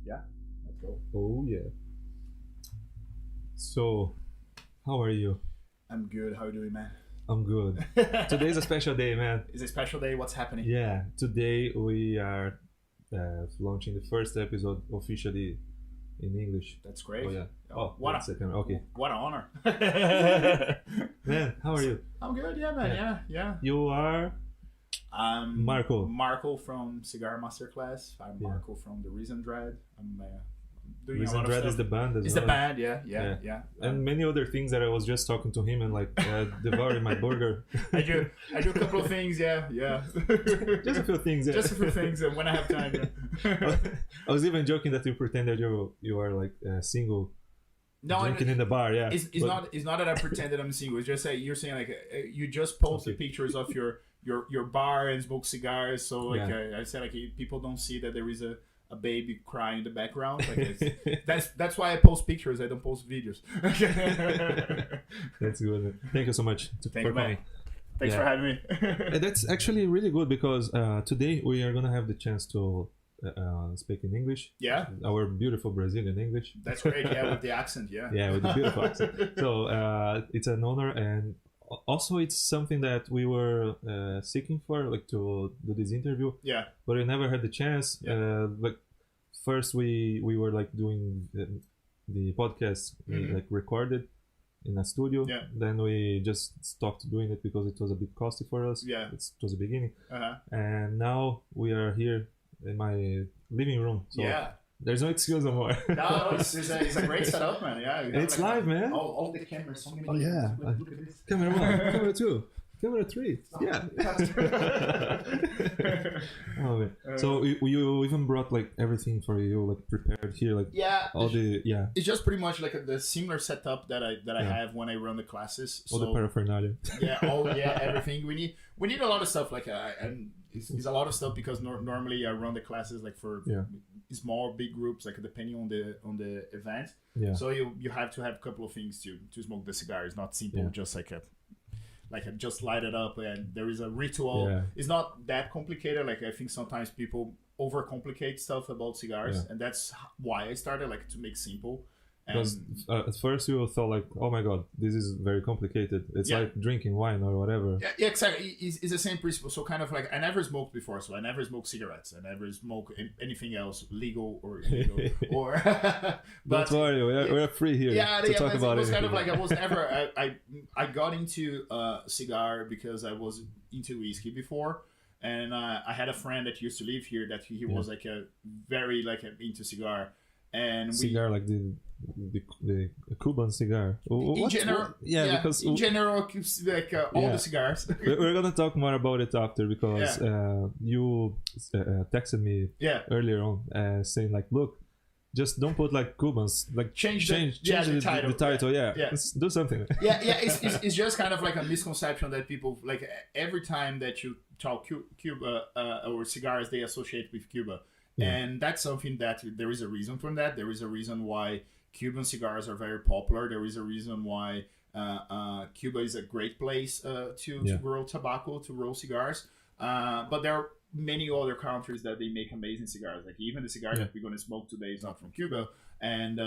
Yeah, let's go. Oh yeah. So, how are you? I'm good. How are you doing, man? I'm good. Today's a special day, man. Is a special day. What's happening? Yeah, today we are launching the first episode officially in English. That's great. Oh yeah. Oh, what one second. Okay. What an honor. Man, how are you? I'm good. Yeah, man. Yeah. You are Marco. Marco from Cigar Masterclass. I'm Yeah. Marco from the Reason Dread. I'm doing a Reason lot of Dread stuff. is the band as It's well. the band. Yeah. And many other things that I was just talking to him and like devouring my burger. I do a couple of things. Yeah. Just a few things. Yeah. Just a few things when I have time. Yeah. I was even joking that you pretend that you are like single, No, drinking in the bar. Yeah, it's not that I pretend that I'm single. It's just that you're saying like you just post the pictures of your bar and smoke cigars. So like I said, like people don't see that there is a baby crying in the background. Like that's why I post pictures. I don't post videos. That's good. Thank you so much for coming. Thanks for having me. And that's actually really good because today we are gonna have the chance to speak in English. Yeah. Our beautiful Brazilian English. That's great. Yeah, with the accent. Yeah. Yeah, with the beautiful accent. So it's an honor, and also it's something that we were seeking for, like to do this interview. Yeah. But we never had the chance. Yeah. Like first we were like doing the podcast like recorded in a studio. Yeah. Then we just stopped doing it because it was a bit costly for us. Yeah. It was the beginning. Uh-huh. And now we are here in my living room. So yeah. there's no excuse no more. No, it's a great setup, man. Yeah. It's like live, man. All the cameras. So many yeah. Look at this. Camera 1, camera 2, camera 3. Yeah. Oh man. So you even brought like everything for you, like prepared here, like all the It's just pretty much like the similar setup that I have when I run the classes. All the paraphernalia. Everything. We need a lot of stuff like and it's a lot of stuff because normally I run the classes like for small big groups, like depending on the event. Yeah. So you have to have a couple of things to smoke the cigar. It's not simple, just like just light it up and there is a ritual. Yeah. It's not that complicated. Like I think sometimes people overcomplicate stuff about cigars, and that's why I started like to make simple. Because at first you thought like, oh my god, this is very complicated. It's like drinking wine or whatever. Yeah, exactly. It's the same principle. So kind of like I never smoked before, so I never smoked cigarettes. I never smoked anything else, legal or illegal. Or but don't worry, we're free here to talk about it. Was kind of like I was never. I got into cigar because I was into whiskey before. And I had a friend that used to live here that he was like a very like into cigar. And cigar like the Cuban cigar. In general, because in general, like all the cigars. We're gonna talk more about it after because you texted me earlier on saying like, look, just don't put like Cubans, like change the title. Yeah. Let's do something. It's just kind of like a misconception that people like every time that you talk Cuba or cigars, they associate with Cuba. Yeah. And that's something that there is a reason for that. There is a reason why Cuban cigars are very popular. There is a reason why Cuba is a great place to grow tobacco, to roll cigars. But there are many other countries that they make amazing cigars. Like even the cigar that we're going to smoke today is not from Cuba. And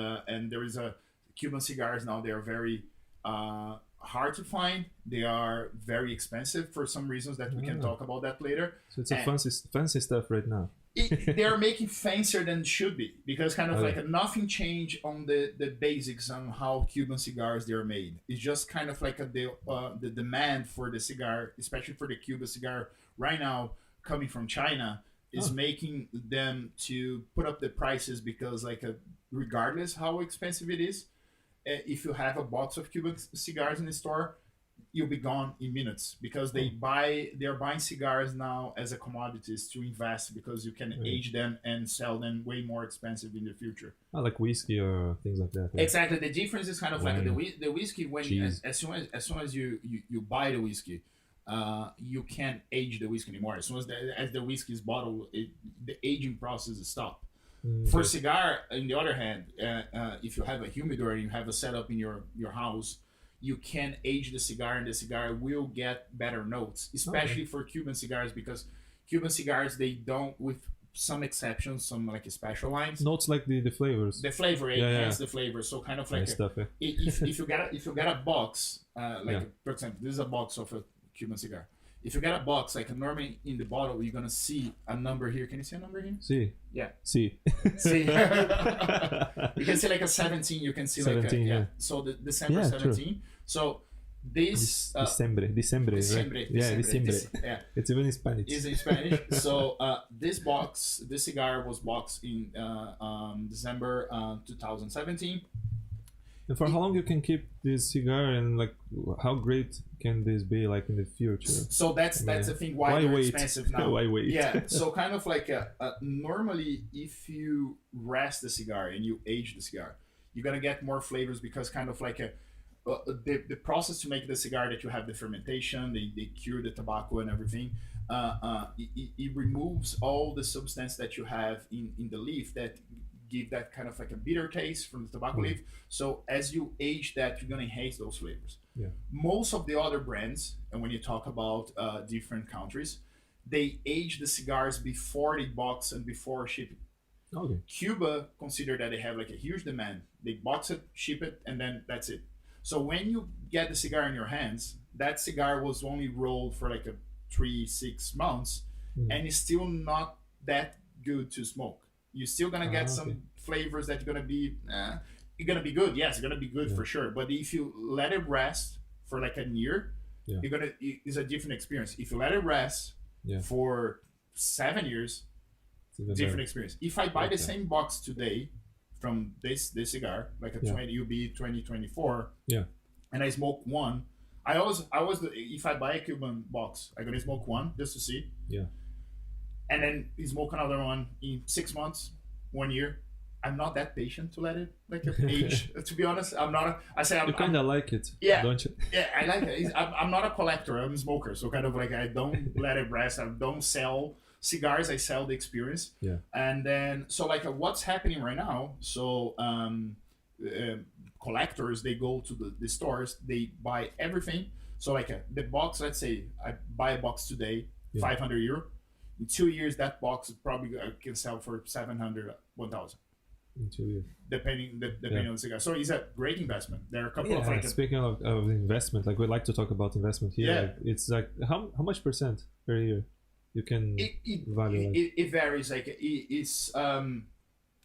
there is a Cuban cigars now. They are very hard to find. They are very expensive for some reasons that we can talk about that later. So it's a fancy stuff right now. They are making fancier than it should be because kind of like nothing changed on the basics on how Cuban cigars they are made. It's just kind of like the demand for the cigar, especially for the Cuban cigar right now coming from China, is making them to put up the prices because like regardless how expensive it is, if you have a box of Cuban cigars in the store, you'll be gone in minutes because they're buying cigars now as a commodities to invest because you can age them and sell them way more expensive in the future. Like whiskey or things like that. Right? Exactly. The difference is kind of like the whiskey when as soon as you buy the whiskey, you can't age the whiskey anymore. As soon as the whiskey is bottled, the aging process is stopped. For cigar, on the other hand, if you have a humidor and you have a setup in your house, you can age the cigar and the cigar will get better notes, especially for Cuban cigars because Cuban cigars, they don't, with some exceptions, some like special lines. Notes like the flavors. The flavor, enhance the flavor. So kind of like nice stuff, if you get a box, for example, this is a box of a Cuban cigar. If you get a box, like normally in the bottle, you're gonna see a number here. Can you see a number here? See. Yeah. See. See. You can see like a 17. You can see 17, like so the December 17. True. So this December, right? Yeah, December. Yeah. It's even in Spanish. It's in Spanish. So this cigar was boxed in December 2017. And for how long you can keep this cigar, and like how great can this be like in the future? So that's the thing. Why they're expensive now? Why wait? Yeah. So kind of like normally, if you rest the cigar and you age the cigar, you're gonna get more flavors because kind of like the process to make the cigar, that you have the fermentation, they cure the tobacco and everything. It removes all the substance that you have in the leaf that give that kind of like a bitter taste from the tobacco leaf. So as you age that, you're gonna enhance those flavors. Yeah. Most of the other brands, and when you talk about different countries, they age the cigars before they box and before shipping. Okay. Cuba consider that they have like a huge demand. They box it, ship it, and then that's it. So when you get the cigar in your hands, that cigar was only rolled for like 3-6 months, and it's still not that good to smoke. You're still gonna get some flavors that you're gonna be good. Yes, it's gonna be good for sure. But if you let it rest for like a year, it's a different experience. If you let it rest for 7 years, different experience. If I buy the same box today from this cigar, like a 20 UB 2024, and I smoke one, I always if I buy a Cuban box, I'm gonna smoke one just to see. Yeah. And then you smoke another one in 6 months, 1 year. I'm not that patient to let it like age. To be honest, I'm not. You kind of like it, don't you? Yeah, I like it. I'm not a collector. I'm a smoker, so kind of like I don't let it rest. I don't sell cigars. I sell the experience. Yeah. And then so like what's happening right now? So collectors, they go to the stores, they buy everything. So like the box. Let's say I buy a box today, €500. In 2 years, that box probably can sell for 700, 1,000. In 2 years, depending on the cigar. So it's a great investment. There are a couple of like. Speaking of investment, like we like to talk about investment here. Yeah. Like, it's like how much percent per year you can value? It varies. Like it's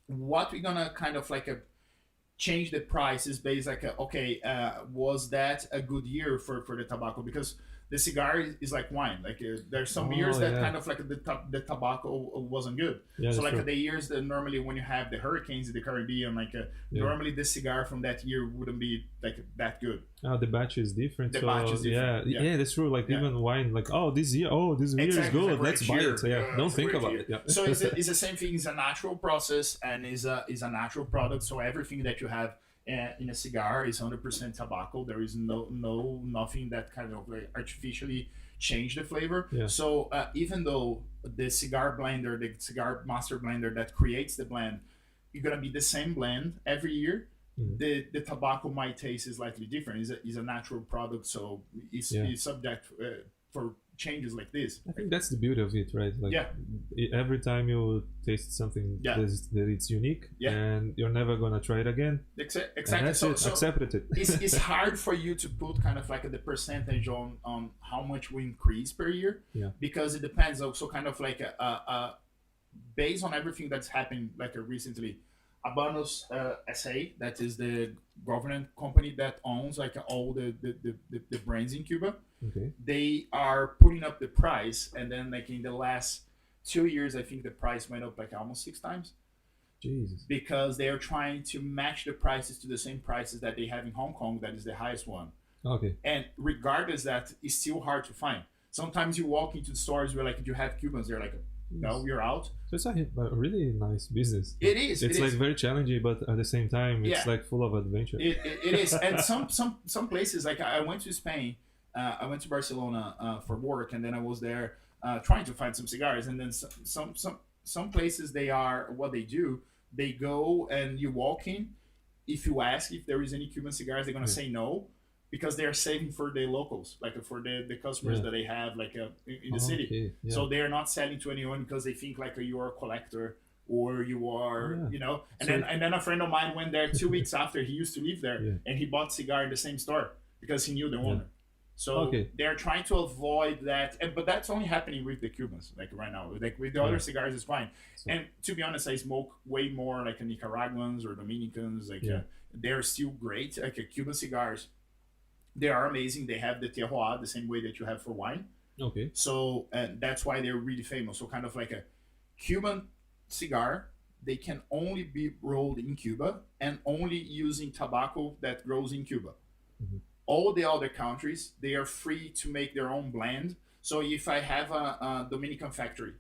what we're gonna kind of like change the price is based like was that a good year for the tobacco? Because the cigar is like wine. Like there's some years that kind of like the tobacco wasn't good. So like the years that normally when you have the hurricanes in the Caribbean, like normally the cigar from that year wouldn't be like that good. The batch is different. Batch is different. Yeah, that's true. Like even wine, like this year is good. Let's buy it. So don't think about it. Yeah. So it's the same thing. It's a natural process and is a natural product. So everything that you have in a cigar is 100% tobacco. There is nothing that kind of like artificially change the flavor. So even though the cigar blender, the cigar master blender that creates the blend, you're gonna be the same blend every year. The tobacco might taste slightly different. It's a natural product, so it's subject for changes like this. I think that's the beauty of it, right? Like every time you taste something that it's unique, and you're never gonna try it again. Exactly. So accept it. It's hard for you to put kind of like the percentage on how much we increase per year, because it depends also kind of like based on everything that's happened like recently. Habanos SA, that is the government company that owns like all the brands in Cuba. Okay. They are putting up the price, and then like in the last 2 years, I think the price went up like almost 6 times. Jesus. Because they are trying to match the prices to the same prices that they have in Hong Kong, that is the highest one. Okay. And regardless, that is still hard to find. Sometimes you walk into the stores where like you have Cubans, they're like, no, you're out. So it's a really nice business. It is. It's like very challenging, but at the same time, it's like full of adventure. It is. And some places, like I went to Spain, I went to Barcelona for work, and then I was there trying to find some cigars. And then some places, they are what they do. They go and you walk in. If you ask if there is any Cuban cigars, they're gonna say no. because they are saving for the locals, like for the customers that they have like in the city. Okay. Yeah. So they are not selling to anyone because they think like you are a collector or you are, you know. And then a friend of mine went there 2 weeks after he used to live there, and he bought cigar in the same store because he knew the owner. So they're trying to avoid that, but that's only happening with the Cubans, like right now. Like with the other cigars, it's fine. And to be honest, I smoke way more like Nicaraguans or Dominicans. Like they're still great. Like Cuban cigars, they are amazing. They have the terroir the same way that you have for wine. Okay. So that's why they're really famous. So kind of like a Cuban cigar, they can only be rolled in Cuba and only using tobacco that grows in Cuba. Mm-hmm. All the other countries, they are free to make their own blend. So if I have a Dominican factory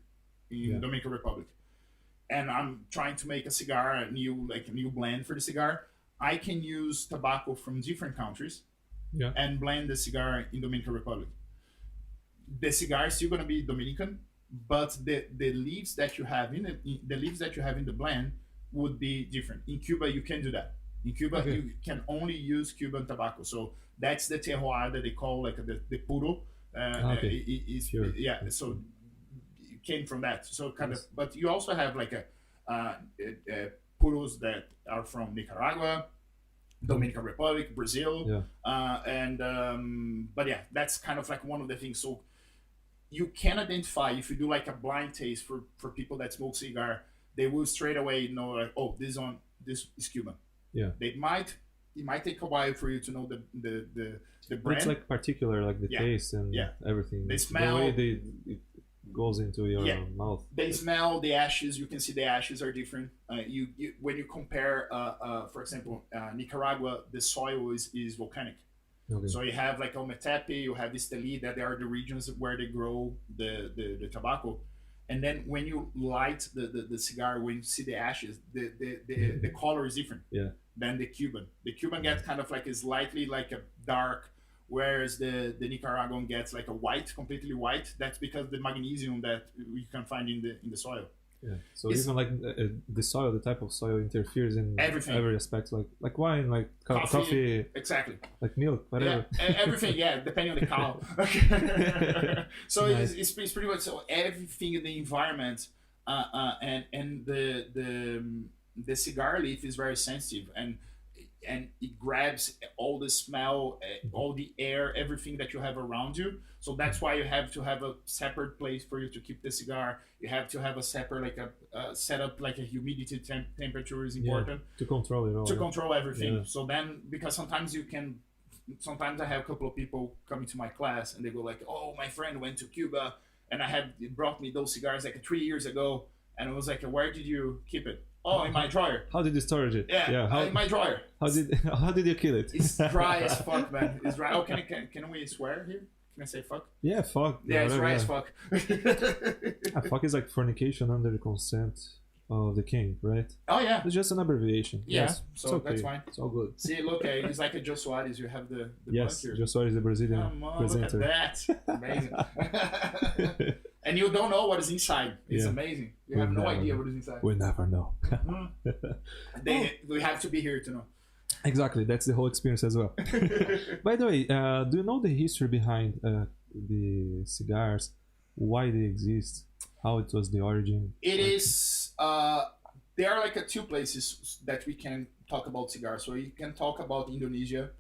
in Dominican Republic, and I'm trying to make a cigar, a new blend for the cigar, I can use tobacco from different countries and blend the cigar in Dominican Republic. The cigar is still going to be Dominican, but the leaves that you have in the blend would be different. In Cuba, you can do that. In Cuba, you can only use Cuban tobacco. So that's the terroir that they call like the puro. So it came from that. So kind of, but you also have like puros that are from Nicaragua, Dominican Republic, Brazil, but that's kind of like one of the things. So you can identify if you do like a blind taste for people that smoke cigar, they will straight away know like, oh, this is Cuban. Yeah, it might take a while for you to know the brand. It's like particular, like the taste and everything. They smell. The way it goes into your mouth. They smell the ashes. You can see the ashes are different. You when you compare, for example, Nicaragua, the soil is volcanic. Okay. So you have like Ometepe, you have Esteli, that they are the regions where they grow the tobacco. And then when you light the cigar, when you see the ashes, the color is different than the Cuban. The Cuban gets kind of like a slightly like a dark, whereas the Nicaraguan gets like a white, completely white. That's because the magnesium that you can find in the soil. Yeah. So even like the soil, the type of soil interferes in everything, every aspect, like wine, like coffee, exactly, like milk, whatever. Yeah, everything. Yeah, depending on the cow. So nice. it's pretty much so everything in the environment, and the cigar leaf is very sensitive and it grabs all the smell, all the air, everything that you have around you. So that's why you have to have a separate place for you to keep the cigar. You have to have a separate, like a setup, like a humidity temperature is important. To control it all. To control everything. Yeah. So then, because sometimes I have a couple of people coming to my class and they go like, oh, my friend went to Cuba and it brought me those cigars like 3 years ago. And I was like, where did you keep it? Oh, in my drawer. How did you storage it? Yeah, in my drawer. How did you kill it? It's dry as fuck, man. It's dry. Oh, can we swear here? Can I say fuck? Yeah, fuck. Yeah, it's dry as fuck. Fuck is like fornication under the consent of the king, right? Oh yeah. It's just an abbreviation. Yeah, yes. So okay. That's fine. It's all good. See, look, it's like a Jô Soares. You have the yes, here. Jô Soares is the Brazilian presenter. Look at that. Amazing. And you don't know what is inside. It's amazing. You have no idea what is inside. We never know. We have to be here to know. Exactly. That's the whole experience as well. By the way, do you know the history behind the cigars? Why they exist? How it was the origin? It is... there are like two places that we can talk about cigars. So you can talk about Indonesia,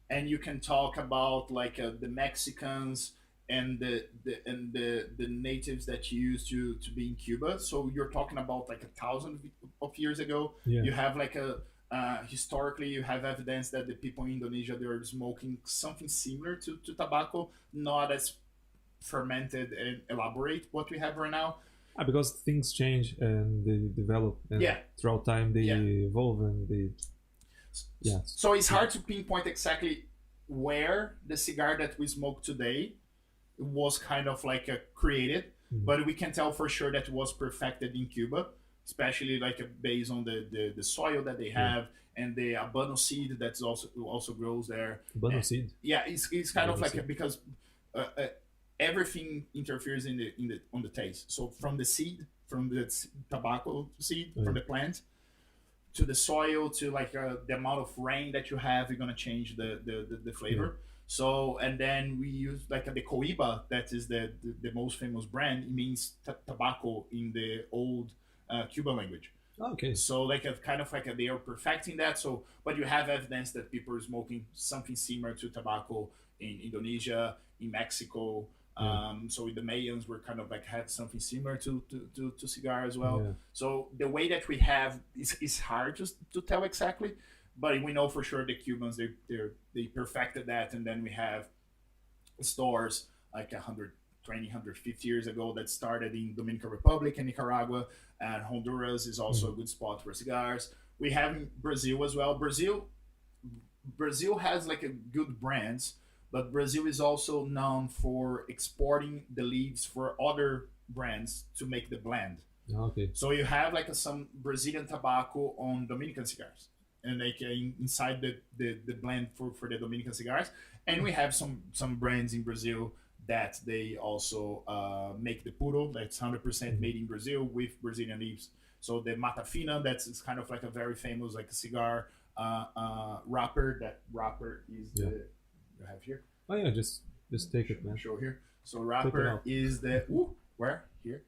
and you can talk about like the Mexicans and the natives that used to be in Cuba. So you're talking about like 1,000 of years ago. Yeah. You have like historically you have evidence that the people in Indonesia, they were smoking something similar to tobacco, not as fermented and elaborate what we have right now. Because things change and they develop, and throughout time they evolve and they so it's hard to pinpoint exactly where the cigar that we smoke today was kind of like created, but we can tell for sure that it was perfected in Cuba, especially like based on the soil that they have and the Habano seed that's also grows there. Habano seed. Yeah, it's kind of like because everything interferes on the taste. So from the seed, from the tobacco seed, from the plant to the soil, to like the amount of rain that you have, you're gonna change the flavor. So, and then we use like the coiba, that is the most famous brand. It means tobacco in the old Cuban language. Okay. So like a kind of like they are perfecting that. So, but you have evidence that people are smoking something similar to tobacco in Indonesia, in Mexico. So the Mayans were kind of like had something similar to cigar as well. Yeah. So the way that we have is hard to tell exactly, but we know for sure the Cubans they perfected that, and then we have stores like 120, 150 years ago that started in Dominican Republic and Nicaragua, and Honduras is also a good spot for cigars. We have in Brazil as well. Brazil has like a good brands, but Brazil is also known for exporting the leaves for other brands to make the blend. Okay. So you have like some Brazilian tobacco on Dominican cigars, and like inside the blend for the Dominican cigars. And we have some brands in Brazil that they also make the puro, that's 100% made in Brazil with Brazilian leaves. So the Mata Fina, it's kind of like a very famous like a cigar wrapper. That wrapper is the you have here. Oh yeah, just take it, man. Show here. So wrapper is the where here.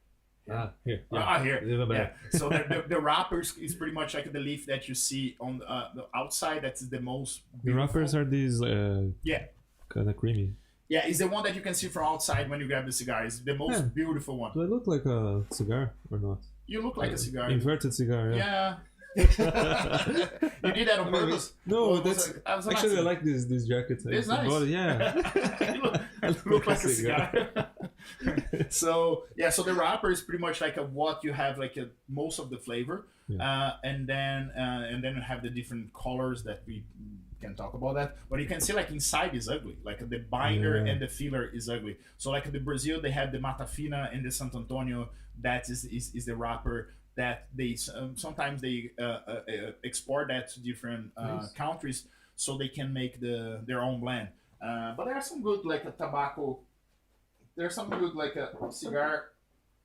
Yeah. Here. Here. Yeah. So the wrapper is pretty much like the leaf that you see on the outside. That's the most beautiful. The wrappers are these kind of creamy. Yeah, it's the one that you can see from outside when you grab the cigar. It's the most beautiful one. Do I look like a cigar or not? You look like a cigar. Inverted cigar, yeah. You did that on purpose? No, that's actually I like this jacket. It's nice. You look like a cigar. So the wrapper is pretty much like what you have like most of the flavor, and then you have the different colors that we can talk about that. But you can see like inside is ugly, like the binder and the filler is ugly. So like the Brazil, they have the Mata Fina and the Santo Antonio. That is the wrapper that they sometimes they export that to different countries so they can make their own blend. But there are some good like a tobacco. There's some good like a cigar.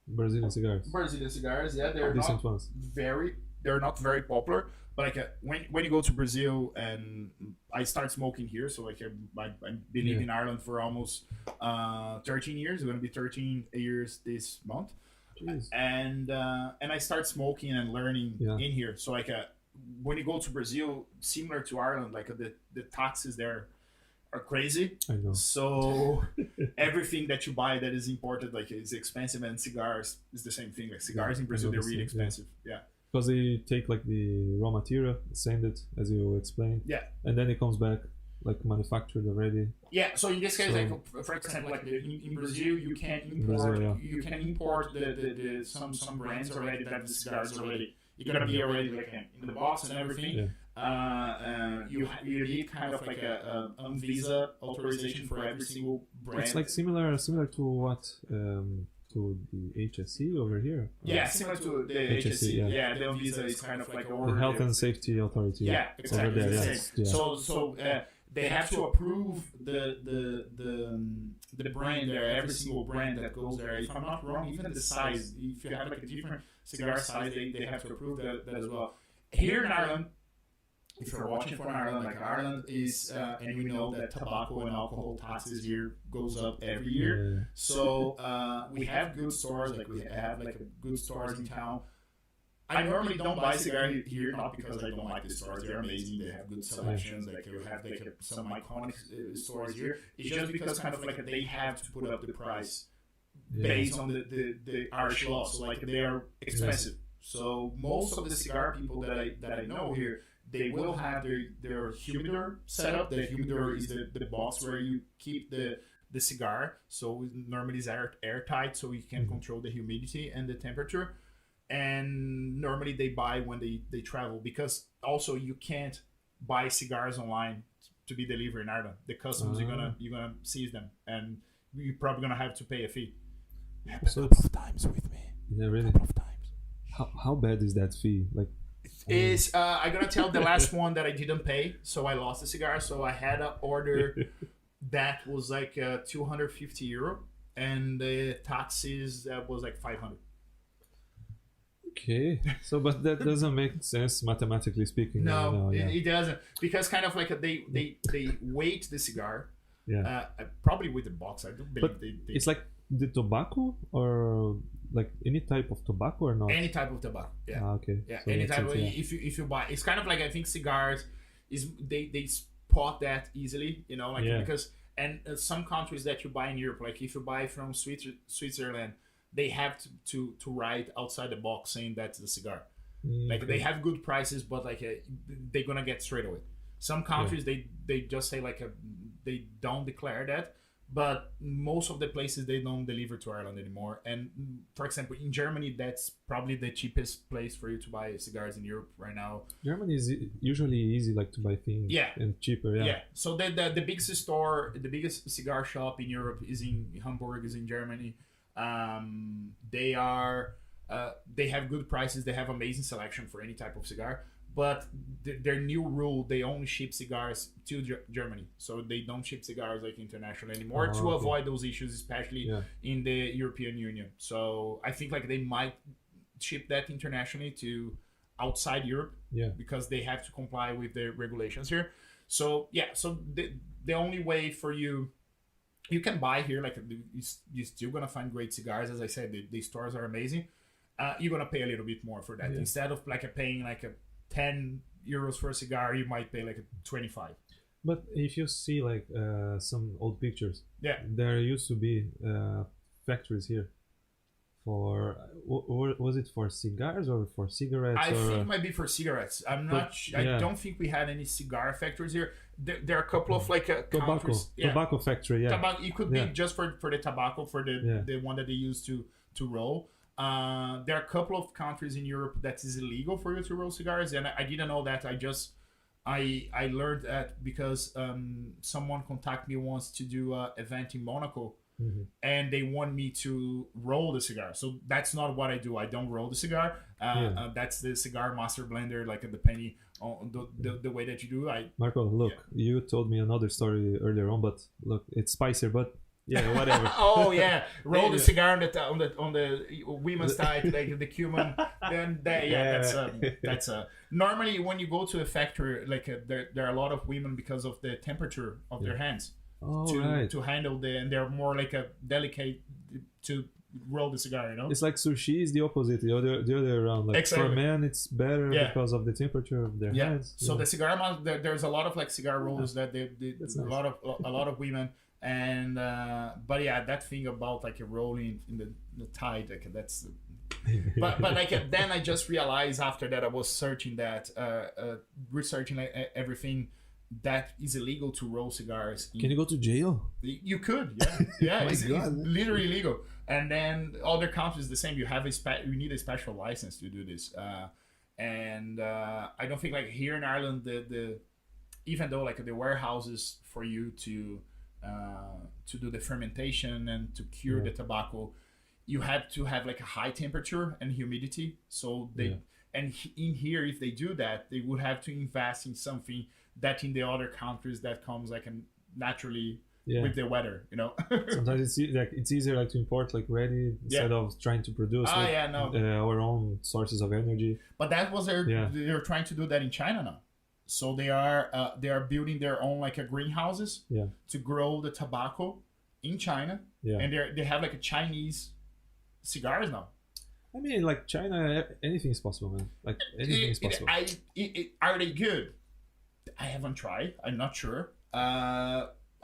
Brazilian cigars. Yeah, they're decent ones. They're not very popular. But like when you go to Brazil, and I start smoking here, so like I've been living in Ireland for almost 13 years. It's gonna be 13 years this month. Jeez. And I start smoking and learning in here. So like when you go to Brazil, similar to Ireland, like the taxes there are crazy. I know. So everything that you buy that is imported like is expensive, and cigars is the same thing. Like cigars in Brazil, they're really expensive. Yeah. Because they take like the raw material, sand it as you explained. Yeah. And then it comes back like manufactured already. Yeah, so in this case, like for example, like in Brazil, you can import you can import the some brands already that the cigars already. You're gonna be already like in the box and everything. Yeah. You need kind of like a Anvisa authorization for every single brand. It's like similar to what to the HSE over here. Yeah, similar to the HSE. Yeah, the Anvisa is kind of like the Health and Safety Authority. Yeah, exactly. Over there, So they have to approve the brand there, every single brand that goes there. If I'm not wrong, even the size. If you have like a different cigar size, they have to approve that as well. Here in Ireland, if you're watching from Ireland, like Ireland is, and we know that tobacco and alcohol taxes here goes up every year. Yeah. So we have good stores, like we have like good stores in town. I normally don't buy cigar here, not because I don't like the stores. They're amazing. They have good selections. Like you have like some iconic stores here. It's just because kind of like they have to put up the price based on the Irish law. So like they are expensive. So most of the cigar people that I know here, they will have their humidor set up. The humidor is the box where you keep the cigar. So normally it's airtight, so you can control the humidity and the temperature. And normally they buy when they travel, because also you can't buy cigars online to be delivered in Ireland. The customs you're gonna seize them, and you're probably gonna have to pay a fee. Happened a couple of times with me. Yeah, really. A couple of times. How bad is that fee? Like, is I'm gonna tell the last one that I didn't pay, so I lost the cigar. So I had an order that was like €250, and the taxes was like 500. Okay, so but that doesn't make sense mathematically speaking. No, it doesn't, because kind of like they weight the cigar. Yeah. Probably with the box. I don't believe they it's like the tobacco, or like any type of tobacco, or not? Any type of tobacco. Yeah. Okay. Yeah. So any type of, if you buy, it's kind of like, I think cigars is they spot that easily, like because some countries that you buy in Europe, like if you buy from Switzerland, they have to write outside the box saying that's the cigar. Like they have good prices, but like they're gonna get straight away. Some countries they just say like they don't declare that, but most of the places they don't deliver to Ireland anymore. And for example, in Germany, that's probably the cheapest place for you to buy cigars in Europe right now. Germany is usually easy, like to buy things, and cheaper. Yeah. So the biggest store, the biggest cigar shop in Europe is in Hamburg, is in Germany. They have good prices. They have amazing selection for any type of cigar. But their new rule, they only ship cigars to Germany. So they don't ship cigars like international anymore to avoid those issues, especially in the European Union. So I think like they might ship that internationally to outside Europe because they have to comply with the regulations here. So so the only way for you can buy here, like you're still gonna find great cigars. As I said, the stores are amazing. You're gonna pay a little bit more for that. Instead of like paying like a 10 euros for a cigar, you might pay like a 25. But if you see like some old pictures, there used to be factories here for was it for cigars or for cigarettes? I think it might be for cigarettes. I'm not I don't think we had any cigar factories here. There are a couple of like tobacco factory. Tobacco, it could be just for the tobacco, for the one that they use to roll. There are a couple of countries in Europe that is illegal for you to roll cigars, and I didn't know that. I learned that because someone contacted me once to do an event in Monaco, and they want me to roll the cigar. So that's not what I do. I don't roll the cigar. That's the cigar master blender, like depending on the way that you do. Marco, look, you told me another story earlier on, but look, it's spicier, but. Yeah, whatever. Roll the cigar on the women's side, like the cuban. Then that's normally when you go to a factory, like there are a lot of women because of the temperature of their hands to handle and they're more like a delicate to roll the cigar. It's like sushi is the opposite, the other around. Like for men, it's better because of the temperature of their hands. So the cigar, there's a lot of like cigar rollers that a lot of women. And but that thing about like rolling in the tide, like that's but like then I just realized after that I was searching that researching like everything that is illegal to roll cigars. Can you go to jail? You could, it's literally illegal. And then other countries the same. You have you need a special license to do this. And I don't think like here in Ireland the even though like the warehouses for you to do the fermentation and to cure the tobacco, you have to have like a high temperature and humidity. So and in here, if they do that, they would have to invest in something that in the other countries that comes like naturally with the weather, Sometimes it's easier like to import like ready instead of trying to produce our own sources of energy. But that was they're trying to do that in China now. So they are building their own like greenhouses to grow the tobacco in China, and they have like a Chinese cigars now. I mean, like China, anything is possible, man. Like anything is possible. Are they good? I haven't tried. I'm not sure.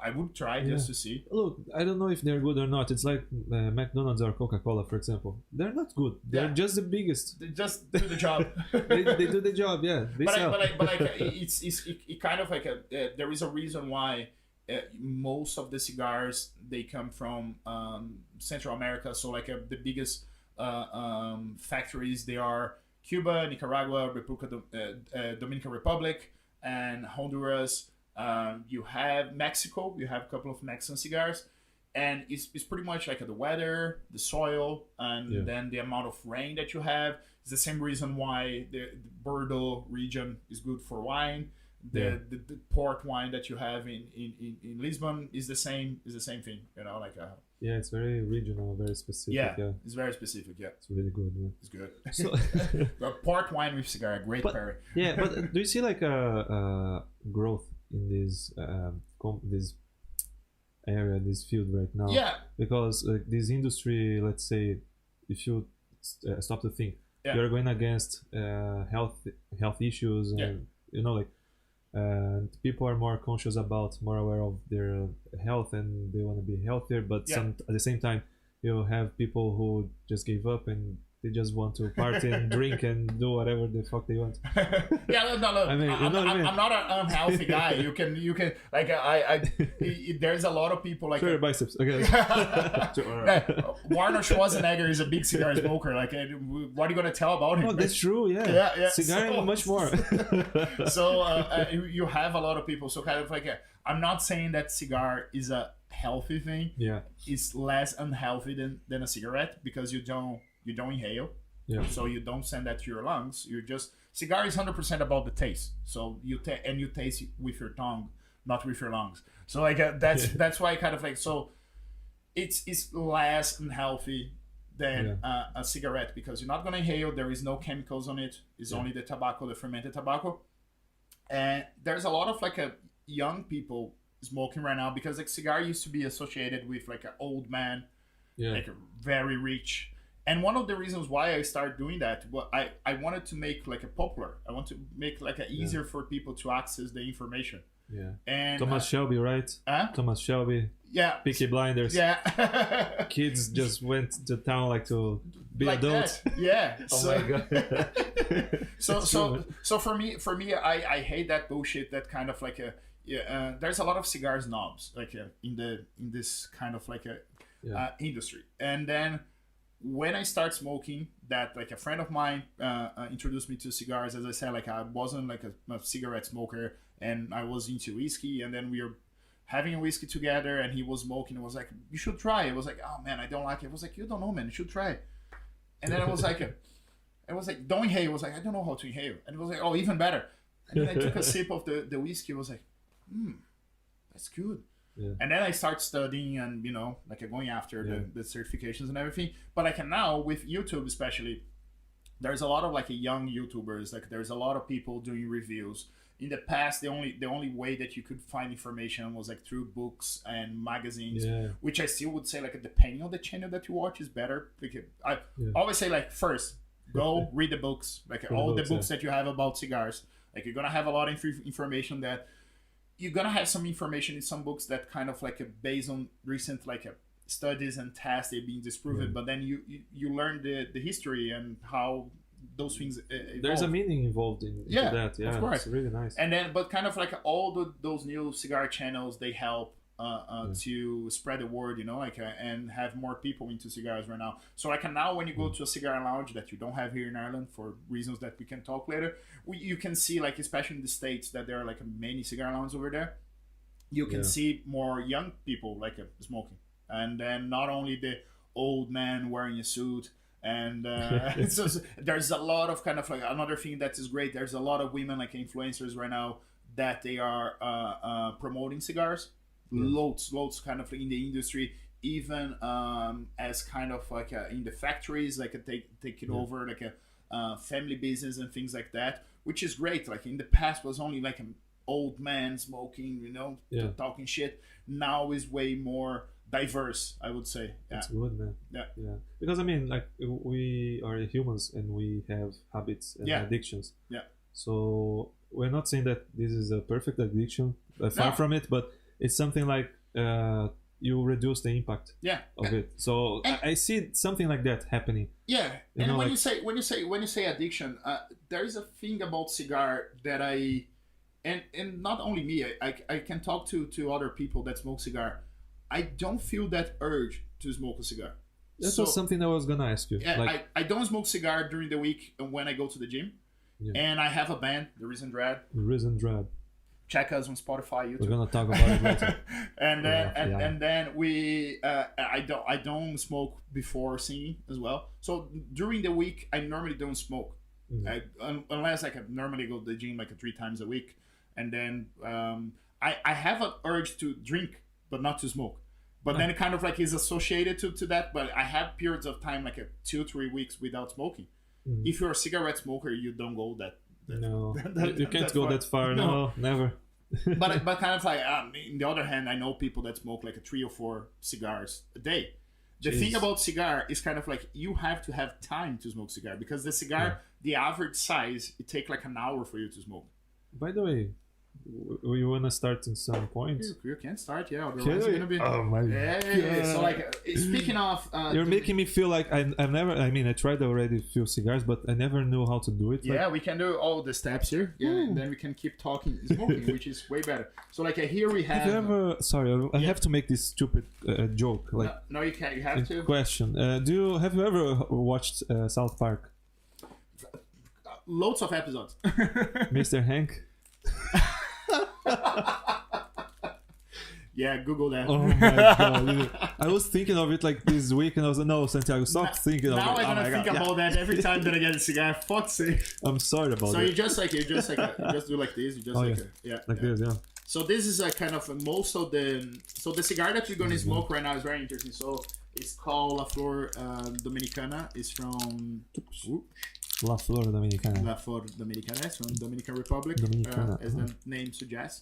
I would try just to see. Look, I don't know if they're good or not. It's like McDonald's or Coca-Cola, for example. They're not good. They're just the biggest. They just do the job. they do the job, They sell. But it kind of like there is a reason why most of the cigars they come from Central America. So like the biggest factories, they are Cuba, Nicaragua, Dominican Republic, and Honduras. You have Mexico. You have a couple of Mexican cigars, and it's pretty much like the weather, the soil, and then the amount of rain that you have. It's the same reason why the Bordeaux region is good for wine. the port wine that you have in Lisbon is the same thing, you know, like yeah, it's very regional, very specific. Yeah, it's very specific. Yeah, it's really good. Yeah. It's good. So, port wine with cigar, great pairing. Yeah, but do you see like a growth in this this area, this field right now? Yeah, because this industry, let's say, if you stop to think, you're going against health issues, and you know, like. And people are more conscious about, more aware of their health, and they want to be healthier, but at the same time you have people who just gave up and they just want to party and drink and do whatever the fuck they want. Yeah, no. I mean, I'm not an unhealthy guy. You can like there's a lot of people like show your biceps. Okay. Arnold Schwarzenegger is a big cigar smoker. Like, what are you gonna tell about him? Oh, that's true. Yeah. Cigar much more. So you have a lot of people. So kind of like I'm not saying that cigar is a healthy thing. Yeah. It's less unhealthy than a cigarette because you don't inhale, so you don't send that to your lungs. You just cigar is 100% about the taste. So you taste it with your tongue, not with your lungs. So like that's why kind of like, so it's less unhealthy than a cigarette because you're not gonna inhale. There is no chemicals on it. It's only the tobacco, the fermented tobacco. And there's a lot of like young people smoking right now because like cigar used to be associated with like an old man, like very rich. And one of the reasons why I started doing that, I wanted to make like a popular. I want to make like a easier for people to access the information. Yeah. And Thomas Shelby, right? Thomas Shelby. Yeah. Peaky Blinders. Yeah. Kids just went to town like to be like adults. That. Yeah. Oh my god. So for me, I hate that bullshit. That kind of like there's a lot of cigar snobs like in this kind of like industry, and then. When I start smoking, that like a friend of mine introduced me to cigars. As I said, like I wasn't like a cigarette smoker, and I was into whiskey. And then we were having a whiskey together, and he was smoking. And was like, "You should try." I was like, "Oh man, I don't like it." I was like, "You don't know, man. You should try it." And then I was like, "Don't inhale." I was like, "I don't know how to inhale." And it was like, "Oh, even better." And then I took a sip of the whiskey. I was like, "That's good." Yeah. And then I start studying and, you know, like going after the certifications and everything. But like now with YouTube especially, there's a lot of like young YouTubers. Like there's a lot of people doing reviews. In the past, the only way that you could find information was like through books and magazines, which I still would say like depending on the channel that you watch is better. Like I always say like first go read the books, like all the books that you have about cigars. Like you're gonna have a lot of information that. You're gonna have some information in some books that kind of like based on recent like studies and tests they're being disproven, but then you learn the history and how those things evolve. There's a meaning involved in that. Yeah, of course. It's really nice. And then, but kind of like all those new cigar channels, they help to spread the word, you know, like and have more people into cigars right now. So like now when you go to a cigar lounge that you don't have here in Ireland for reasons that we can talk later, you can see like, especially in the States, that there are like many cigar lounges over there. You can see more young people like smoking, and then not only the old man wearing a suit. And so there's a lot of kind of like another thing that is great. There's a lot of women like influencers right now that they are promoting cigars. Loads kind of in the industry, even as kind of like in the factories, like take it over like a family business and things like that, which is great. Like in the past was only like an old man smoking, you know, talking shit. Now is way more diverse, I would say. That's good, man. Yeah. Because I mean, like we are humans and we have habits and addictions. Yeah. So we're not saying that this is a perfect addiction, far from it, but it's something like you reduce the impact of it. So I see something like that happening. Yeah, and know, when you say addiction, there is a thing about cigar that and not only me, I can talk to other people that smoke cigar. I don't feel that urge to smoke a cigar. That was something I was gonna ask you. Yeah, like, I don't smoke cigar during the week when I go to the gym, and I have a band, The Risen Dread. Check us on Spotify, YouTube. We're gonna talk about it later. and then we I don't smoke before singing as well. So during the week I normally don't smoke, unless I can normally go to the gym like 3 times a week. and then I have an urge to drink, but not to smoke. But then it kind of like is associated to that. But I have periods of time, like 2-3 weeks without smoking. Mm-hmm. If you're a cigarette smoker, you don't go that no, you can't go that far. No, never. but kind of like, on the other hand, I know people that smoke like 3 or 4 cigars a day. The thing about cigar is kind of like you have to have time to smoke cigar, because the cigar, the average size, it takes like an hour for you to smoke. By the way, you want to start in some point? You can start, yeah. Otherwise, you're gonna be. Oh my God. So like, speaking of, you're making me feel like I've never. I mean, I tried already a few cigars, but I never knew how to do it. Yeah, we can do all the steps here. Yeah, and then we can keep talking, smoking, which is way better. So like, here we have. Have you ever? Sorry, I have to make this stupid joke. Like, no, you can't. You have to. Question: have you ever watched South Park? Loads of episodes. Mr. Hank. Yeah, Google that. Oh my god! I was thinking of it like this week, and I was like, "No, Santiago, stop thinking of it." Now I'm gonna think about that every time that I get a cigar. Fuck's sake! I'm sorry about that. So it. you just do like this. You just this, yeah. So this is a kind of most of the. So the cigar that you're gonna smoke right now is very interesting. So it's called La Flor Dominicana. It's from. La Flor Dominicana. La Flor Dominicana. It's from Dominican Republic, as the name suggests.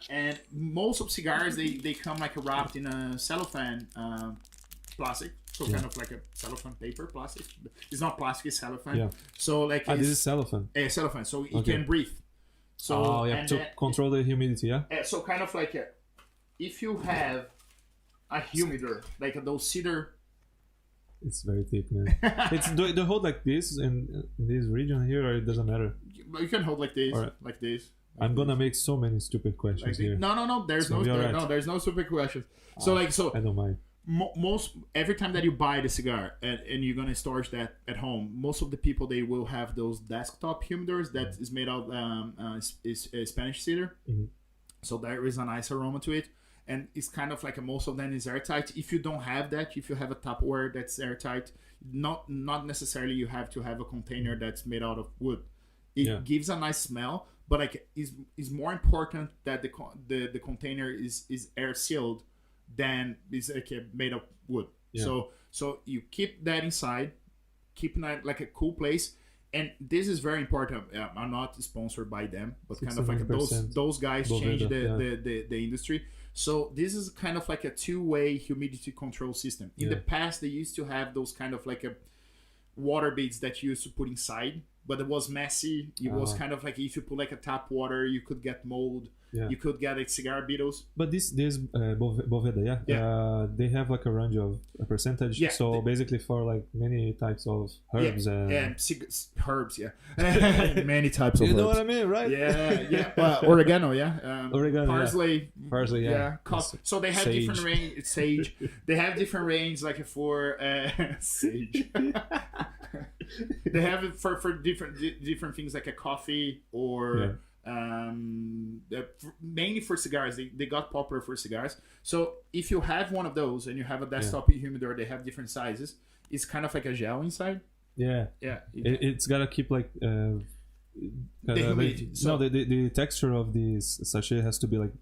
And most of cigars, they come like wrapped in a cellophane plastic. So kind of like a cellophane paper plastic. It's not plastic, it's cellophane. Yeah. So like this is cellophane. Cellophane. So you can breathe. So to control the humidity, yeah? So kind of like if you have a humidor, like those cedar. It's very thick, man. Do they hold like this in this region here, or it doesn't matter? You can hold like this, like this. I'm gonna make so many stupid questions here. No. There's no stupid questions. So I don't mind. Most every time that you buy the cigar and you're gonna store that at home, most of the people, they will have those desktop humidors that is made out is Spanish cedar. Mm-hmm. So there is a nice aroma to it. And it's kind of like most of them is airtight. If you don't have that, if you have a Tupperware that's airtight, not necessarily you have to have a container that's made out of wood. It gives a nice smell, but like is more important that the container is air sealed than is like made of wood. Yeah. So you keep that inside, keeping that like a cool place. And this is very important. I'm not sponsored by them, but kind of like those guys changed the industry. So this is kind of like a two-way humidity control system. In the past, they used to have those kind of like a water beads that you used to put inside, but it was messy. It was kind of like if you put like a tap water, you could get mold. Yeah. You could get like cigar beetles. But this Boveda, they have like a range of a percentage. Yeah, so basically for like many types of herbs herbs, many types of herbs. You know what I mean, right? Yeah. Oregano, oregano, parsley, So they have different range. Sage. They have different range like for sage. They have it for different things like a coffee or. Mainly for cigars. They got popular for cigars. So if you have one of those and you have a desktop humidor, they have different sizes. It's kind of like a gel inside. It's gotta keep like the humidity. The texture of this sachet has to be like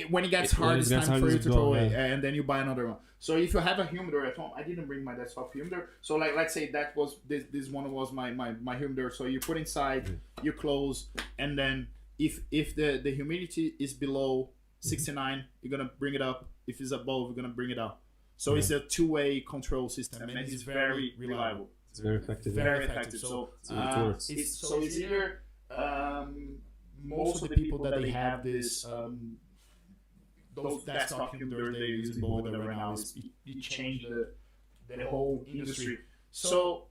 when it gets hard, it's time for you to throw away, and then you buy another one. So if you have a humidor at home, I didn't bring my desktop humidor. So like let's say that was this one was my humidor. So you put inside, you close, and then if the humidity is below 69, you're gonna bring it up. If it's above, you're gonna bring it up. So it's a two-way control system, and it's very reliable. It's very effective. Very effective. So it works. It's either most of the people that they have this those desktop humidors they use in Bogota right now, it changed the whole industry. So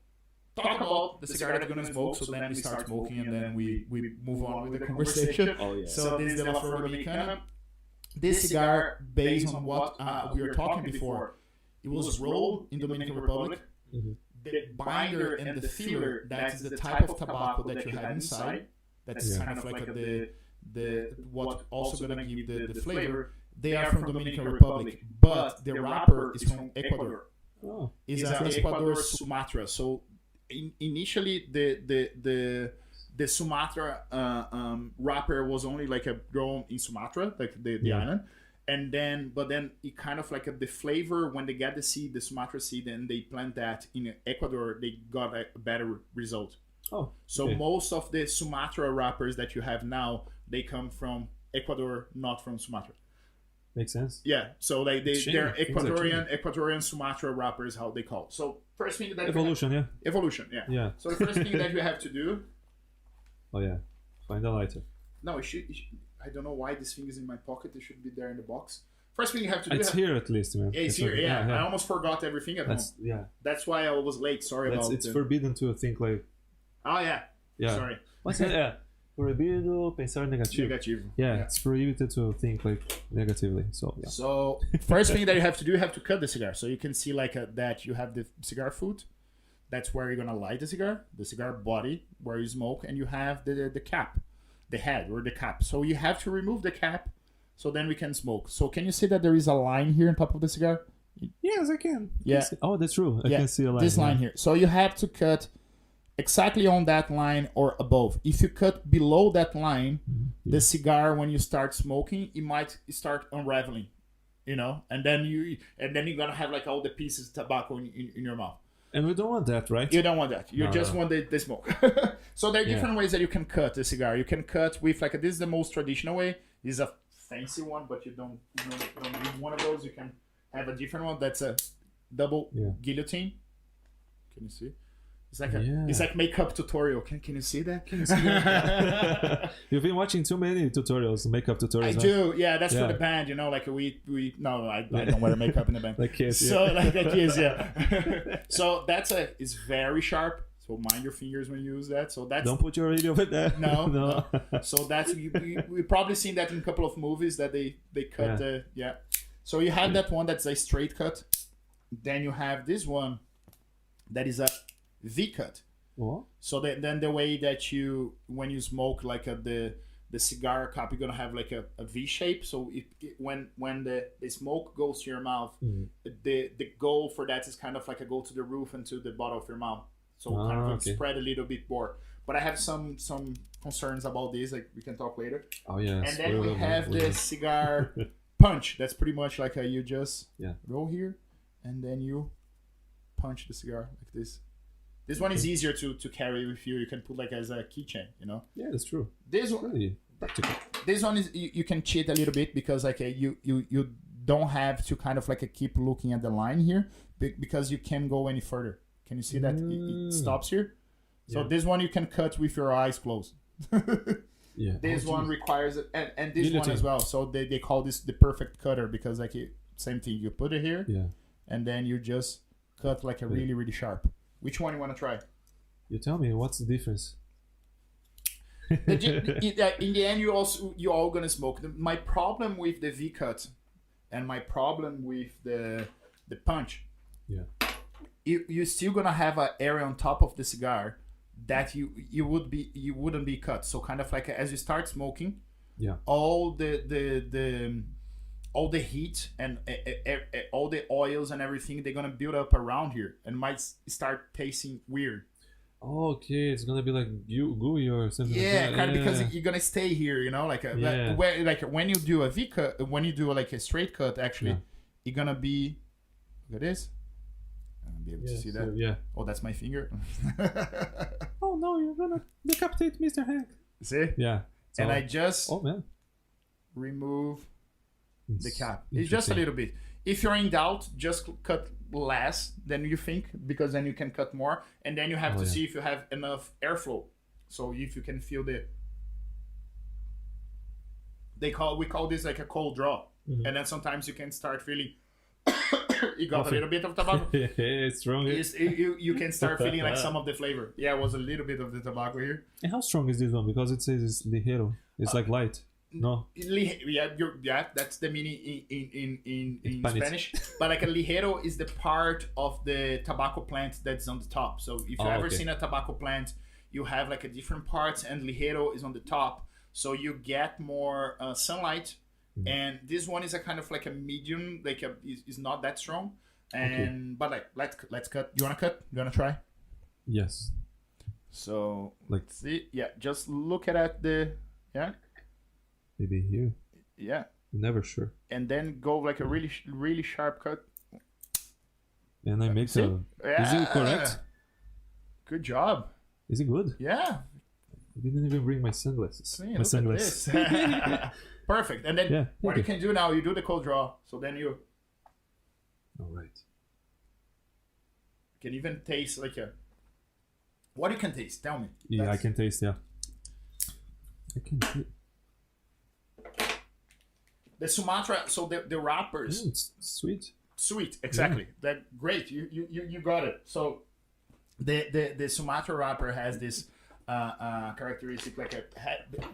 talk about the cigar that you're gonna smoke. So then we start smoking, and then we move on with the conversation. So this is the La Flor Dominicana. This cigar, based on what we were talking before, it was rolled in Dominican Republic. Mm-hmm. The binder and the filler, that is the type of tobacco that you have inside. That's kind of like the what also gonna give the flavor. They are from Dominican Republic, but the wrapper is from Ecuador. It's Ecuador Sumatra. So initially the the Sumatra wrapper was only like grown in Sumatra, like the island. And then, but then it kind of like the flavor when they get the seed, the Sumatra seed, and they plant that in Ecuador, they got a better result. Oh, so most of the Sumatra wrappers that you have now, they come from Ecuador, not from Sumatra. Makes sense. Yeah, so like they're Ecuadorian Sumatra wrappers, how they call it. So first thing that evolution, yeah. So the first thing that you have to do. Oh yeah, find a lighter. No, it should. I don't know why this thing is in my pocket. It should be there in the box. First thing you have to do. It's here at least, man. Yeah, it's here. Yeah. I almost forgot everything at home. Yeah. That's why I was late. Sorry about it. It's forbidden to think like. Oh yeah. Yeah. Sorry. What's that? Yeah. Proibido pensar negativo. Yeah, it's prohibited to think like negatively. So yeah. So first thing that you have to do, you have to cut the cigar. So you can see like that you have the cigar foot. That's where you're gonna light the cigar body where you smoke, and you have the cap. The head or the cap. So you have to remove the cap so then we can smoke. So can you see that there is a line here on top of the cigar? Yes, I can. Yeah. Oh, that's true. I can see a line. This line here. So you have to cut exactly on that line or above. If you cut below that line, the cigar, when you start smoking, it might start unraveling, and then you're gonna have like all the pieces of tobacco in your mouth. And we don't want that, right? You don't want that. You just want the smoke. So there are different ways that you can cut the cigar. You can cut with this is the most traditional way. This is a fancy one, but you don't need one of those. You can have a different one that's a double guillotine. Can you see? It's like makeup tutorial. Can you see that? Can you see that? You've been watching too many tutorials, makeup tutorials. I do. Yeah, that's for the band. Like we. No, I don't wear makeup in the band. Like kids. So like kids, yeah. So it's very sharp. So mind your fingers when you use that. So that's. Don't put your radio with that. No. So that's we've probably seen that in a couple of movies that they cut the. So you have that one that's a straight cut. Then you have this one, that is a V cut. What? So then the way that when you smoke like the cigar cup, you're gonna have like a V shape. So when the smoke goes to your mouth, the goal for that is kind of like a go to the roof and to the bottom of your mouth. So kind of spread a little bit more. But I have some concerns about this. Like we can talk later. Oh yeah. And then we have the cigar punch. That's pretty much like you just go here and then you punch the cigar like this. This one is easier to carry with you. You can put like as a keychain, Yeah, that's true. This one, really practical. This one is you can cheat a little bit because like you don't have to kind of like keep looking at the line here because you can't go any further. Can you see that it stops here? So this one you can cut with your eyes closed. This one requires it, and this one as well. So they call this the perfect cutter because like same thing. You put it here, and then you just cut like a really really sharp. Which one you want to try? You tell me. What's the difference? In the end, you're all gonna smoke. My problem with the V cut, and my problem with the punch, you're still gonna have an area on top of the cigar that you wouldn't be cut. So kind of like as you start smoking, all the heat and all the oils and everything, they're gonna build up around here and might start tasting weird. Okay, it's gonna be like gooey or something. Yeah, kind of because you're gonna stay here, like when you do a V cut, when you do like a straight cut, actually, you're gonna be. Look at this. I'll be able to see that. Oh, that's my finger. Oh no, you're gonna decapitate Mr. Hank. See? Yeah. And I just remove the cap. It's just a little bit. If you're in doubt, just cut less than you think, because then you can cut more, and then you have to see if you have enough airflow. So if you can feel we call this like a cold draw, and then sometimes you can start feeling. You got a little bit of tobacco. It's strong. You can start feeling like some of the flavor. Yeah, it was a little bit of the tobacco here. And how strong is this one? Because it says it's ligero. It's like light. No. That's the meaning in Spanish. But like a ligero is the part of the tobacco plant that's on the top. So if you've ever seen a tobacco plant, you have like a different parts, and ligero is on the top. So you get more sunlight. And this one is a kind of like a medium, like is not that strong. And but like let's cut. You wanna cut? You wanna try? Yes. So like, see, just look at the maybe here. Yeah. Never sure. And then go like a really sharp cut. And I make a. Is it correct? Good job. Is it good? Yeah. I didn't even bring my sunglasses. See, my sunglasses. Perfect. And then what you can do now, you do the cold draw. So then you. All right. Can even taste like a. What you can taste? Tell me. Yeah, I can taste. Yeah. I can. The Sumatra. So the wrappers. It's sweet. Sweet, exactly. Yeah. That great. You got it. So the Sumatra wrapper has this characteristic, like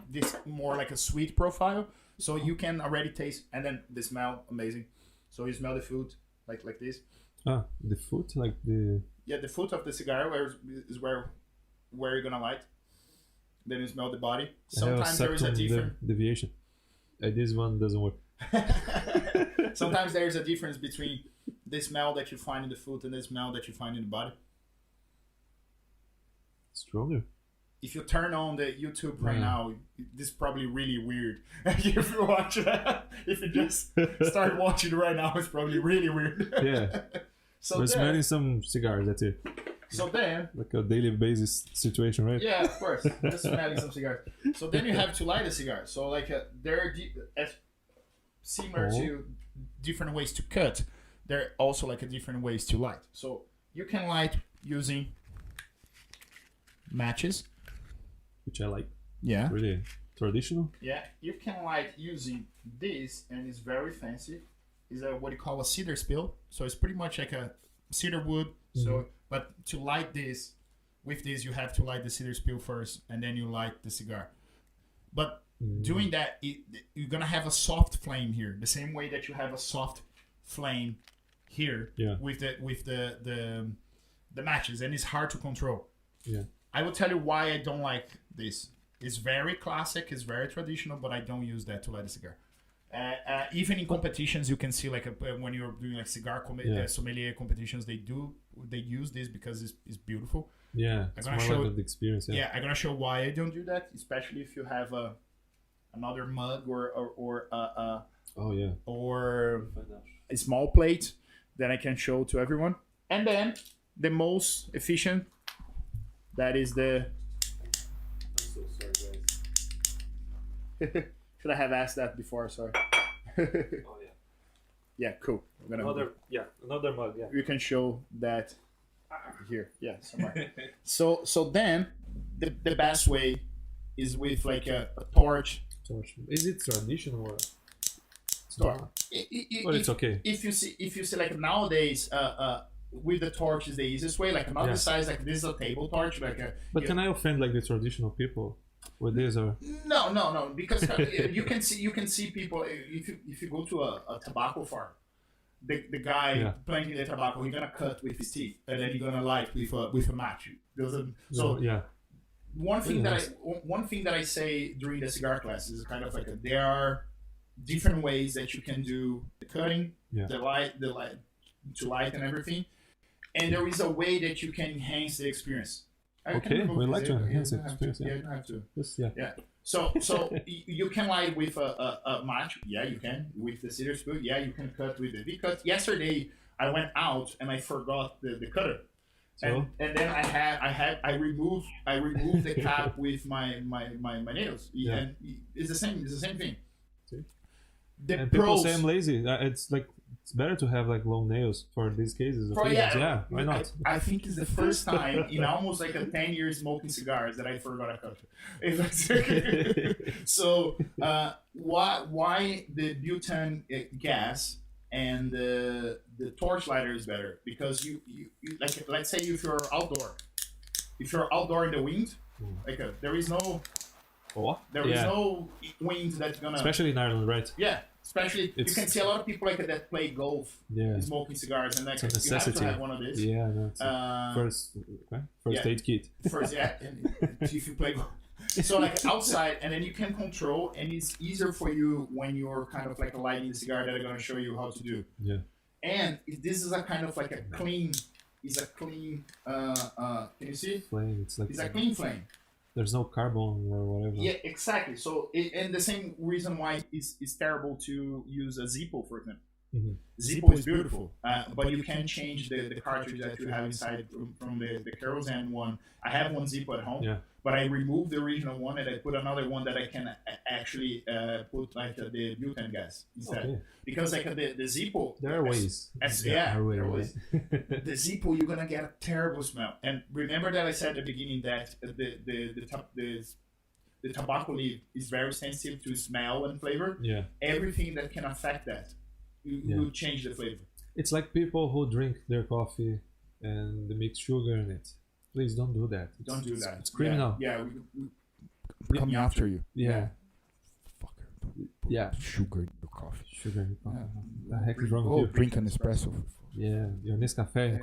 this more like a sweet profile. So you can already taste, and then the smell, amazing. So you smell the food like this. Ah, the foot, like the. Yeah, the foot of the cigar is where you're gonna light. Then you smell the body. Sometimes there is a different deviation. This one doesn't work. Sometimes there's a difference between the smell that you find in the food and the smell that you find in the body. Stronger. If you turn on the YouTube right now, this is probably really weird. If you watch that, if you just start watching it right now, it's probably really weird. Yeah. So we're smelling some cigars, that's it. So then... Like a daily basis situation, right? Yeah, of course. Just smelling some cigars. So then you have to light a cigar. So like they're similar to different ways to cut. There are also like a different ways to light. So you can light using matches. Which I like. Yeah. Really traditional. Yeah. You can light using this, and it's very fancy. It's what you call a cedar spill. So it's pretty much like a cedar wood. Mm-hmm. So, but to light this, with this, you have to light the cedar spill first, and then you light the cigar. But doing that, you're gonna have a soft flame here, the same way that you have a soft flame here with the matches, and it's hard to control. Yeah. I will tell you why I don't like this. It's very classic, it's very traditional, but I don't use that to light a cigar. Even in competitions, you can see like when you're doing like cigar sommelier competitions, they use this because it's beautiful. Yeah, it's more like the experience. Yeah, I'm gonna show why I don't do that, especially if you have another mug or a small plate that I can show to everyone. And then the most efficient, that is the. I'm so sorry, guys. Should I have asked that before? Sorry. Oh yeah. Yeah, cool. Another mug. Yeah. You can show that here. Yeah, somewhere. so then the best way is with like a torch. Is it traditional or? But it's okay. If you see like nowadays, with the torch is the easiest way. Like another size, like this is a table torch, like a. But can I offend like the traditional people with this or? No, because you can see people if you go to a tobacco farm, the guy planting the tobacco, he's gonna cut with his teeth and then he's gonna light with a match. One thing that I say during the cigar class is kind of like there are different ways that you can do the cutting, the light to light and everything, and there is a way that you can enhance the experience. We like to enhance the experience. Yeah, you don't have to. Yeah. So you can light with a match. Yeah, you can with the cedar spoon. Yeah, you can cut with the V-cut. Yesterday I went out and I forgot the cutter. So? And then I removed the cap with my nails. Yeah. And it's the same thing. See? And people say I'm lazy. It's like it's better to have like long nails for these cases. Why not? I think it's the first time in almost like 10 years smoking cigars that I forgot a cutter. So why the butane gas and the torch lighter is better? Because you like, let's say if you're outdoor in the wind, like there is no wind that's gonna, especially in Ireland, right? Yeah, especially you can see a lot of people like that play golf, smoking cigars, and like you have to have one of these. Yeah, first aid kit. And if you play golf. So like outside, and then you can control, and it's easier for you when you're kind of like lighting the cigar that I'm going to show you how to do. Yeah. And this is a kind of like a clean is a clean. Can you see? Flame. It's a clean flame. There's no carbon or whatever. Yeah, exactly. So, and the same reason why it's terrible to use a Zippo, for example. Mm-hmm. Zippo is beautiful, but you can change the cartridge that you have inside from the kerosene one. I have one Zippo at home, but I removed the original one and I put another one that I can actually put like the butane gas instead. Because like the Zippo, there are ways. There are ways. The Zippo, you're gonna get a terrible smell. And remember that I said at the beginning that the tobacco leaf is very sensitive to smell and flavor. Yeah. Everything that can affect that. You will change the flavor. It's like people who drink their coffee and they mix sugar in it. Please don't do that. Don't do that. It's criminal. Yeah, we're coming after you. Yeah. Fucker. Yeah. Sugar in your coffee. Sugar in your coffee. The heck is wrong with you? Drink an espresso. Yeah, your Nescafe,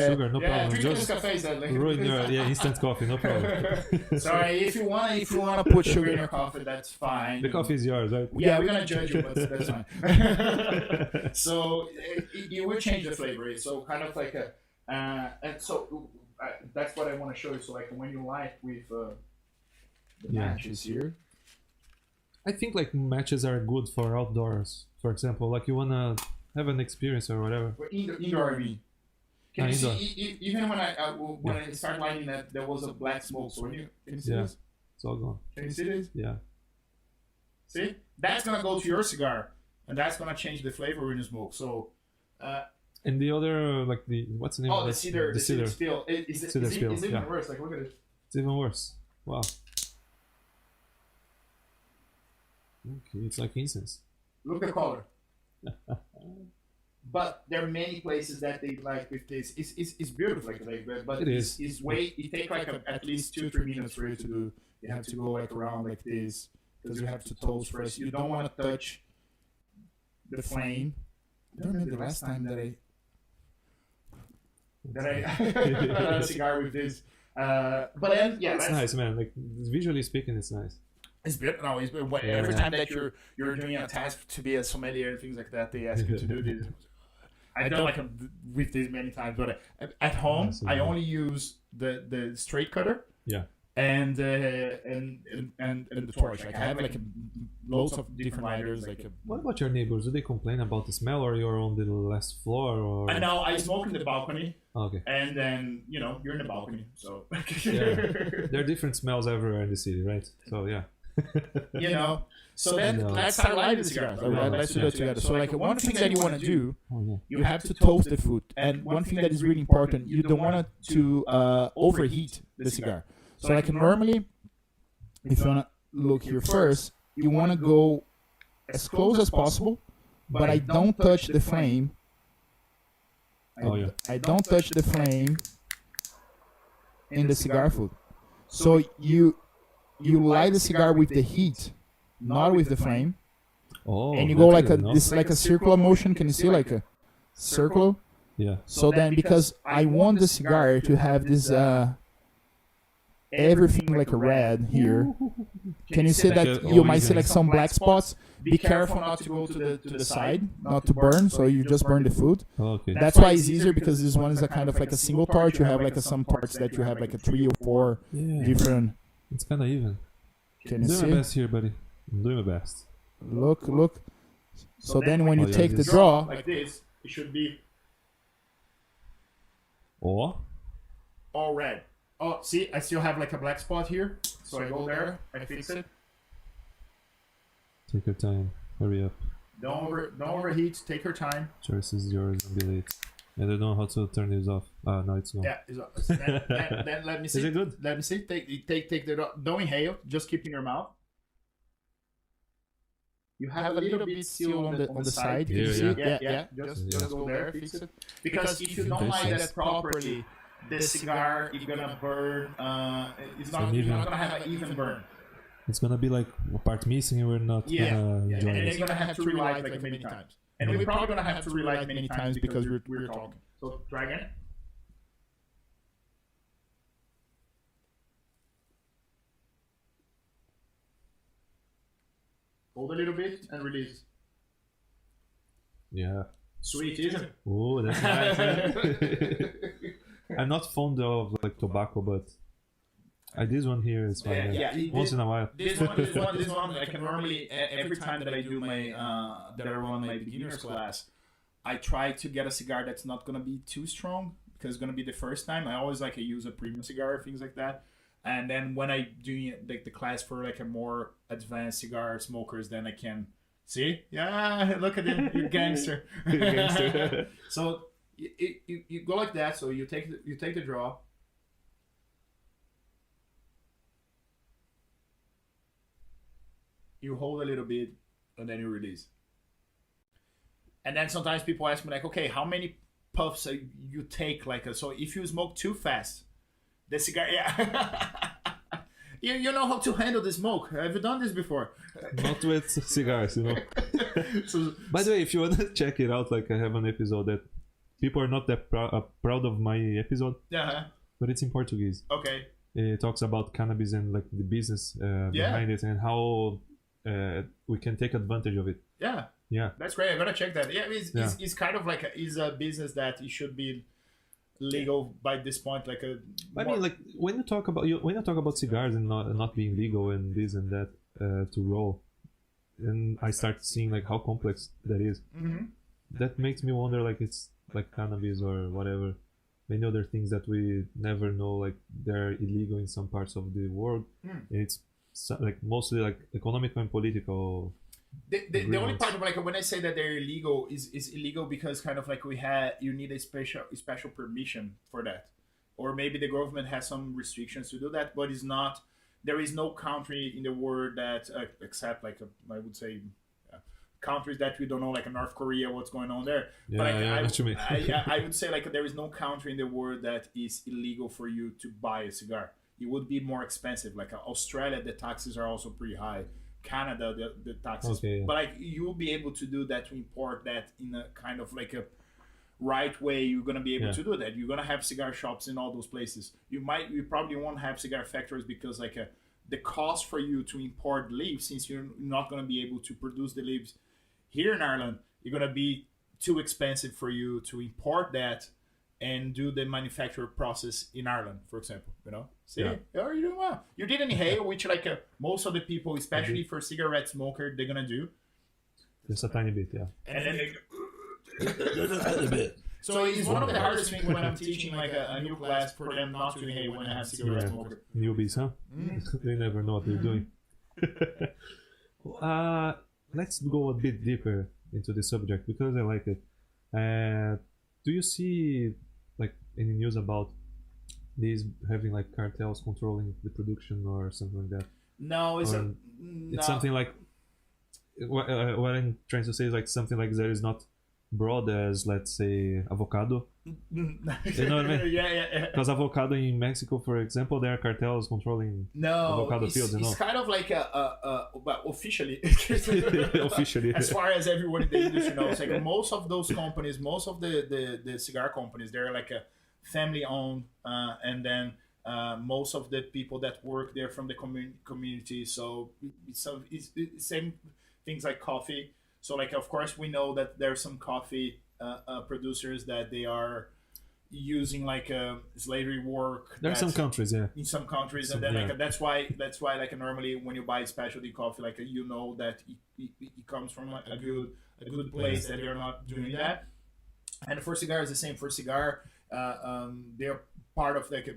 sugar, no problem. Drink just Nescafe, ruin your instant coffee, no problem. Sorry, if you wanna put sugar in your coffee, that's fine. The coffee is yours, right? Yeah, we're gonna judge you, but that's fine. So you will change the flavor. So kind of like and so that's what I want to show you. So like when you light with the matches here. I think like matches are good for outdoors. For example, like you wanna have an experience or whatever. Indoor, I mean. Can you see? Even when I started lighting that, there was a black smoke. So can you see this? It's all gone. Can you see this? Yeah. See? That's gonna go to your cigar, and that's gonna change the flavor in the smoke. So. And the other, like what's the name? Oh, the cedar. The cedar spill. It's even worse. Like look at it. It's even worse. Wow. Okay, it's like incense. Look at the color. But there are many places that they like with this. It's beautiful, but it takes like at least 2-3 minutes for you to do. You have to go like around like this because you have to toast first. You don't want to touch the flame. I don't remember the last time that I had a cigar with this. But then it's nice, man. Like visually speaking, it's nice. It's beautiful. No, every time that you're doing a task to be a sommelier and things like that, they ask you to do this. I've done like with this many times, but at home I only use the straight cutter. Yeah. And the torch. Like I have like loads of different lighters. What about your neighbors? Do they complain about the smell, or you're on the last floor? Or I know I smoke in the balcony. Okay. And then you're in the balcony, so. There are different smells everywhere in the city, right? So yeah. So then let's start lighting cigars. Let's do that together. So like one thing that you want to do, you have to toast the food, and one thing that is really important, you don't want to overheat the cigar. So like normally, if you want to look here first, you want to go as close as possible, but I don't touch the flame. I don't touch the flame in the cigar food. So you light the cigar with the heat, not with the flame. And you go like a circular motion. Can you see like a circle? Yeah. So then because I want the cigar to have this everything like a red here. Can you see that you might see like some black spots? Be careful not to go to the side, not to burn, so you just burn the food. Okay. That's why it's easier, because this one is a kind of like a single torch. You have like some parts that you have like a 3 or 4 different. It's kind of even. Can you see? I'm doing my best here, buddy. I'm doing my best. Look. So then when you take the draw like this, it should be all red. Oh, see, I still have like a black spot here. So I go there, I fix it. Take your time. Hurry up. Don't overheat. Take your time. Choice is yours. Don't be late. I don't know how to turn this off. No, it's gone. Yeah, it's off. Then let me see. Is it good? Let me see. Take the. Don't inhale. Just keep in your mouth. You have a little bit still on the side. Can you see? Yeah. Just go there. Fix it. Because if you don't light that properly, the cigar is gonna burn. It's not. You're not gonna have an even burn. It's gonna be like a part missing, and we're not gonna enjoy it. And you're gonna have to relight like many times. And we're probably gonna have to relight many times because we're talking. So try again. Hold a little bit and release. Yeah. Sweet, isn't it? Oh, that's nice. I'm not fond of like tobacco, but this one here is fine. Once in a while. This one. I can normally every time that I do that I run my beginners class, I try to get a cigar that's not gonna be too strong because it's gonna be the first time. I always like to use a premium cigar, things like that. And then when I do like the class for like a more advanced cigar smokers, then I can see. Yeah, look at him, you gangster. Gangster. So you go like that. So you take the draw. You hold a little bit, and then you release. And then sometimes people ask me like, okay, how many puffs you take? So if you smoke too fast, the cigar, you know how to handle the smoke. Have you done this before? Not with cigars, you know. By the way, if you want to check it out, like I have an episode that people are not that proud of my episode, but it's in Portuguese. Okay. It talks about cannabis and like the business behind it and how we can take advantage of it. Yeah, that's great. I'm gonna check that. It's kind of like is a business that it should be legal by this point. I mean, like when you talk about cigars and not being legal and this and that to roll, and I start seeing like how complex that is. Mm-hmm. That makes me wonder, like it's like cannabis or whatever, many other things that we never know, like they're illegal in some parts of the world. And it's like mostly like economic and political. The only part of like when I say that they're illegal is illegal because kind of like you need a special permission for that, or maybe the government has some restrictions to do that, but it's not. There is no country in the world that except like I would say countries that we don't know, like North Korea, what's going on there. I would say like there is no country in the world that is illegal for you to buy a cigar. It would be more expensive. Like Australia, the taxes are also pretty high. Canada, the taxes, but like you will be able to do that, to import that in a kind of like a right way. You're gonna be able to do that. You're gonna have cigar shops in all those places. You probably won't have cigar factories because like the cost for you to import leaves, since you're not gonna be able to produce the leaves here in Ireland, you're gonna be too expensive for you to import that and do the manufacture process in Ireland, for example, you know? See, you're doing well. You did inhale, which like most of the people, especially for cigarette smoker, they're gonna do. Just a tiny bit, yeah. And then a bit. So it's one of the hardest things when I'm teaching like a new class for them not to inhale when I have cigarette smoker. Newbies, huh? They never know what they're doing. Let's go a bit deeper into the subject because I like it. Do you see like any news about these having like cartels controlling the production or something like that? No, it's something like what I'm trying to say is like something like that is not broad as, let's say, avocado. You know what I mean? Yeah. Because avocado in Mexico, for example, there are cartels controlling avocado fields. It's kind of like but officially, officially, as far as everyone in the industry knows, like most of those companies, most of the cigar companies, they're like a family owned, and then most of the people that work there from the community. So it's same things like coffee. So like, of course, we know that there are some coffee producers that they are using like slavery work. There are some countries, in some countries, and then like that's why like normally when you buy specialty coffee, like you know that it comes from like a good place that they're not doing that. And for cigar, it's the same. For cigar, they're part of like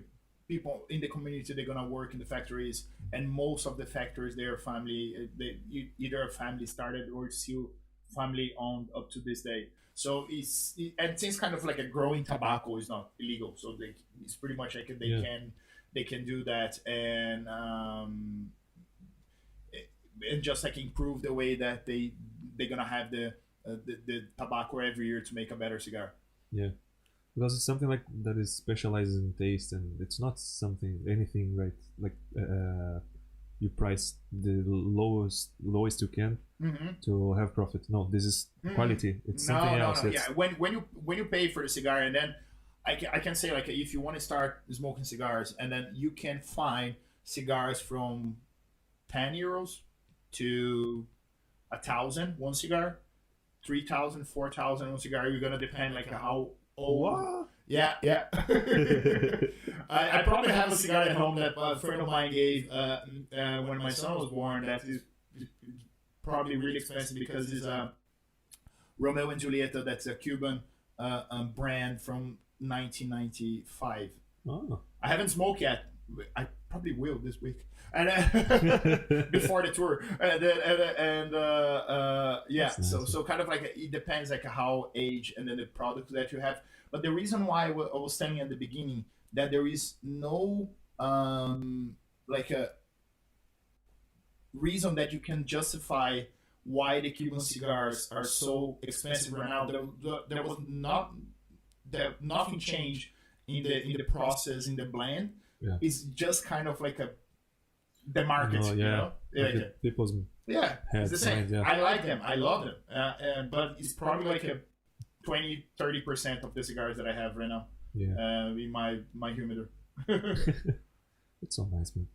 people in the community. They're gonna work in the factories, and most of the factories, they're family. They either a family started or still family owned up to this day. So and since kind of like a growing tobacco is not illegal, so it's pretty much like they can do that and just like improve the way that they're gonna have the tobacco every year to make a better cigar. Yeah, because it's something like that is specialized in taste, and it's not anything right like you price the lowest you can to have profit. No, this is quality. It's something else. No. Yeah, when you pay for the cigar, and then I can say like if you want to start smoking cigars, and then you can find cigars from €10 to 1,000 one cigar, 3,000, 4,000 one cigar. You're gonna depend like how old. What? Yeah. I probably have a cigar at home that a friend of mine gave when my son was born. That is probably really expensive because it's Romeo and Julieta. That's a Cuban brand from 1995. Oh. I haven't smoked yet. I probably will this week, and before the tour, yeah. Nice. So kind of like it depends like how age and then the product that you have. But the reason why I was telling at the beginning that there is no like a reason that you can justify why the Cuban cigars are so expensive right now. There was nothing changed in the process, in the blend. Yeah. It's just kind of like the market, you know? Like people's it's the same. Yeah. I like them, I love them, but it's probably like a 20-30% of the cigars that I have right now. Yeah. In my humidor. It's so nice, man.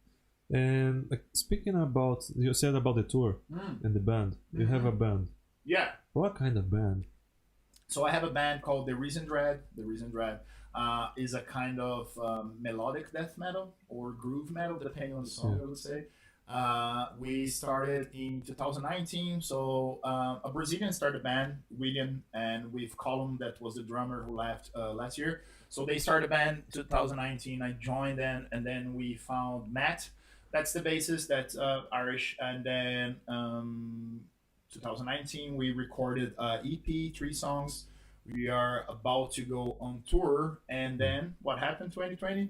And like, speaking about, you said about the tour and the band. You have a band. Yeah. What kind of band? So I have a band called The Reason Dread. The Reason Dread is a kind of melodic death metal or groove metal, depending on the song, I would say. We started in 2019. So a Brazilian started a band, William, and with Colum, that was the drummer who left last year. So they started a band 2019. I joined them, and then we found Matt. That's the bassist, that's Irish. And then 2019, we recorded EP, 3 songs. We are about to go on tour. And then what happened 2020?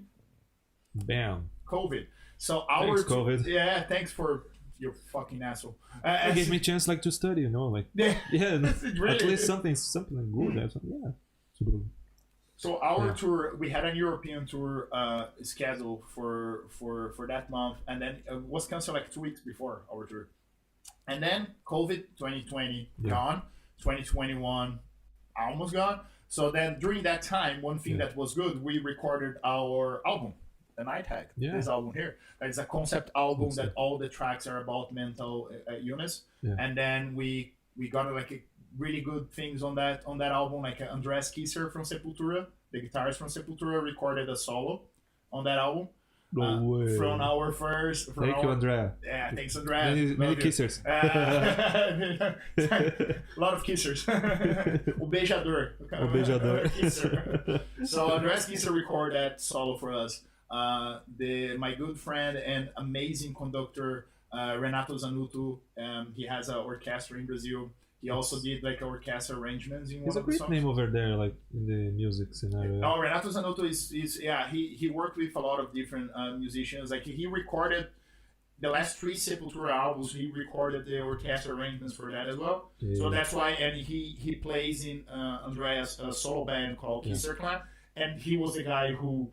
Bam. COVID. So thanks, COVID. Yeah, thanks for your fucking asshole. It gave me a chance like to study, you know, like really, at least something good. Yeah. So our tour, we had a European tour scheduled for that month, and then it was canceled like 2 weeks before our tour. And then COVID 2020 gone, 2021 almost gone. So then during that time, one thing that was good, we recorded our album, The Night Hag. This album here. It's a concept album that all the tracks are about mental illness. Yeah. And then we got like a really good things on that album, like Andrés Kisser from Sepultura, the guitarist from Sepultura, recorded a solo on that album. No way. From our first. Thank you, André. Yeah, thanks, André. Many kissers. A lot of kissers. O beijador. So Andrés Kisser recorded that solo for us. My good friend and amazing conductor, Renato Zanuto, he has an orchestra in Brazil. He also did like orchestra arrangements in one of the songs. He's a great name over there, like in the music scenario. Oh, Renato Zanuto is he worked with a lot of different musicians. Like he recorded the last 3 Sepultura albums. He recorded the orchestra arrangements for that as well. Yeah. So that's why, and he plays in Andreas' solo band called Kisser Clan, and he was the guy who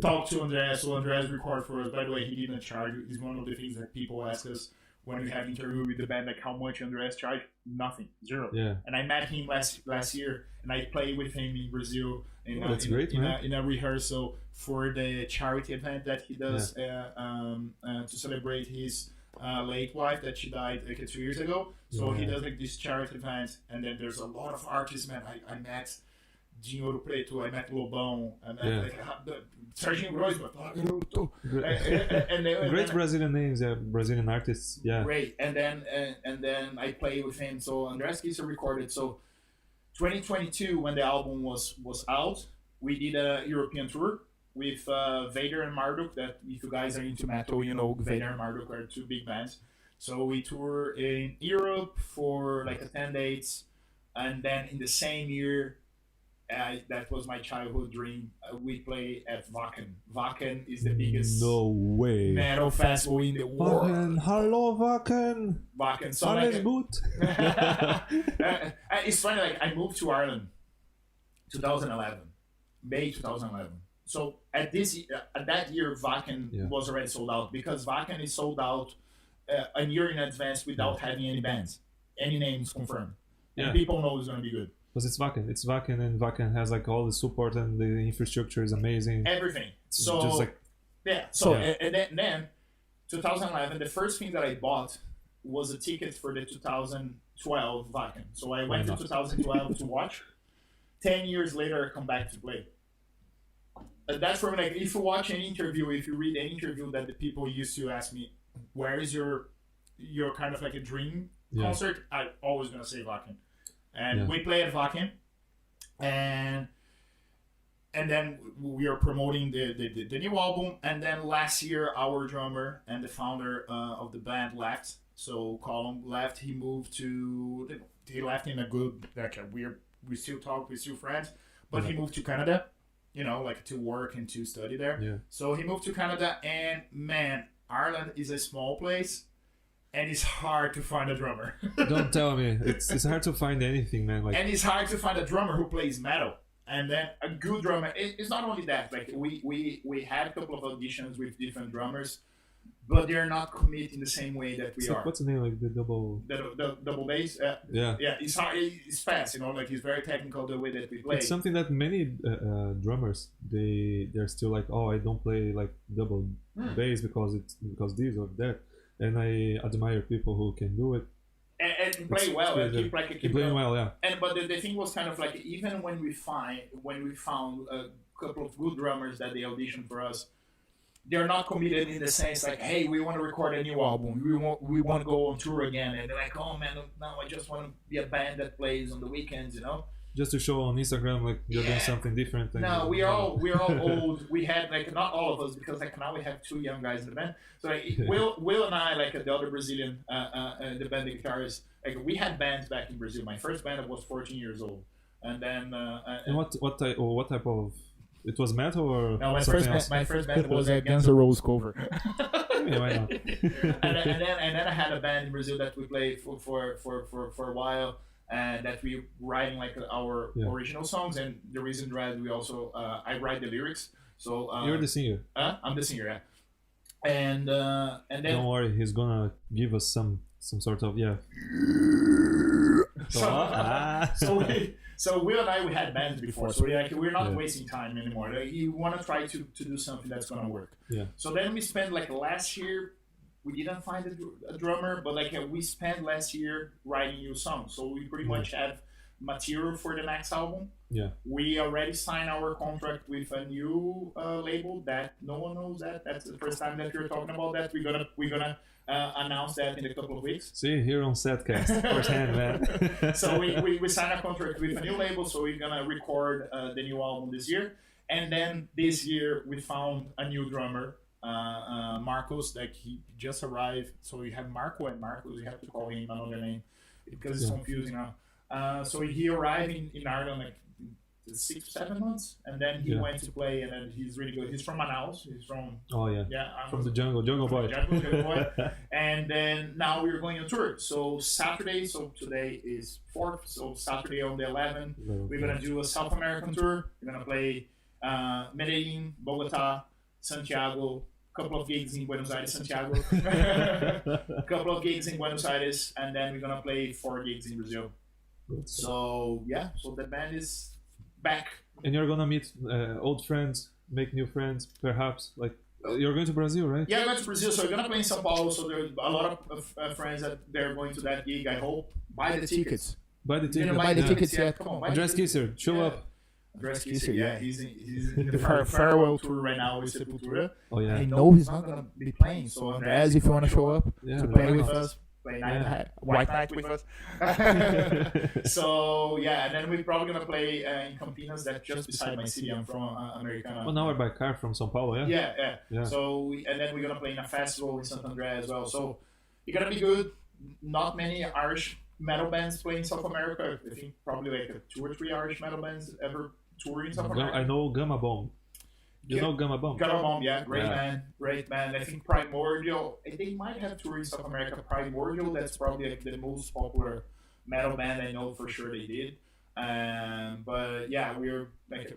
talked to Andreas. So Andreas recorded for us. By the way, he didn't charge. It's one of the things that people ask us when we have interview with the band, like how much Andreas charged. Nothing, 0. Yeah. And I met him last year, and I played with him in Brazil in a rehearsal for the charity event that he does to celebrate his late wife that she died like 2 years ago. So he does like this charity event, and then there's a lot of artists, man. I met Dinheiro Preto, I met Lobão, I met Serginho Groisman. Great Brazilian names, Brazilian artists, Great, and then I played with him. So Andrés Kisser recorded. So 2022, when the album was out, we did a European tour with Vader and Marduk. That if you guys are into metal, you know Vader and Marduk are 2 big bands. So we tour in Europe for like 10 dates, and then in the same year. That was my childhood dream. We play at Wacken. Wacken is the biggest metal festival in the world. Wacken, hello Wacken. Wacken. So alles gut. It's funny. Like I moved to Ireland, 2011, May 2011. So at that year, Wacken was already sold out because Wacken is sold out a year in advance without having any bands, any names confirmed, and people know it's gonna be good. Because it's Wacken, and Wacken has like all the support and the infrastructure is amazing. Everything. So just like and then 2011, the first thing that I bought was a ticket for the 2012 Wacken. So I went to 2012 to watch. 10 years later, I come back to play. that's for me. Like, if you watch an interview, if you read an interview that the people used to ask me, where is your kind of like a dream concert? I always gonna say Wacken, and we play at Wacken, and then we are promoting the new album. And then last year, our drummer and the founder of the band left. So Colin left. He left in a good, like, we still talk, we're still friends, but he moved to Canada, like to work and to study there. Yeah. So he moved to Canada, and man, Ireland is a small place, and it's hard to find a drummer. Don't tell me. It's hard to find anything, man. Like, and it's hard to find a drummer who plays metal. And then a good drummer. It's not only that. Like, we had a couple of auditions with different drummers, but they're not committing the same way that we are. What's the name? Like the double. The double bass. Yeah. It's hard. It's fast. Like, it's very technical the way that we play. It's something that many drummers they're still like, oh, I don't play like double bass because this or that, and I admire people who can do it. And play well, and keep playing well, yeah. But the thing was kind of like, even when we found a couple of good drummers that they auditioned for us, they're not committed in the sense like, hey, we want to record a new album, we want to go on tour again, and they're like, oh man, no, I just want to be a band that plays on the weekends, Just to show on Instagram, like, you're doing something different. No, we're all old. We had, like, not all of us, because like now we have 2 young guys in the band. So like, Will and I, like the other Brazilian, the band, the guitarist, like, we had bands back in Brazil. My first band, I was 14 years old, and then. And what type of? It was metal or? No, my first band was a Guns N' Roses cover. Yeah, why not? and then I had a band in Brazil that we played for a while. And that we writing like our original songs, and the reason that we also I write the lyrics. So you're the singer. I'm the singer, yeah. And then don't worry, he's gonna give us some sort of So Will and I, we had bands before, so we're not wasting time anymore. Like, you want to try to do something that's gonna work. Yeah. So then we spent like last year. We didn't find a drummer, but like we spent last year writing new songs. So we pretty much have material for the next album. Yeah. We already signed our contract with a new label that no one knows that. That's the first time that we're talking about that. We're gonna announce that in a couple of weeks. See, here on Setcast, firsthand, man. So we signed a contract with a new label. So we're gonna record the new album this year, and then this year we found a new drummer. Marcos, like, he just arrived, so you have Marco and Marcos, you have to call him another name because it's confusing now. So he arrived in Ireland like 6-7 months, and then he went to play, and then he's really good. He's from Manaus. He's from from the jungle boy. Jungle boy. And then now we're going on tour. So Saturday, so today is 4th, so Saturday on the 11th, we're gonna do a South American tour. We're gonna play Medellin, Bogota, Santiago, couple of gigs in Buenos Aires, Santiago, couple of gigs in Buenos Aires, and then we're gonna play 4 gigs in Brazil. So so the band is back. And you're gonna meet old friends, make new friends, perhaps. Like, you're going to Brazil, right? Yeah, I'm going to Brazil. So we're gonna play in São Paulo. So there's a lot of friends that they're going to that gig. I hope. Buy the tickets. Buy the tickets. Buy the tickets. Yeah, come on. Andres Kisser, show up. Andres Kisser, he's in the farewell tour right now with Sepultura. Oh yeah. I know he's not gonna be playing, so Andres, if you want to show up to play with us, play White Night with us. So and then we're probably gonna play in Campinas, that's just beside my city. I'm from Americana. 1 hour by car from São Paulo, yeah. Yeah. So and then we're gonna play in a festival in Santander as well. So it's gonna be good. Not many Irish metal bands play in South America. I think probably like 2 or 3 Irish metal bands ever tour in South America. I know Gamma Bomb. You know Gamma Bomb? Gamma Bomb, yeah. Great band. I think Primordial, they might have toured in South America. Primordial, that's probably like the most popular metal band I know for sure they did. But yeah, we're like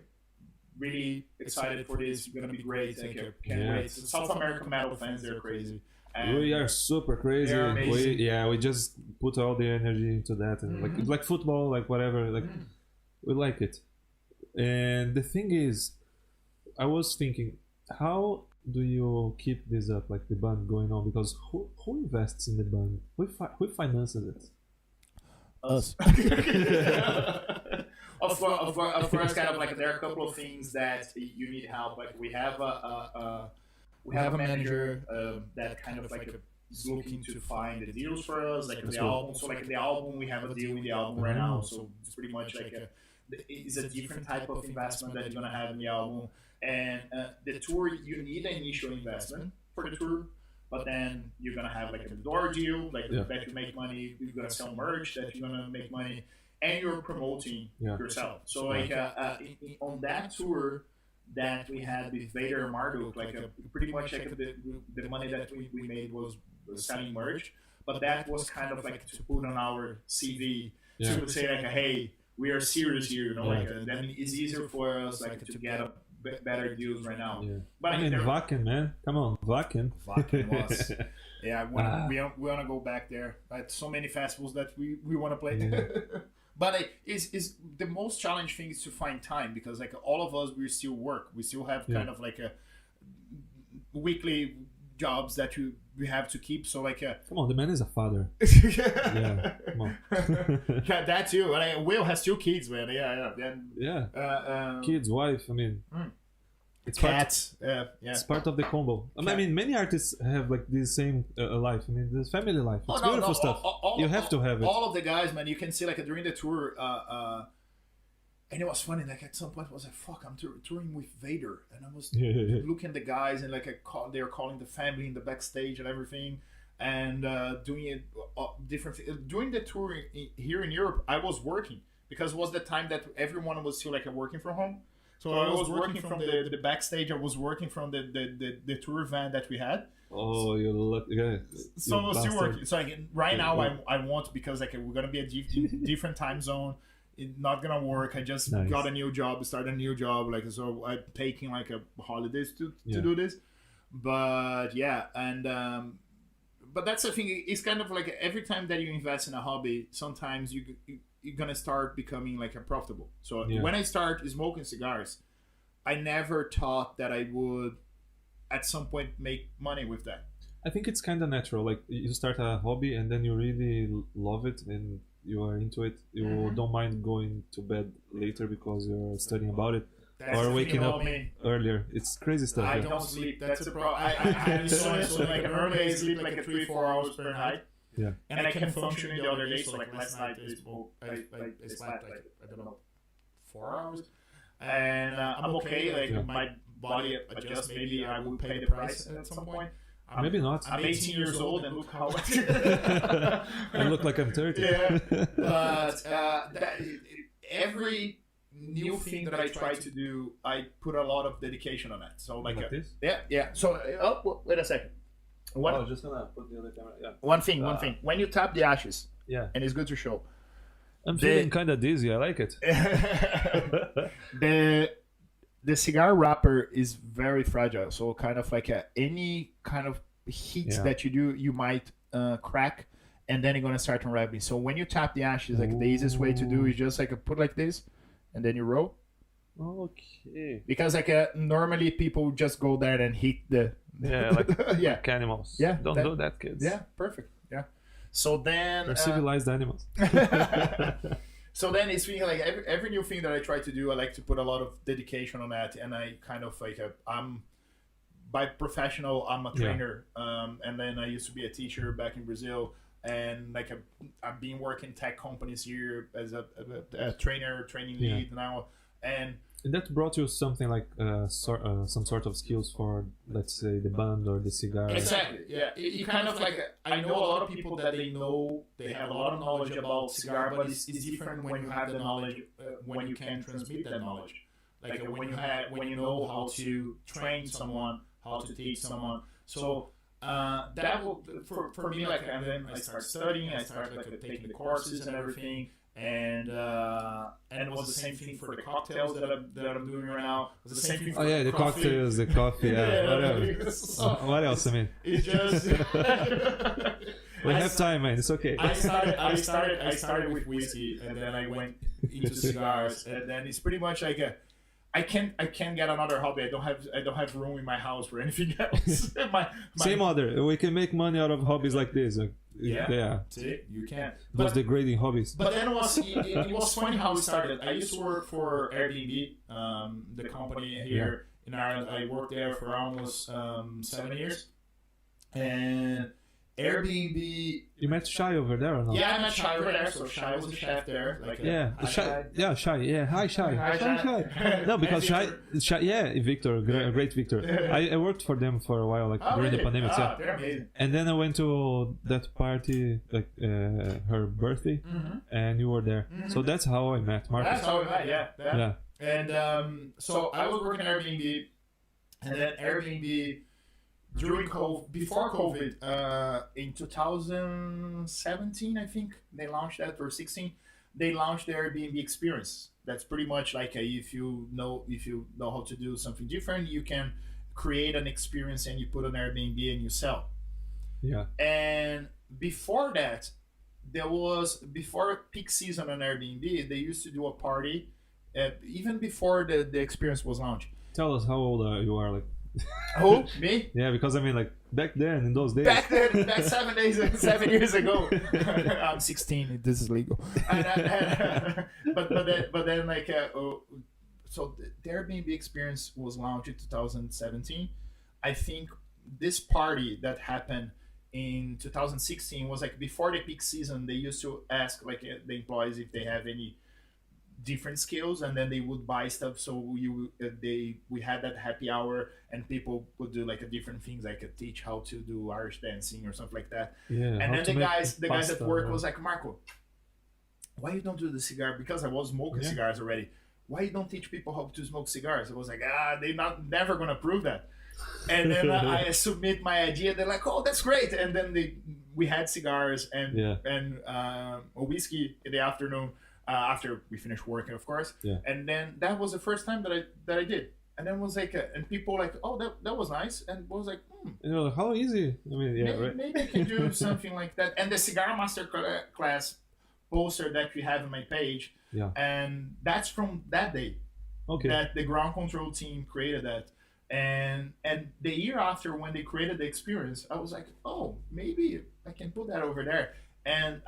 really excited for this. It's gonna be great. Can't wait. So South American metal fans, they're crazy. We are super crazy. We just put all the energy into that, and like football, like whatever, like we like it. And the thing is, I was thinking, how do you keep this up, like the band going on? Because who invests in the band? Who finances it? Us. Of course, kind of like there are a couple of things that you need help. Like we have a manager that kind of like is looking to find the deals for us, like the album. So like the album, we have a deal with the album right now. So it's pretty much like it's a different type of investment that you're gonna have in the album. And the tour, you need an initial investment for the tour. But then you're gonna have like a door deal, like that you make money. You're gonna sell merch that you're gonna make money, and you're promoting yourself. So like on that tour that we had with Vader and Marduk, like pretty much like the money that we made was selling merch, but that was kind of like to put on our CV to say like, hey, we are serious here, you know, like then it's easier for us like to get a better deals right now. But I mean, Wacken, man, come on, Wacken was we want to go back there. Like so many festivals that we want to play. But is the most challenging thing is to find time, because like all of us, we still work, we still have kind of like a weekly jobs that we have to keep. So like come on, the man is a father. Come on. That too. And Will has 2 kids, man. Kids, wife. I mean, it's cats. It's part of the combo. I mean, many artists have like this same life. I mean, this family life. It's beautiful stuff. You have to have it. All of the guys, man. You can see like during the tour. And it was funny, like at some point I was like, fuck, I'm touring with Vader. And I was looking at the guys and like they were calling the family in the backstage and everything. And doing it different. During the tour here in Europe, I was working because it was the time that everyone was still like working from home. So I was working from the backstage. I was working from the tour van that we had. Oh, you look good. So I was still working. So like, right now I want, because like we're going to be a different time zone. It's not gonna work. I just got a new job, started a new job, like so I'm taking like a holidays to do this. But but that's the thing. It's kind of like every time that you invest in a hobby, sometimes you're gonna start becoming like a profitable. So when I start smoking cigars, I never thought that I would at some point make money with that. I think it's kind of natural. Like you start a hobby and then you really love it and you are into it. You don't mind going to bed later because you're studying about it. Or waking up earlier. It's crazy stuff. I don't sleep. That's a problem. I'm so like early. I sleep like 3-4 hours per night. Yeah. And I can function the other day. So like last night I slept like I don't know 4 hours, and I'm okay. Like my body adjusts. Maybe I will pay the price at some point. Maybe not. I'm 18 years old and look how much. I look like I'm 30. Yeah, but every new thing that I try to do, I put a lot of dedication on it. So like this? Yeah. So wait a second. I'm just gonna put the other camera. Yeah. One thing. When you tap the ashes, and it's good to show. I'm feeling kind of dizzy. I like it. The cigar wrapper is very fragile, so kind of like any kind of heat that you do, you might crack, and then you're gonna start unraveling. So when you tap the ashes, like the easiest way to do is just like put like this, and then you roll. Okay. Because like normally people just go there and hit the like animals. Yeah. Don't do that, kids. Yeah. Perfect. Yeah. So then they're civilized animals. So then it's feeling like every new thing that I try to do, I like to put a lot of dedication on that, and I kind of like I'm by professional, I'm a trainer, and then I used to be a teacher back in Brazil, and like I've been working tech companies here as a training lead now, and that brought you something like some sort of skills for, let's say, the band or the cigar. Exactly. Yeah. You kind of like, I know a lot of people that they have a lot of knowledge about cigar, but it's different when you have the knowledge, when you can transmit that knowledge. Like when you know how to train someone, how to teach someone. So that will for me, like, and then I start studying, I start like taking the courses and everything. And it was the same thing for the cocktails that I'm doing right now. It was the same thing for the cocktails, the coffee, whatever. What else? I mean, it's just we have time, man. It's okay. I started with whiskey, and then I went into cigars, and then it's pretty much like I can't get another hobby. I don't have room in my house for anything else. Same other. We can make money out of hobbies like this. Yeah. See, you can. Those degrading hobbies. But then it was funny how it started. I used to work for Airbnb, the company here in Ireland. I worked there for almost 7 years, and Airbnb. You met Shai over there or not? Yeah, I met Shai over there. So Shai was the chef there. Shai. Hi, Shai. No, because Shai. Victor, great Victor. I worked for them for a while, like during the pandemic. They're amazing. And then I went to that party, like her birthday, and you were there. So that's how I met Marcus. That's how we met. Yeah. And so I was working at Airbnb, and then Airbnb. Before COVID, in 2017, I think they launched that, or 16, they launched the Airbnb experience. That's pretty much like if you know how to do something different, you can create an experience and you put on Airbnb and you sell. Yeah. And before that, before peak season on Airbnb, they used to do a party, even before the experience was launched. Tell us how old you are, like. Who? Me? Yeah, because I mean, like back then, in those days. Back 7 years ago. I'm 16. This is legal. But then like so the Airbnb experience was launched in 2017. I think this party that happened in 2016 was like before the peak season. They used to ask like the employees if they have any different skills, and then they would buy stuff. So we had that happy hour, and people would do like different things, like teach how to do Irish dancing or something like that. Yeah. And then the guys at work was like, Marco, why you don't do the cigar? Because I was smoking cigars already. Why you don't teach people how to smoke cigars? I was like, they're never gonna prove that. And then I submit my idea. They're like, oh, that's great. And then we had cigars and a whiskey in the afternoon. After we finished working, of course, and then that was the first time that I did, and then was like, and people like, oh, that was nice, and was like, you know, how easy? I mean, maybe I can do something like that. And the Cigar Masterclass poster that we have on my page, and that's from that day, that the ground control team created that, and the year after when they created the experience, I was like, oh, maybe I can put that over there. And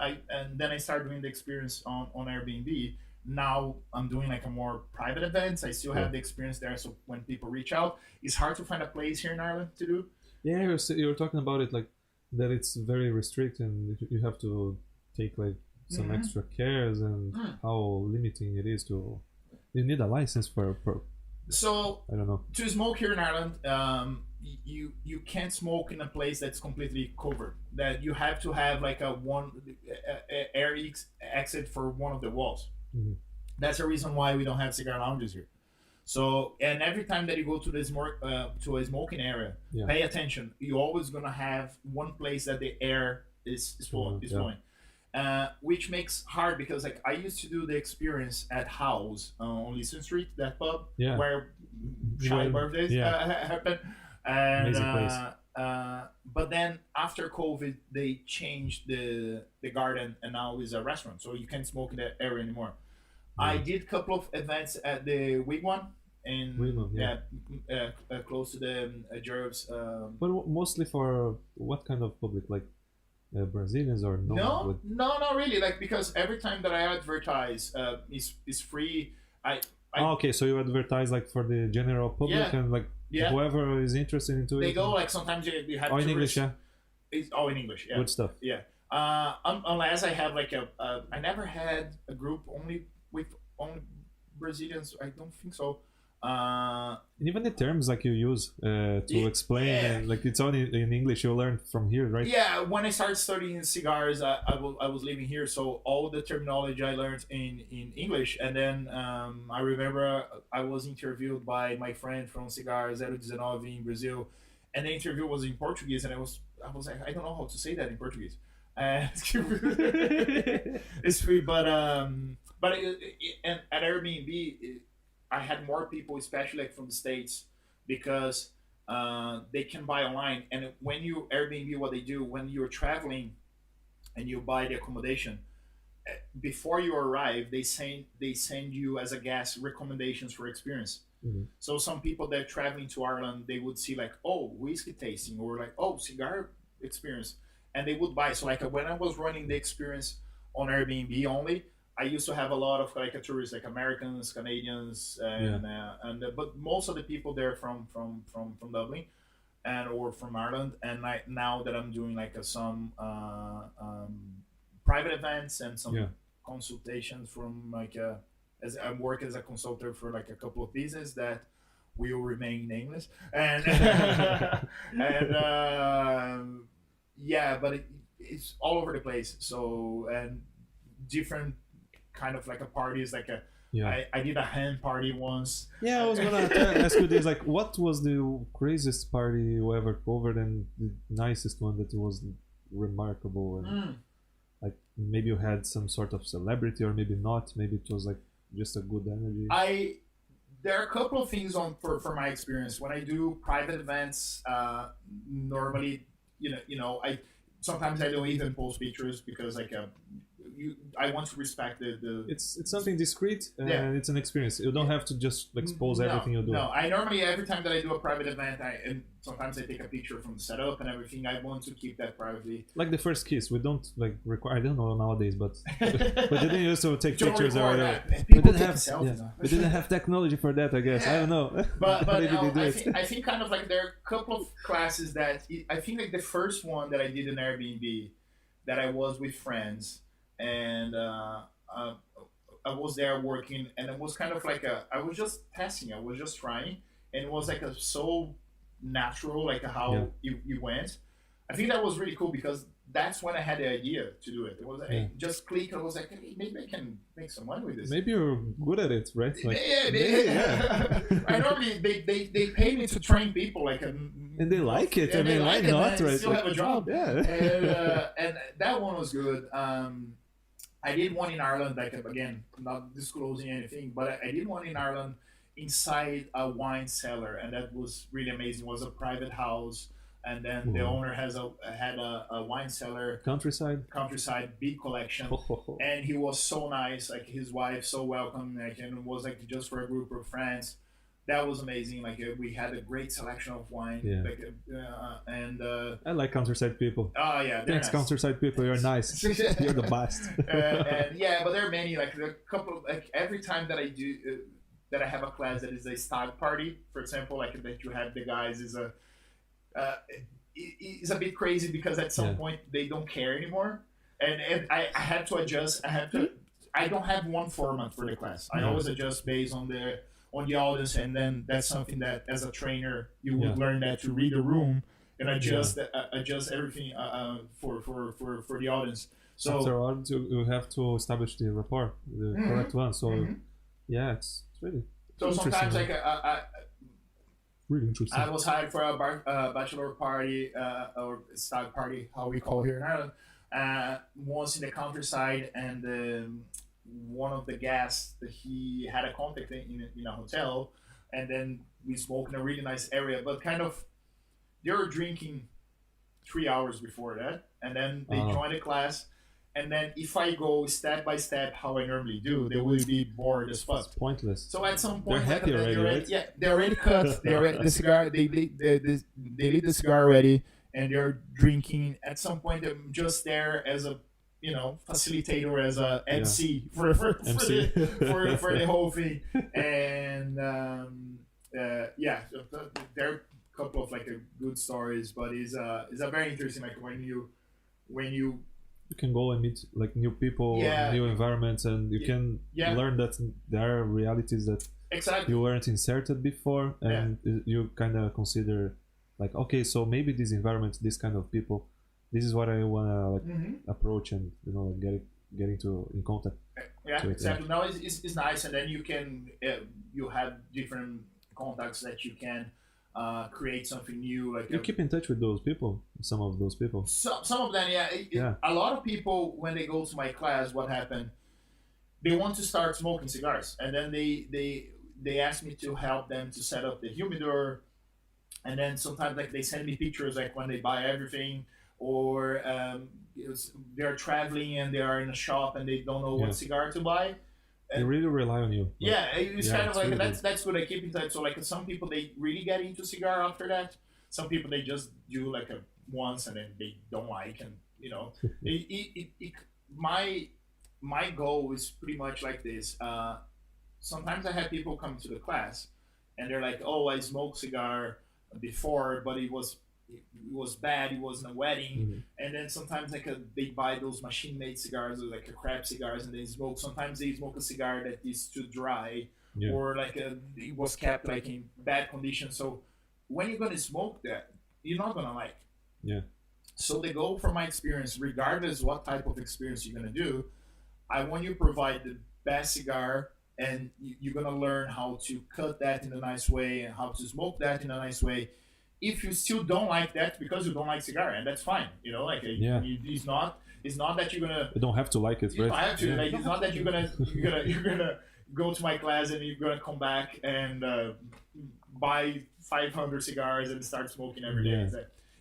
then I started doing the experience on Airbnb. Now I'm doing like a more private events. I still have the experience there. So when people reach out, it's hard to find a place here in Ireland to do. Yeah, you were talking about it like that. It's very restricted, and you have to take like some extra cares, and how limiting it is to. You need a license for. So I don't know. To smoke here in Ireland, you can't smoke in a place that's completely covered. That you have to have like a air exit for one of the walls. That's the reason why we don't have cigar lounges here. So, and every time that you go to to a smoking area, pay attention. You're always gonna have one place that the air is flowing, which makes hard because like I used to do the experience at House on Leeson Street, that pub where Shy birthdays happen. And but then after COVID, they changed the garden, and now it's a restaurant, so you can't smoke in that area anymore. I did a couple of events at the Wigwam, and close to the Jervs. But mostly for what kind of public, like Brazilians or no, not really. Like because every time that I advertise, is free. Okay, so you advertise like for the general public and like. Yeah. Whoever is interested into it. They go like sometimes you have. In English, It's all in English, Good stuff. Yeah. Unless I have like I never had a group only Brazilians. I don't think so. And even the terms like you use to explain, and like it's only in English. You learned from here, right? Yeah. When I started studying cigars, I was living here, so all the terminology I learned in English, and then I remember I was interviewed by my friend from Cigar 019 in Brazil, and the interview was in Portuguese, and I was like, I don't know how to say that in Portuguese. It's free, but and at Airbnb. I had more people, especially like from the States, because they can buy online. And when you Airbnb, what they do when you're traveling and you buy the accommodation, before you arrive, they send you as a guest recommendations for experience. Mm-hmm. So some people that are traveling to Ireland, they would see like, oh, whiskey tasting, or like, oh, cigar experience, and they would buy. So like when I was running the experience on Airbnb only, I used to have a lot of like a tourists, like Americans, Canadians, but most of the people there from Dublin and or from Ireland. And like now that I'm doing like some private events and some consultations from like as I work as a consultant for like a couple of businesses that will remain nameless, and yeah, but it's all over the place. So and different kind of like a parties, like a I did a hen party once. Yeah, I was gonna ask you this, like, what was the craziest party you ever covered and the nicest one that was remarkable and like maybe you had some sort of celebrity or maybe not, maybe it was like just a good energy. There are a couple of things for my experience when I do private events. Normally, I sometimes I don't even post pictures because like I want to respect the it's something discreet and it's an experience. You don't have to just expose everything you do. No, I normally every time that I do a private event, and sometimes I take a picture from the setup and everything. I want to keep that privately. Like the first kiss, we don't like require. I don't know nowadays, but we didn't used to take pictures or whatever. We didn't have technology for that, I guess. I don't know. But I think kind of like there are a couple of classes that I think like the first one that I did in Airbnb that I was with friends. And I was there working, and it was kind of like I was just testing, I was just trying, and it was like so natural, like how you went. I think that was really cool because that's when I had the idea to do it. It was just click. I was like, hey, maybe I can make some money with this. Maybe you're good at it, right? Like, I normally they pay me to train people, like, and they like it. I mean, why not? Right? Still like, have a job. Yeah. And that one was good. I did one in Ireland, like again, not disclosing anything, but I did one in Ireland inside a wine cellar, and that was really amazing. It was a private house, and then the owner had a wine cellar, countryside, big collection, and he was so nice. Like his wife, so welcoming, like, and it was like just for a group of friends. That was amazing. Like we had a great selection of wine. Yeah. Like, I like countryside people. Oh yeah, thanks, nice. Countryside people. You're nice. You're the best. And yeah, but there are many. Like there are a couple. Like every time that I do, that I have a class that is a stag party, for example, like that you have the guys is it's a bit crazy because at some point they don't care anymore, and I had to adjust. I don't have one format for the class. I always adjust based on the audience, and then that's something that as a trainer you would learn that to read the room and adjust everything for the audience. So after audience, you have to establish the rapport, the correct one. So yeah, it's really sometimes like really interesting. I was hired for a bachelor party or stag party, how we call it here in Ireland, once in the countryside, and one of the guests, he had a contact in a hotel, and then we spoke in a really nice area, but kind of they were drinking 3 hours before that, and then they joined the class, and then if I go step by step how I normally do, they will be bored as fuck. It's pointless. So at some point they're happy already, right? Yeah, they're already cut. They already the cigar. They lit the cigar already, and they're drinking. At some point, they're just there as a facilitator, as a MC for the whole thing. And there are a couple of like good stories, but it's a very interesting, like when you can go and meet like new people, new environments, and you can learn that there are realities that you weren't inserted before, and you kind of consider like, okay, so maybe this environment, this kind of people, this is what I want to like approach and get into in contact. Yeah, exactly. No, it's nice, and then you can you have different contacts that you can create something new. Like you keep in touch with those people, some of those people. Some of them, a lot of people when they go to my class, what happened? They want to start smoking cigars, and then they ask me to help them to set up the humidor, and then sometimes like they send me pictures like when they buy everything, or they're traveling and they are in a shop and they don't know what cigar to buy. They really rely on you. Yeah, it's kind of like really that's what I keep in touch. So like some people they really get into cigar after that. Some people they just do like a once and then they don't like, and you know, my goal is pretty much like this. Sometimes I have people come to the class and they're like, "Oh, I smoked cigar before, but it was bad. It wasn't a wedding." And then sometimes like they buy those machine-made cigars, or like a crab cigars, and they smoke. Sometimes they smoke a cigar that is too dry, or like it was kept like in bad condition. So when you're gonna smoke that, you're not gonna like. Yeah. So the goal from my experience, regardless what type of experience you're gonna do, I want you to provide the best cigar, and you're gonna learn how to cut that in a nice way and how to smoke that in a nice way. If you still don't like that because you don't like cigar, and that's fine, you know, like it's not that you're gonna. You don't have to like it, right? You don't have to. Like, it's not that you're gonna go to my class and you're gonna come back and buy 500 cigars and start smoking every day.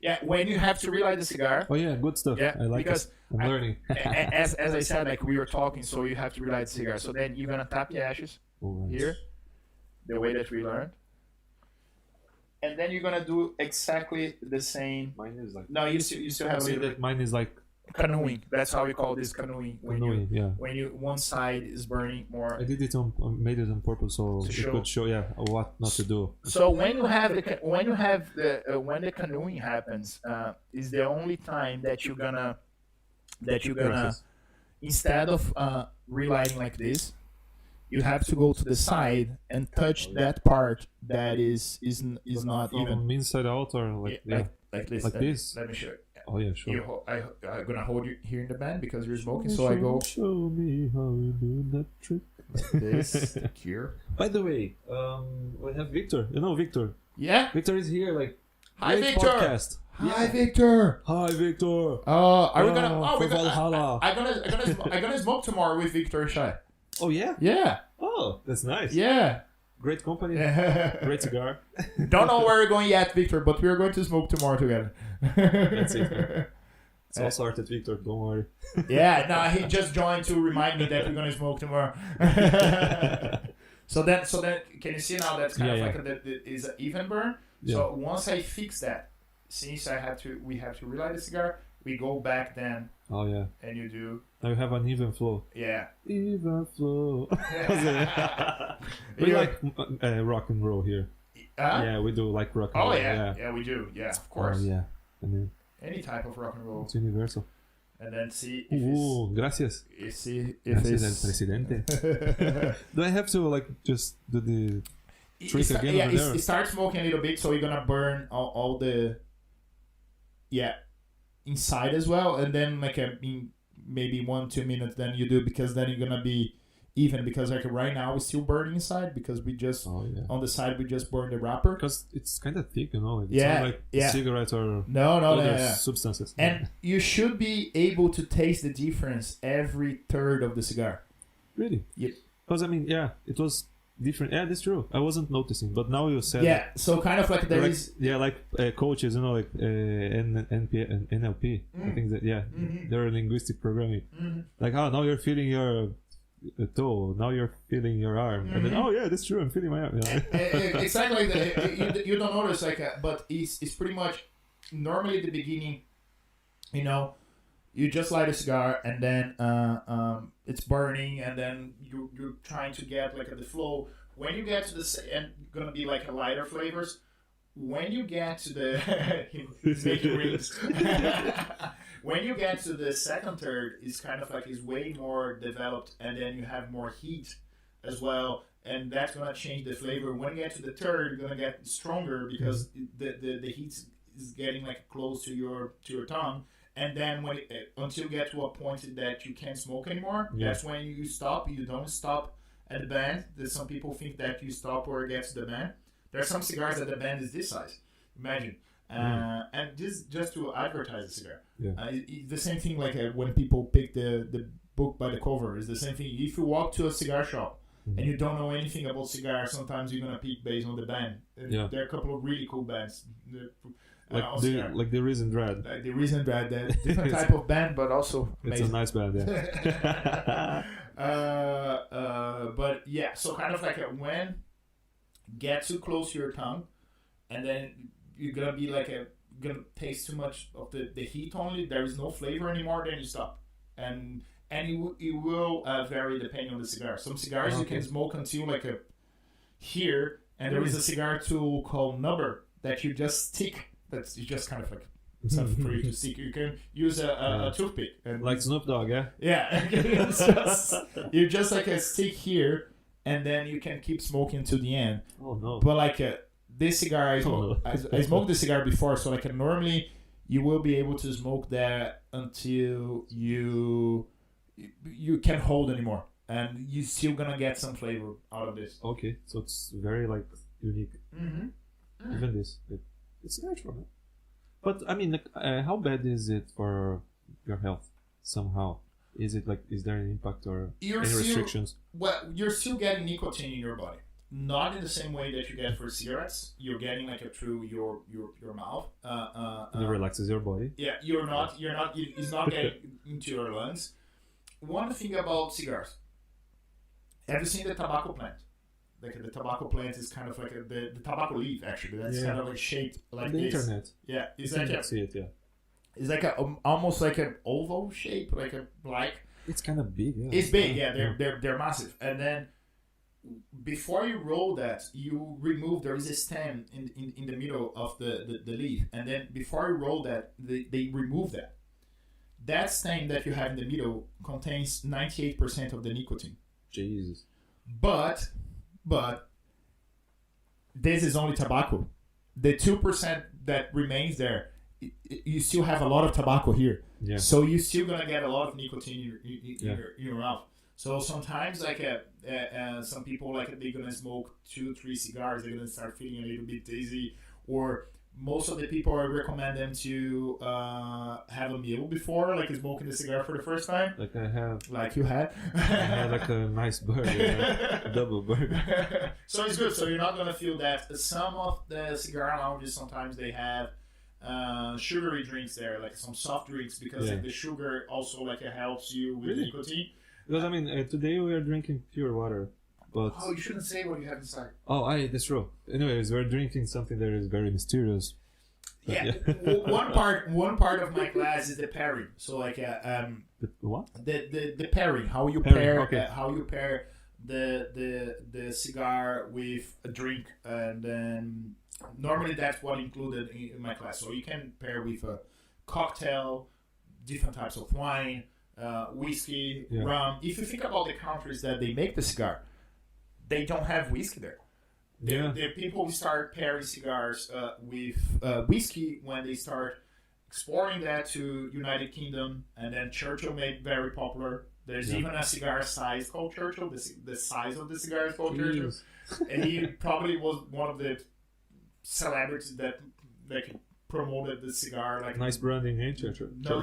Yeah, when you have to relight the cigar. Oh yeah, good stuff. Yeah, I like because it. I'm learning. as I said, like we were talking, so you have to relight the cigar. So then you're gonna tap the ashes here, the way that we learned, and then you're gonna do exactly the same. Mine is like. No, you still have a little bit. Mine is like. Canoeing. That's how we call this canoeing. When you one side is burning more. I did it made it on purpose so it could show what not to do. So when the canoeing happens, is the only time that you're gonna instead of relighting like this, you have to go to the side and touch that part that is not from even inside out or like this. Like this. Let me show you. Oh yeah, sure. I'm gonna hold you here in the band because you're smoking. So I go. Show me how you do that trick. This here. By the way, we have Victor. You know Victor. Yeah. Victor is here. Like. Hi Victor. Podcast. Hi Victor. Hi Victor. Are we gonna? Oh, we're gonna. I'm gonna smoke tomorrow with Victor Shai. Oh yeah. Yeah. Oh, that's nice. Yeah. Great company. Great cigar. Don't know where we're going yet, Victor, but we're going to smoke tomorrow together. That's it. Man. It's all sorted, Victor. Don't worry. Yeah, no, he just joined to remind me that we're going to smoke tomorrow. So then, can you see now that's kind of like is an even burn? Yeah. So once I fix that, since we have to relight the cigar, we go back then. Oh yeah. And you do. Now you have an even flow. Yeah. Even flow. We like rock and roll here. Yeah, we do like rock and roll. Oh yeah, we do. Yeah, of course. Yeah. I mean, any type of rock and roll. It's universal. And then see if gracias. See if gracias el presidente. Do I have to like just do the trick again? Yeah, it starts smoking a little bit, so you're gonna burn all the inside as well, and then like in maybe 1-2 minutes, then you do, because then you're gonna be even, because like right now we're still burning inside because we just on the side we just burned the wrapper because it's kind of thick, you know. Like, it's not like cigarettes or no substances. And you should be able to taste the difference every third of the cigar. Really? Yeah. Because I mean, it was different. Yeah, that's true. I wasn't noticing, but now you said. Yeah, so kind of like there is. Yeah, like coaches, you know, like NLP and NLP. I think that they're linguistic programming. Like, now you're feeling your toe. Now you're feeling your arm, and then that's true. I'm feeling my arm. Exactly. You don't notice but it's pretty much normally at the beginning. You know, you just light a cigar and then it's burning, and then you're trying to get like the flow. When you get to the and gonna be like a lighter flavors. When you get to the he's making rings. When you get to the second third, it's kind of like it's way more developed, and then you have more heat as well, and that's gonna change the flavor. When you get to the third, you're gonna get stronger because the heat is getting like close to your tongue. And then until you get to a point that you can't smoke anymore, that's when you stop. You don't stop at the band. There's some people think that you stop or get to the band. There are some cigars that the band is this size. Imagine. And this just to advertise the cigar. It's the same thing like when people pick the book by the cover. It's the same thing. If you walk to a cigar shop and you don't know anything about cigars, sometimes you're going to pick based on the band. There are a couple of really cool bands. like the Reason Dread. Like the Reason Dread, that different type of band, but also amazing. It's a nice band, yeah. But yeah, so kind of like when get too close to your tongue, and then you're gonna be like gonna taste too much of the heat only. There is no flavor anymore. Then you stop, and it will vary depending on the cigar. Some cigars you can smoke until like here, and there is a cigar tool called nubber that you just stick. That's just kind of like something for you to stick. You can use a toothpick. And like Snoop Dogg, yeah? Yeah. You just like a stick here, and then you can keep smoking to the end. Oh, no. But like this cigar, I smoked this cigar before, so like normally you will be able to smoke that until you can't hold anymore. And you're still gonna get some flavor out of this. Okay, so it's very like unique. Mm-hmm. Even this, it's natural. But I mean, like, how bad is it for your health? Somehow, is it like, is there an impact or any restrictions? Well, you're still getting nicotine in your body, not in the same way that you get for cigarettes. You're getting like through your mouth. And it relaxes your body. Yeah, it's not getting into your lungs. One thing about cigars. Have you seen the tobacco plant? Like the tobacco plant is kind of like the tobacco leaf, actually. That's kind of like shaped like the this. internet. Yeah, it's I like see it. Yeah, it's like almost like an oval shape, like. It's kind of big. Yeah. It's big. Yeah, they're massive. And then before you roll that, you remove. There is a stem in the middle of the leaf, and then before you roll that, they remove that. That stem that you have in the middle contains 98% of the nicotine. Jesus. But this is only tobacco. The 2% that remains there, you still have a lot of tobacco here. Yeah. So you're still gonna get a lot of nicotine in your mouth. So sometimes like some people like they're gonna smoke 2-3 cigars, they're gonna start feeling a little bit dizzy, or most of the people I recommend them to have a meal before, like smoking the cigar for the first time. Like I have. Like you had. I had like a nice burger, a double burger. So it's good. So you're not gonna feel that. Some of the cigar lounges sometimes they have sugary drinks there, like some soft drinks, because like the sugar also like it helps you with nicotine. Because I mean, today we are drinking pure water. But you shouldn't say what you have inside. Oh, that's true. Anyways, we're drinking something that is very mysterious. Yeah. one part of my class is the pairing. So like the what? The pairing. How you how you pair the cigar with a drink, and then normally that's what included in my class. So you can pair with a cocktail, different types of wine, whiskey, rum. If you think about the countries that they make the cigar, they don't have whiskey there. The people start pairing cigars with whiskey when they start exporting that to United Kingdom, and then Churchill made very popular. There's even a cigar size called Churchill. The size of the cigar is called Churchill, and he probably was one of the celebrities that promoted the cigar. Like nice branding, hey Churchill. No.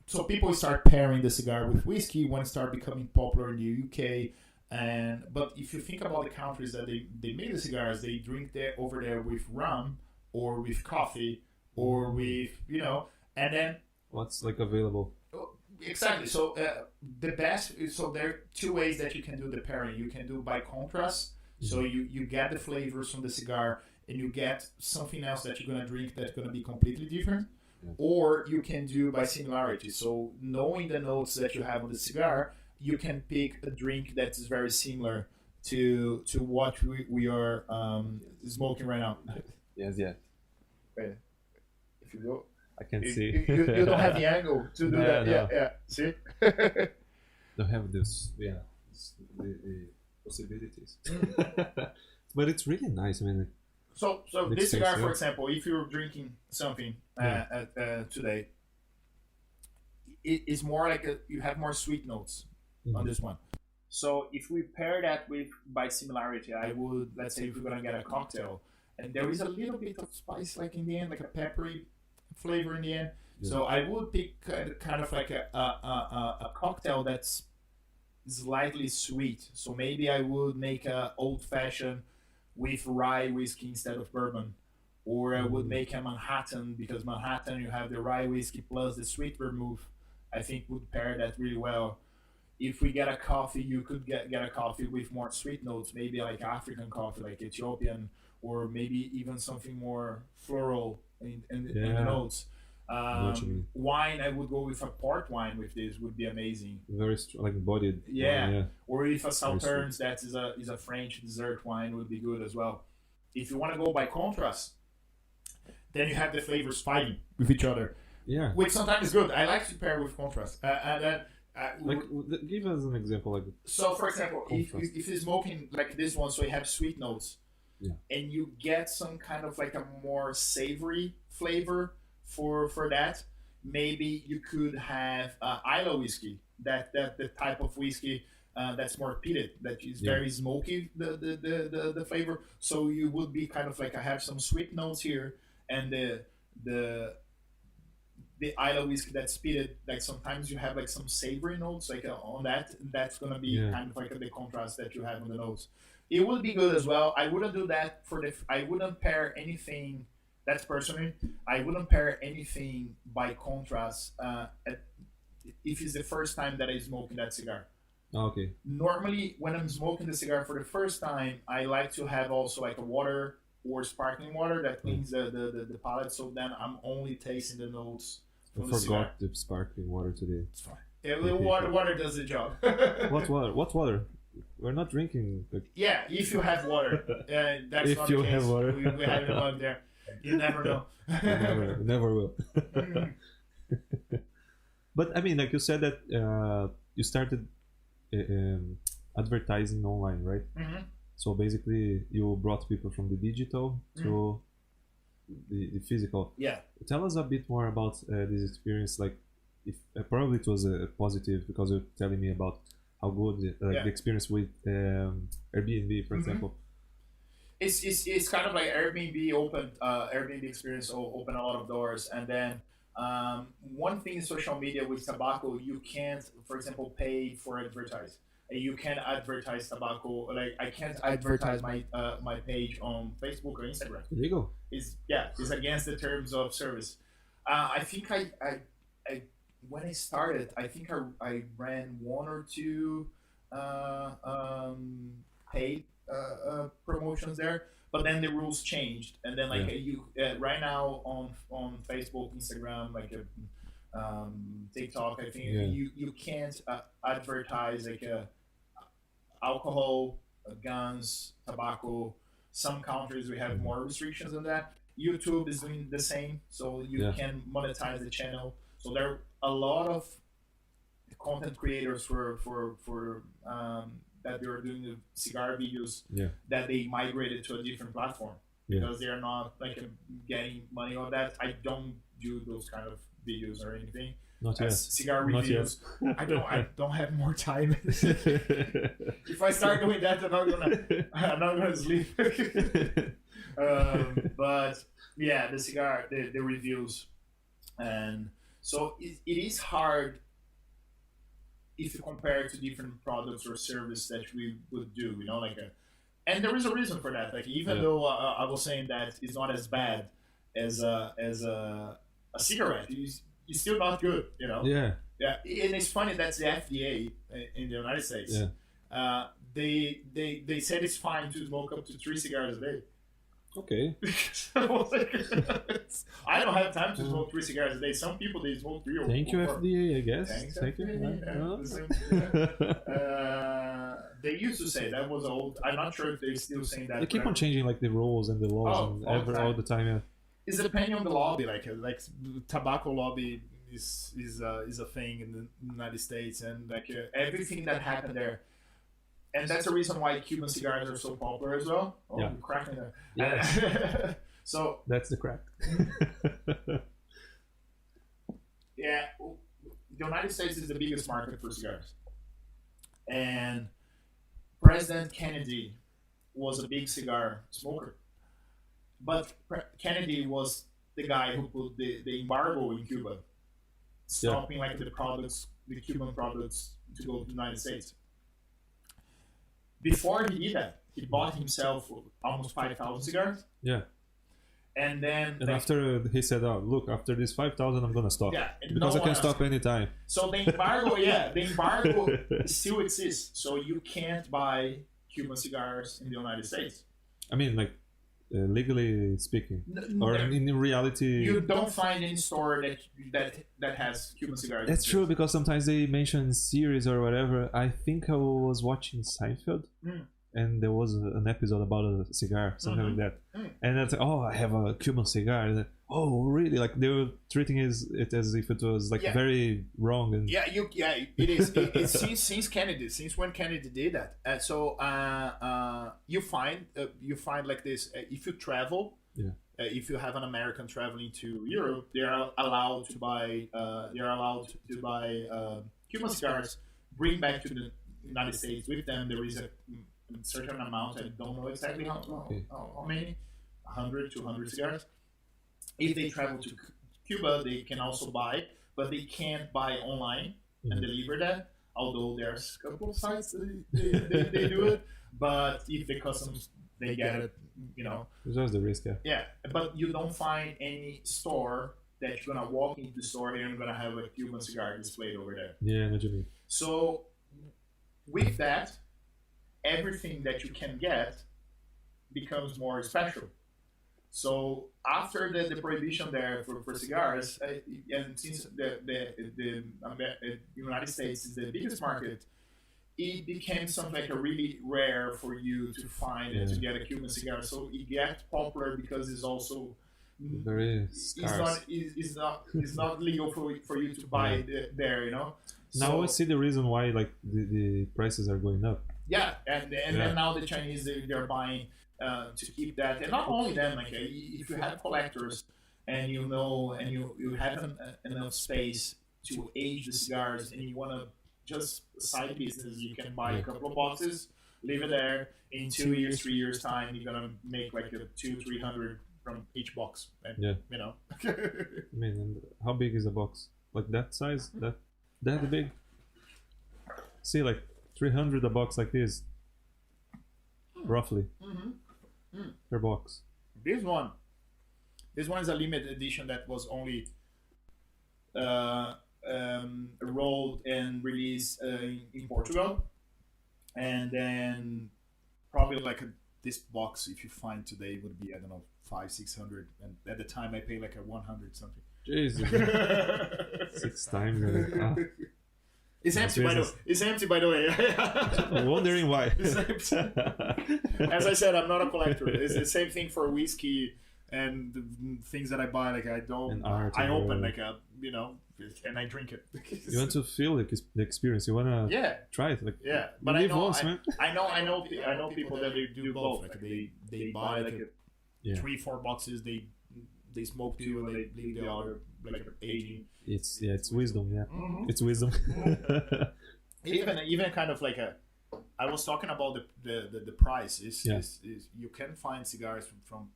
So people start pairing the cigar with whiskey when it started becoming popular in the UK. But if you think about the countries that they make the cigars, they drink over there with rum or with coffee or with, and then... What's like available? Exactly. So the best, so there are two ways that you can do the pairing. You can do by contrast. So you get the flavors from the cigar and you get something else that you're going to drink that's going to be completely different. Yeah. Or you can do by similarity. So knowing the notes that you have on the cigar, you can pick a drink that is very similar to what we are smoking right now. Yes. Wait, if you go, I can see. You don't have the angle to do that. No. Yeah. See? Don't have this. Yeah, the possibilities. But it's really nice. I mean. So this cigar, for example, if you're drinking something today, it is more like you have more sweet notes on this one. So if we pair that with by similarity, I would, let's say if we're gonna get a cocktail, and there is a little bit of spice like in the end, like a peppery flavor in the end. Yeah. So I would pick kind of like a cocktail that's slightly sweet. So maybe I would make a old fashioned with rye whiskey instead of bourbon. Or I would make a Manhattan, because Manhattan you have the rye whiskey plus the sweet vermouth. I think would pair that really well. If we get a coffee, you could get a coffee with more sweet notes, maybe like African coffee, like Ethiopian, or maybe even something more floral in the notes. Wine, I would go with a port wine with this, would be amazing. Very like bodied. Yeah. Or if a Sauternes, that is a French dessert wine, would be good as well. If you want to go by contrast, then you have the flavors fighting with each other. Yeah. Which sometimes is good. I like to pair with contrast. And then, give us an example. Like, so, for example, if you're smoking like this one, so you have sweet notes, and you get some kind of like a more savory flavor for that, maybe you could have Isla whiskey, that the type of whiskey that's more peated, that is very smoky, the flavor. So you would be kind of like, I have some sweet notes here, and the Isla whiskey that's peated, like sometimes you have like some savory notes like on that. That's gonna be kind of like the contrast that you have on the notes. It would be good as well. I wouldn't do that I wouldn't pair anything. That's personally, I wouldn't pair anything by contrast if it's the first time that I'm smoking that cigar. Okay. Normally, when I'm smoking the cigar for the first time, I like to have also like a water or sparkling water that cleans the palate. So then I'm only tasting the notes. I forgot the sparkling water today. It's fine. Water does the job. What water? What water? We're not drinking. Yeah, if you have water. That's if not you the case. have water. We have one there. You never know. never will. But I mean, like you said that you started advertising online, right? Mm-hmm. So basically, you brought people from the digital to the physical. Yeah. Tell us a bit more about this experience. Like, if probably it was a positive, because you're telling me about how good the experience with Airbnb, for example. It's kind of like Airbnb experience opened a lot of doors. And then one thing in social media with tobacco, you can't, for example, pay for advertise. You can advertise tobacco. Like, I can't advertise my page on Facebook or Instagram. Illegal. It's against the terms of service. I think I when I started, I think I ran one or two paid promotions there, but then the rules changed, and then like you right now on Facebook, Instagram, like TikTok, I think you can't advertise like alcohol, guns, tobacco. Some countries we have more restrictions on that. YouTube is doing the same, so you can monetize the channel. So there are a lot of content creators for that they are doing the cigar videos that they migrated to a different platform because they are not like getting money on that. I don't do those kind of videos or anything. Not yet. Cigar reviews. I don't have more time. If I start doing that, I'm not gonna sleep. But yeah, the cigar, the reviews, and so it is hard if you compare it to different products or service that we would do, and there is a reason for that. Like, even though I was saying that it's not as bad as a cigarette, it's still not good, Yeah, and it's funny, that's the FDA in the United States. Yeah. They said it's fine to smoke up to 3 cigars a day. Okay. I don't have time to smoke 3 cigars a day. Some people, they smoke 3 or 4. Thank you, FDA, I guess. Thank you. They used to say that was old. I'm not sure if they're still saying that. They keep on changing like the rules and the laws all the time. Yeah. It's depending on the lobby. Like tobacco lobby is a thing in the United States, and like everything that happened there. And that's the reason why Cuban cigars are so popular as well. Oh, you're cracking there. Yeah. So that's the crack. Yeah, the United States is the biggest market for cigars. And President Kennedy was a big cigar smoker. But Kennedy was the guy who put the embargo in Cuba, stopping like the Cuban products to go to the United States. before he did that, he bought himself almost 5,000 cigars. Yeah. And then... And after he said, oh, look, after this 5,000, I'm going to stop. Yeah. Because I can stop anytime. So the embargo still exists. So you can't buy Cuban cigars in the United States. I mean, like, legally speaking, or in reality, you don't find any store that has Cuban cigars. That's true, because sometimes they mention series or whatever. I think I was watching Seinfeld, and there was an episode about a cigar, something like that. And that's I have a Cuban cigar. And oh, really? Like they were treating it as if it was like very wrong. And it is. Since Kennedy, since when Kennedy did that. So you find like this. If you travel, if you have an American traveling to Europe, they are allowed to buy. Cuban cigars. Bring back to the United States with them. There is a certain amount. I don't know exactly how many. 100, 200 cigars. If they travel to Cuba, they can also buy, but they can't buy online and deliver that. Although there's a couple of sites that they do it, but if the customs they get it, there's always the risk. Yeah, but you don't find any store that you're gonna walk into the store and you're gonna have a Cuban cigar displayed over there. Yeah, what you mean. So with that, everything that you can get becomes more special. So after the prohibition there for cigars, and since the United States is the biggest market, it became something like a really rare for you to find and to get a Cuban cigar. So it gets popular because it's also very scarce. It's not legal for you to buy there, Now I see the reason why like the prices are going up. Yeah, and then now the Chinese they're buying. To keep that, and not only them, like if you have collectors and you have enough space to age the cigars and you want to just side business, you can buy a couple of boxes, leave it there. In 2 years, 3 years time, you're gonna make like a 200-300 from each box. And, I mean, and how big is a box? Like that size? That big? See, like 300 a box like this, roughly. Per box. This one is a limited edition that was only rolled and released in Portugal, and then probably like this box, if you find today, would be 500-600, and at the time I paid like a 100 something. Jesus, 6 times. It's empty, by the way. It's empty, by the way. I'm wondering why. As I said, I'm not a collector. It's the same thing for whiskey and the things that I buy. Like I don't, I open like and I drink it. You want to feel the experience. You want to try it. Like but I know people that they do both. Like they buy like 3-4 boxes. They smoke 2 and they leave the other like aging. It's wisdom. It's wisdom. even kind of like I was talking about the price is you can find cigars from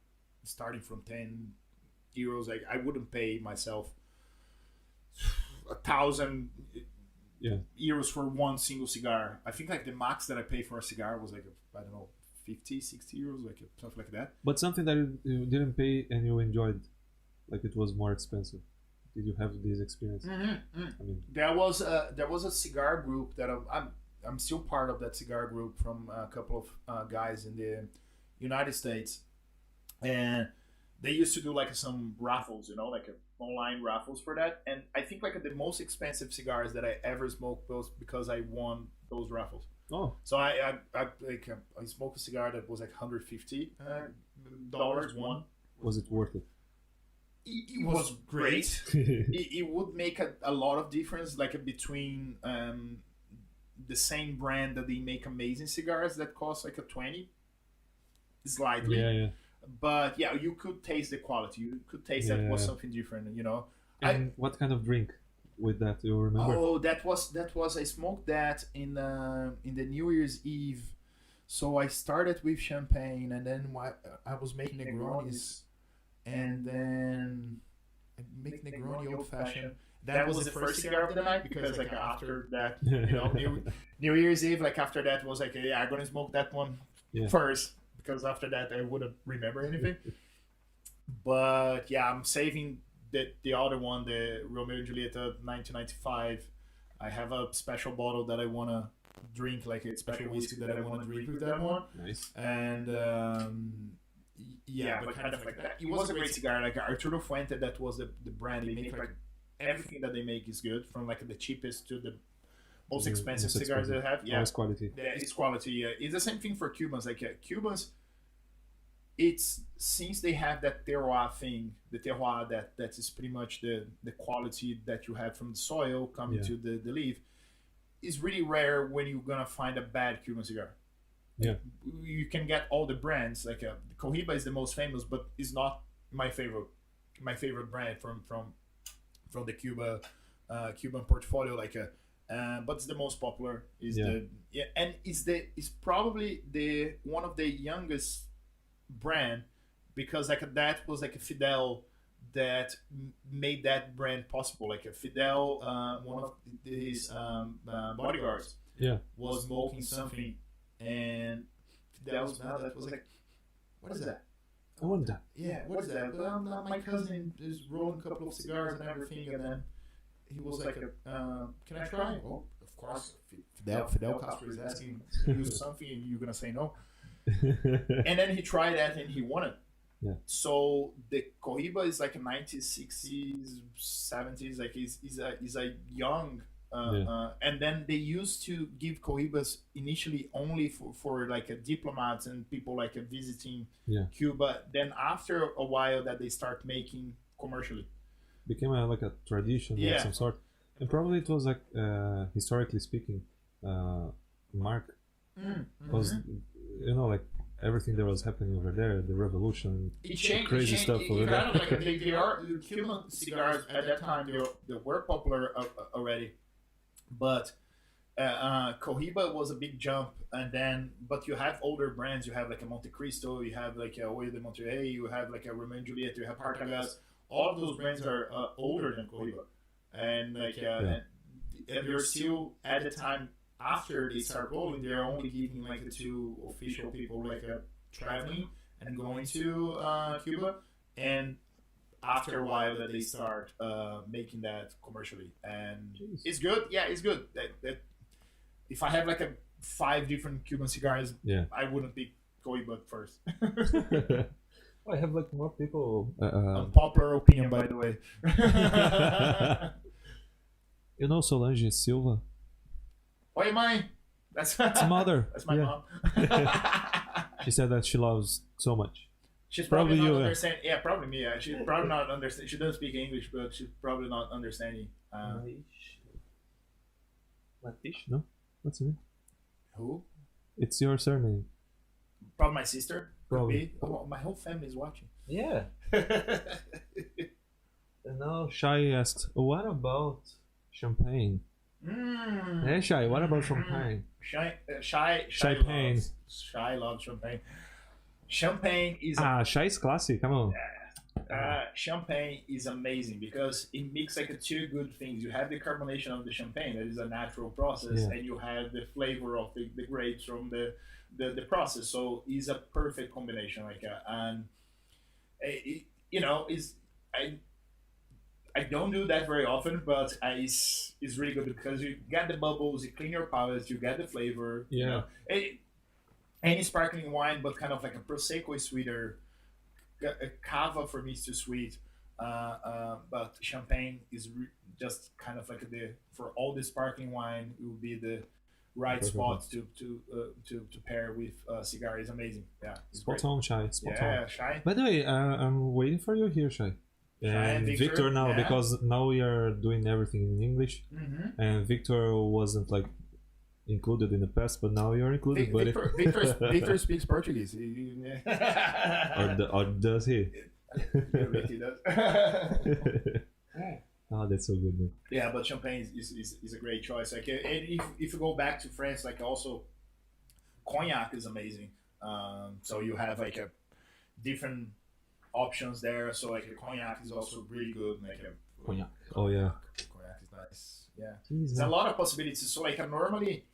starting from 10 euros. Like I wouldn't pay myself 1,000 euros for one single cigar. I think like the max that I paid for a cigar was like 50, 60 euros, like stuff like that. But something that you didn't pay and you enjoyed, like it was more expensive. Did you have this experience? I mean, there was a cigar group that I'm still part of that cigar group from a couple of guys in the United States, and they used to do like some raffles, like online raffles for that. And I think like the most expensive cigars that I ever smoked was because I won those raffles. Oh, so I smoked a cigar that was like $150 one. Was it worth it? It was great. it would make a lot of difference, like between the same brand that they make amazing cigars that cost like a 20 slightly. Yeah. But you could taste the quality. You could taste that was something different, And what kind of drink with that, you remember? Oh, that was I smoked that in the New Year's Eve. So I started with champagne, and then I was making Negronis, and then I make Negroni old fashioned, that was the first cigar of the night, because like after that, New Year's Eve, like after that was like, yeah, I'm gonna smoke that one first, because after that I wouldn't remember anything. But yeah, I'm saving the other one, the Romeo and Julieta 1995. I have a special bottle that I wanna drink, like a special whiskey that I wanna drink with that one. Nice. And yeah, but kind of like that. It was a great cigar. Like Arturo Fuente, that was the brand. They make like everything that they make is good, from like the cheapest to the most expensive cigars they have. Yeah, it's quality. Yeah, it's quality. Yeah, it's the same thing for Cubans. Like Cubans, it's since they have that terroir thing, the terroir that is pretty much the quality that you have from the soil coming to the leaf. Is really rare when you're gonna find a bad Cuban cigar. Yeah, you can get all the brands. Like Cohiba is the most famous, but it's not my favorite. My favorite brand from the Cuban portfolio. Like but it's the most popular. And it's probably the one of the youngest brand, because like that was like a Fidel that made that brand possible. Like a Fidel, one of his bodyguards, was smoking something. And Fidel's mouth, that was like, what is that? I want that. Yeah, what is that? Well, my cousin is rolling a couple of cigars and everything, and then he was like, can I try? Oh, of course. Fidel Castro is asking you something, and you're gonna say no. And then he tried that, and he won it. Yeah. So the Cohiba is like a 1960s, 70s, like is a young. And then they used to give Cohibas initially only for like diplomats and people like visiting Cuba. Then after a while that they start making commercially. Became like a tradition of some sort. And probably it was like, historically speaking, Mark was, like everything that was happening over there, the revolution, crazy stuff over there. Kind of like they are Cuban cigars at that time. They were popular already. But Cohiba was a big jump, but you have older brands. You have like a Monte Cristo, you have like a Oyo de Monterrey, you have like a Romeo and Julieta, you have Partagas. All of those brands are older than Cohiba, and like and they're still at the time after they start rolling, they're only giving like the two official people like traveling and going to Cuba, and after a while that they start making that commercially, and it's good. Yeah, it's good. That if I have like 5 different Cuban cigars, I wouldn't pick Cohiba first. I have like more people. Unpopular opinion, by the way. You know Solange Silva? Oi, mãe. That's mother. That's my mom. She said that she loves so much. She's probably not understanding. Yeah, probably me. Yeah. She's probably not understanding. She doesn't speak English, but she's probably not understanding. Latish? No? What's her name? Who? It's your surname. Probably my sister. Probably. Oh, my whole family is watching. Yeah. And now Shai asked, what about champagne? Hey Shai, what about champagne? Shai loves champagne. Champagne is Shai is classy. Come on. Champagne is amazing because it mixes like 2 good things. You have the carbonation of the champagne, that is a natural process, and you have the flavor of the grapes from the process. So it's a perfect combination. Like and I don't do that very often, but it's really good because you get the bubbles, you clean your palate, you get the flavor. Any sparkling wine, but kind of like a prosecco is sweeter. A cava for me is too sweet, but champagne is just kind of like for all the sparkling wine, it will be the right spot to pair with cigar. Is amazing. Yeah, spot on, Shai. Spot on. Shai. By the way, I'm waiting for you here, Shai. And Victor now, because now we are doing everything in English, and Victor wasn't like included in the past, but now you're included. Victor speaks Portuguese. or does he? He does. Oh, that's so good, man. Yeah, but champagne is a great choice. Like, and if you go back to France, like also cognac is amazing. So you have like a different options there. So like a cognac is also really good. Like cognac. Oh yeah. Nice. Yeah. Jeez, There's a lot of possibilities. So like I normally,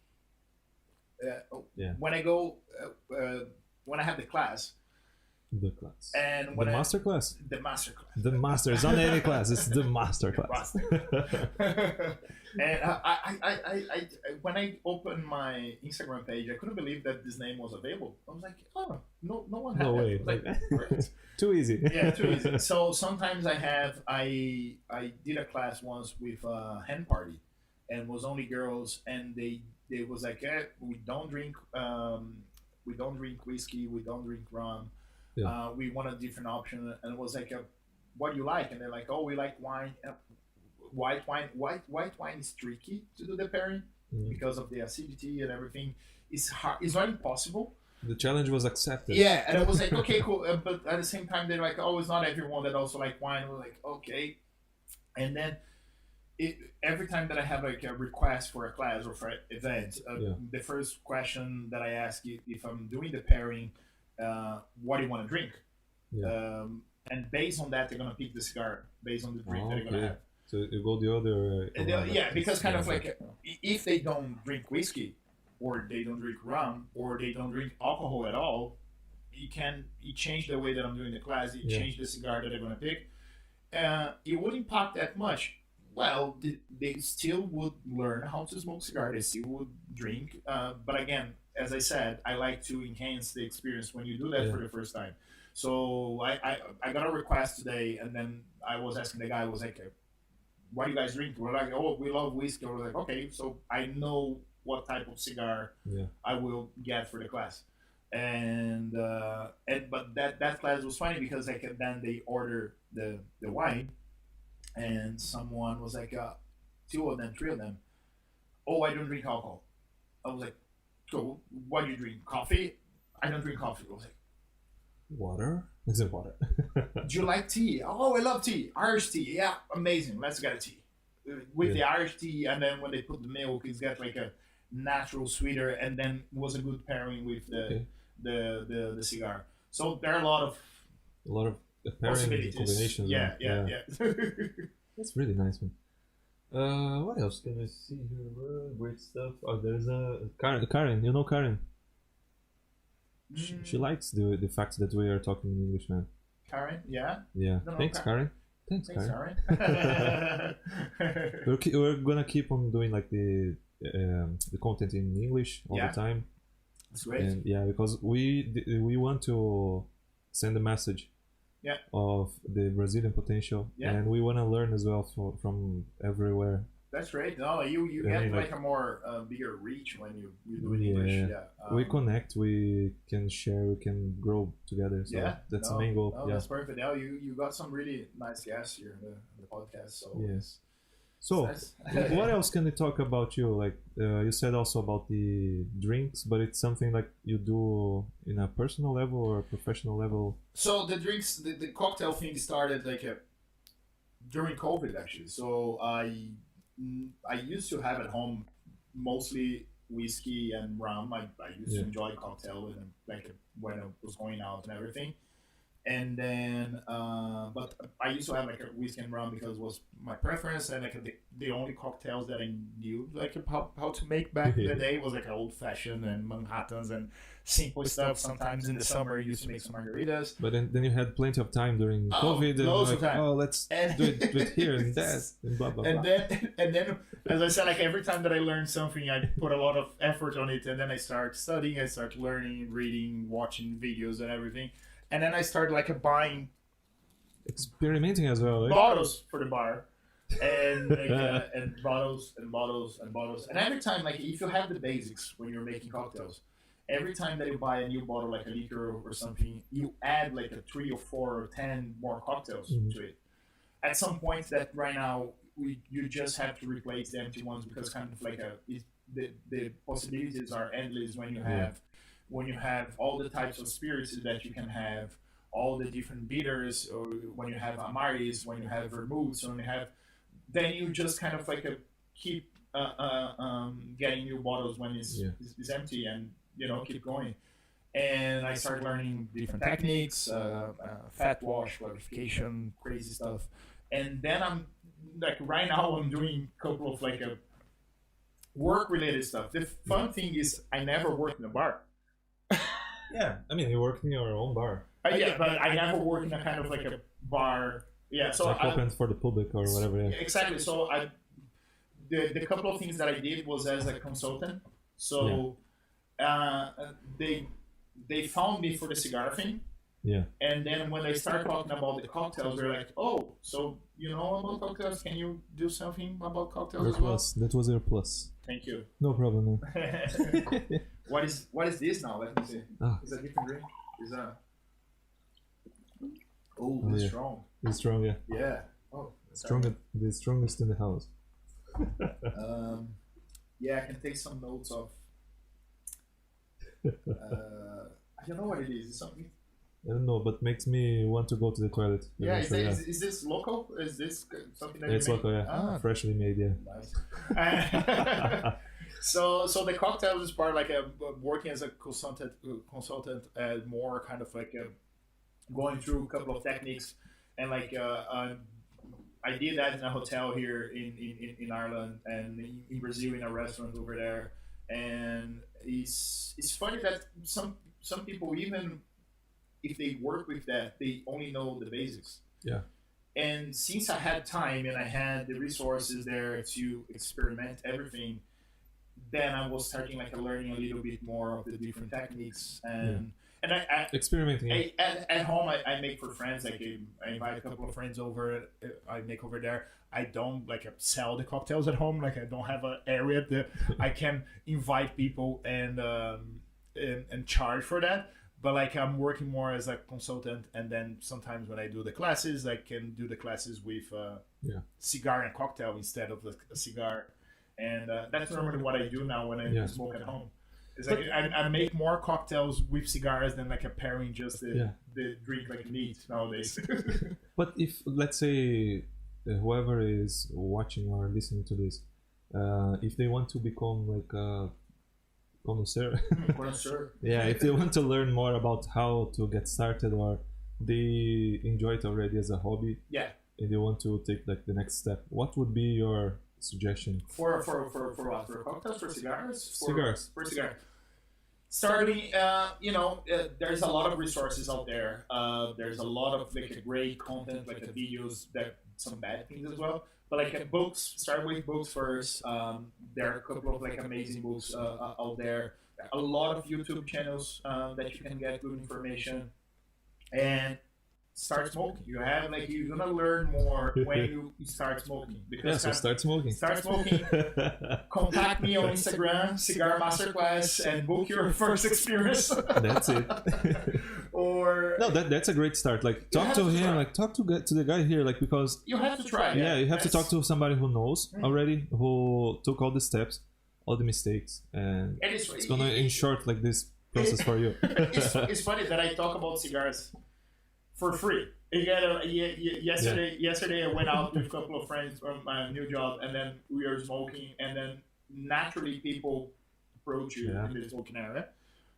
when I go, when I have the class, and when the masterclass, the master is not any class, it's the masterclass. And I when I opened my Instagram page, I couldn't believe that this name was available. I was like, oh, no one had way. Like, great. Too easy. Yeah, too easy. So sometimes I did a class once with a hen party, and was only girls, and they was like, we don't drink whiskey, we don't drink rum. Yeah. We want a different option, and it was like, what do you like? And they're like, oh, we like wine. White wine is tricky to do the pairing because of the acidity and everything. It's hard. It's not impossible. The challenge was accepted. Yeah, and I was like, okay, cool. But at the same time, they're like, oh, it's not everyone that also like wine. We're like, okay. And then every time that I have like a request for a class or for an event, the first question that I ask if I'm doing the pairing, what do you want to drink? Yeah. And based on that, they're gonna pick the cigar based on the drink that they're gonna have. So you go the other. Yeah, because kind of like if they don't drink whiskey, or they don't drink rum, or they don't drink alcohol at all, you change the way that I'm doing the class. You change the cigar that they're gonna pick. It wouldn't impact that much. Well, they still would learn how to smoke cigar. They still would drink. But again, as I said, I like to enhance the experience when you do that for the first time. So I got a request today, and then I was asking the guy, I was like, what do you guys drink? We're like, oh, we love whiskey. We're like, okay, so I know what type of cigar I will get for the class. But that class was funny because then they order the wine, and someone was like, 2 of them, 3 of them, oh, I don't drink alcohol. I was like, so what do you drink? Coffee? I don't drink coffee. I was like, water? Is it water? Do you like tea? Oh, I love tea. Irish tea. Yeah, amazing. Let's get a tea. With the Irish tea, and then when they put the milk, it's got like a natural sweeter, and then was a good pairing with the cigar. So there are a lot of pairing combinations. Yeah. That's really nice, man. What else can I see here? Great stuff. Oh, there's a Karen. You know Karen? She likes the fact that we are talking in English, man. Karen, yeah. Thanks, Karen. We're gonna keep on doing like the content in English all the time. That's great. And because we want to send a message of the Brazilian potential, and we want to learn as well from everywhere. That's great. No, you get like a more bigger reach when you do it in English. We connect, we can share, we can grow together. So that's the main goal. No, that's perfect. Now you got some really nice guests here in the podcast. So yes. So what else can we talk about you? Like you said also about the drinks, but it's something like you do in a personal level or a professional level. So the drinks, the cocktail thing started like during COVID actually. So I used to have at home mostly whiskey and rum. I used to enjoy cocktail and like when I was going out and everything. And then, but I used to have like a whiskey and rum because it was my preference, and like the only cocktails that I knew like how to make back in the day was like old fashioned and Manhattans and simple stuff. Sometimes in the summer, I used to make some margaritas. But then you had plenty of time during COVID. Loads of time. Let's do it here and that and blah blah blah. And then, as I said, like every time that I learned something, I put a lot of effort on it, and then I start studying, I start learning, reading, watching videos and everything. And then I started like buying, experimenting as well, right? Bottles for the bar, and like, and bottles and bottles and bottles. And every time, like if you have the basics when you're making cocktails, every time that you buy a new bottle, like a liquor or something, you add like a 3 or 4 or 10 more cocktails to it. At some point, that right now you just have to replace the empty ones because kind of like the possibilities are endless when you have. When you have all the types of spirits that you can have, all the different bitters, or when you have amaris, when you have vermouths, then you just kind of like keep getting new bottles when it's empty, and keep going. And I started learning different techniques, fat wash, clarification, crazy stuff. And then like right now I'm doing a couple of like a work related stuff. The fun thing is I never worked in a bar. Yeah, I mean, you work in your own bar. Yeah, but I never worked in a kind of like a bar. Yeah, so like open for the public or whatever. Yeah. Exactly. So the couple of things that I did was as a consultant. So they found me for the cigar thing. Yeah. And then when I started talking about the cocktails, they're like, "Oh, so you know about cocktails? Can you do something about cocktails as well?" That was your plus. Thank you. No problem. What is this now? Let me see. Is that different drink? Is that? Oh, it's strong. It's strong, yeah. Yeah. Oh, the strongest in the house. Yeah, I can take some notes of. I don't know what it is. It's something. I don't know, but makes me want to go to the toilet. Yeah, is this local? Is this something that it's you local, yeah. Freshly made, yeah. Nice. So the cocktails is part like working as a consultant, more kind of like going through a couple of techniques, and like I did that in a hotel here in Ireland and in Brazil in a restaurant over there, and it's funny that some people, even if they work with that, they only know the basics. Yeah. And since I had time and I had the resources there to experiment everything, then I was starting like learning a little bit more of the different techniques and I experimenting. At home I make for friends. Like I invite a couple of friends over. I make over there. I don't like sell the cocktails at home. Like I don't have an area that I can invite people and charge for that. But like I'm working more as a consultant, and then sometimes when I do the classes, I can do the classes with cigar and cocktail instead of a cigar, and that's normally what I do now when I smoke at home. It's like I make more cocktails with cigars than like a pairing just the drink like meat nowadays. But if let's say whoever is watching or listening to this, if they want to become like a connoisseur. Yeah, if they want to learn more about how to get started, or they enjoy it already as a hobby, and they want to take like the next step, what would be your suggestion for what? For cocktails, for cigars? For cigars. Starting, there's a lot of resources out there. There's a lot of like great content, like videos, that some bad things as well. But like books, start with books first. There are a couple of like amazing books out there. A lot of YouTube channels that you can get good information, and start smoking. You're gonna learn more when you start smoking. Because so start smoking. Start smoking. Contact me on Instagram, Cigar Masterclass, and book your first experience. That's it. Or no, that's a great start. Like talk to him, like talk to the guy here, like because you have to try. Yeah, you have to talk to somebody who knows already, who took all the steps, all the mistakes, and it's gonna ensure like this process for you. It's funny that I talk about cigars for free. Yesterday I went out with a couple of friends from my new job, and then we were smoking, and then naturally people approach you in the smoking area.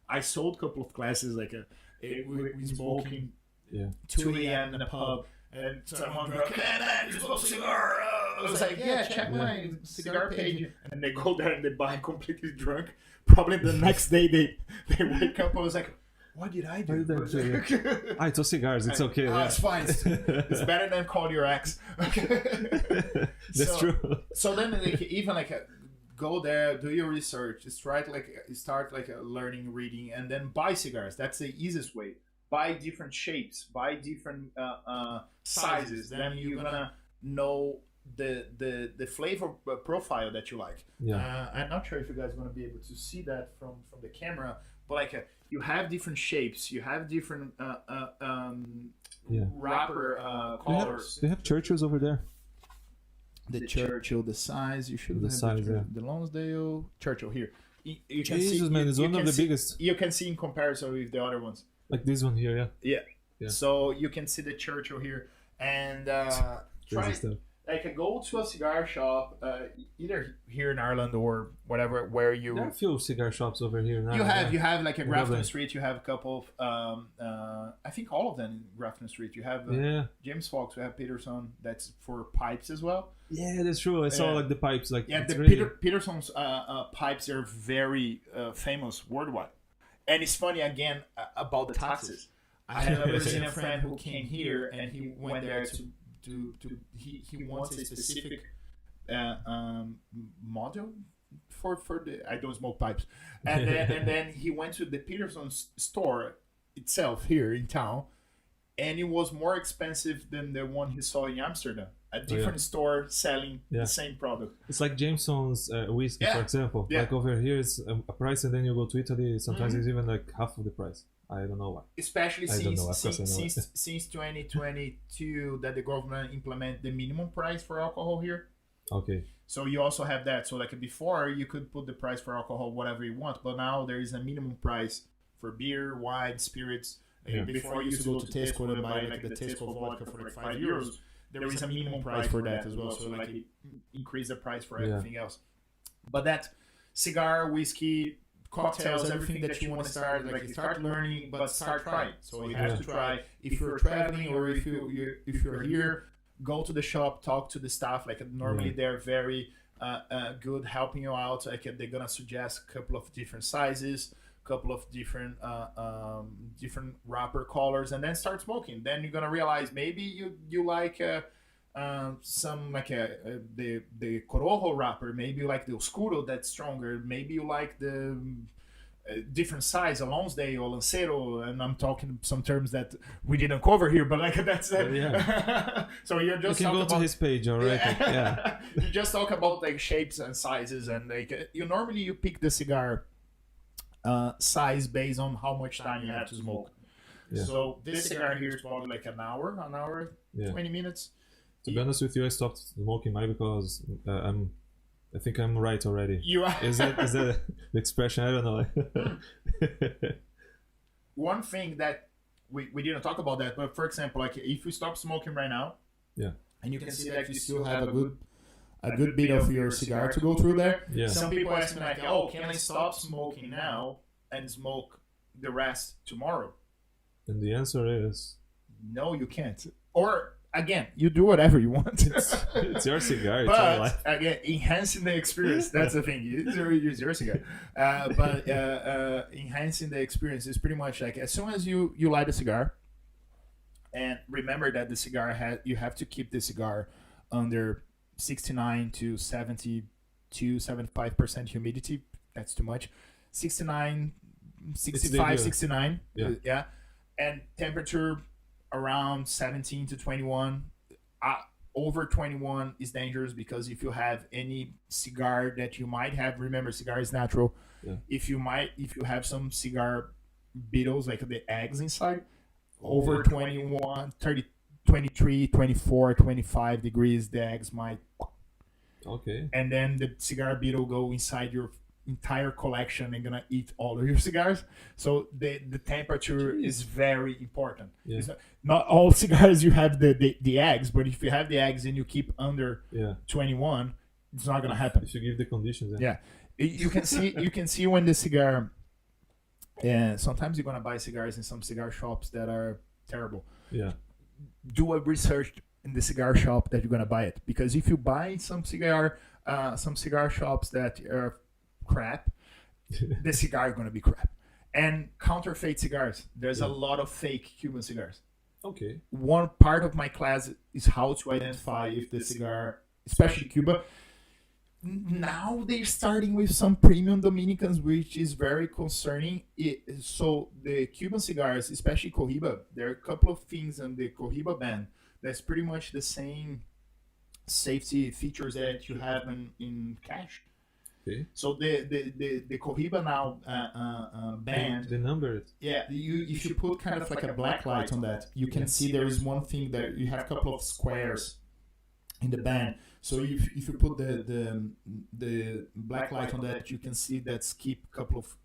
I sold a couple of classes, like we smoking 2 a.m. in a pub, and someone goes, "Man, you smoke cigar?" I was like, "Yeah, check my cigar page," and they go there and they buy completely drunk. Probably the next day they wake up. I was like, what did I do? I took cigars. It's okay. It's fine. It's better than call your ex. That's true. So then, even go there, do your research. Start learning, reading, and then buy cigars. That's the easiest way. Buy different shapes. Buy different sizes. Then you're gonna know the flavor profile that you like. I'm not sure if you guys are gonna be able to see that from the camera, but you have different shapes. You have different wrapper colors. Do you have Churchills over there? The Churchill, the size. You should have the size. The Lonsdale Churchill here. You can Jesus, see, man, it's one of the biggest. You can see in comparison with the other ones. Like this one here, yeah. So you can see the Churchill here, and like go to a cigar shop, either here in Ireland or whatever, where you. There are a few cigar shops over here now. You have like a Grafton Street. You have a couple of, I think all of them in Grafton Street. You have James Fox. You have Peterson. That's for pipes as well. Yeah, that's true. I saw like the pipes. Like the really... Peterson's pipes are very famous worldwide. And it's funny again about the taxes. I had a Brazilian friend who came here and he went there he wants a specific model for the I don't smoke pipes, and then he went to the Peterson's store itself here in town, and it was more expensive than the one he saw in Amsterdam. A different store selling the same product. It's like Jameson's whiskey, for example. Like over here, it's a price, and then you go to Italy. Sometimes it's even like half of the price. I don't know why. Especially since 2022 that the government implement the minimum price for alcohol here. Okay. So you also have that. So like before, you could put the price for alcohol whatever you want, but now there is a minimum price for beer, wine, spirits. Before you used to go to Tesco and buy like the Tesco vodka for like €5. There is a minimum price for that as well. So like it increase the price for everything else. But that cigar, whiskey, cocktails, everything that you want to start, like you start learning, but start trying. So you have to try. If you're traveling or if you're here, go to the shop, talk to the staff. Like normally they're very good helping you out. Like they're gonna suggest a couple of different sizes, couple of different wrapper colors, and then start smoking. Then you're gonna realize maybe you like some like the Corojo wrapper, maybe you like the Oscuro that's stronger, maybe you like the different size, a Lonsdale or Lancero, and I'm talking some terms that we didn't cover here, but like that's so you're just you can go to his page already. You just talk about like shapes and sizes, and like you pick the cigar size based on how much time you have to smoke. So this cigar here is probably like an hour 20 minutes. To be honest with you, I stopped smoking mine because I think I'm right already. You are. Is that the expression? I don't know. One thing that we didn't talk about that, but for example, like if you stop smoking right now, and you can see that you still have a good bit of your cigar to go through there. Some people ask me like, "Oh, can I stop smoking now and smoke the rest tomorrow?" And the answer is no, you can't. Or again, you do whatever you want. It's your cigar. But it's your life. Again, enhancing the experience. That's the thing. It's your cigar. But enhancing the experience is pretty much like as soon as you light a cigar, and remember that the cigar you have to keep the cigar under 69 to 72, 75% humidity. That's too much. 69, 65, 69. Yeah. And temperature around 17 to 21. Over 21 is dangerous because if you have any cigar that you might have, remember cigar is natural. If you have some cigar beetles, like the eggs inside, over 21, 30, 23, 24, 25 degrees, the eggs might. Okay. And then the cigar beetle go inside your entire collection and gonna eat all of your cigars. So the temperature is very important. Not all cigars you have the eggs, but if you have the eggs and you keep under 21, it's not gonna happen. If you give the conditions. You can see when the cigar. Sometimes you're gonna buy cigars in some cigar shops that are terrible. Do a research in the cigar shop that you're gonna buy it, because if you buy some cigar shops that are crap, the cigar is going to be crap. And counterfeit cigars, there's a lot of fake Cuban cigars. Okay. One part of my class is how to identify if the cigar, especially Cuba, now they're starting with some premium Dominicans, which is very concerning. So the Cuban cigars, especially Cohiba, there are a couple of things in the Cohiba ban that's pretty much the same safety features that you have in cash. Okay. So the Cohiba now band. The number. If you put kind of like a black light on that, you can see there is one thing that you have a couple of squares in the band. So if you put the black light on that, you can see that keep a couple of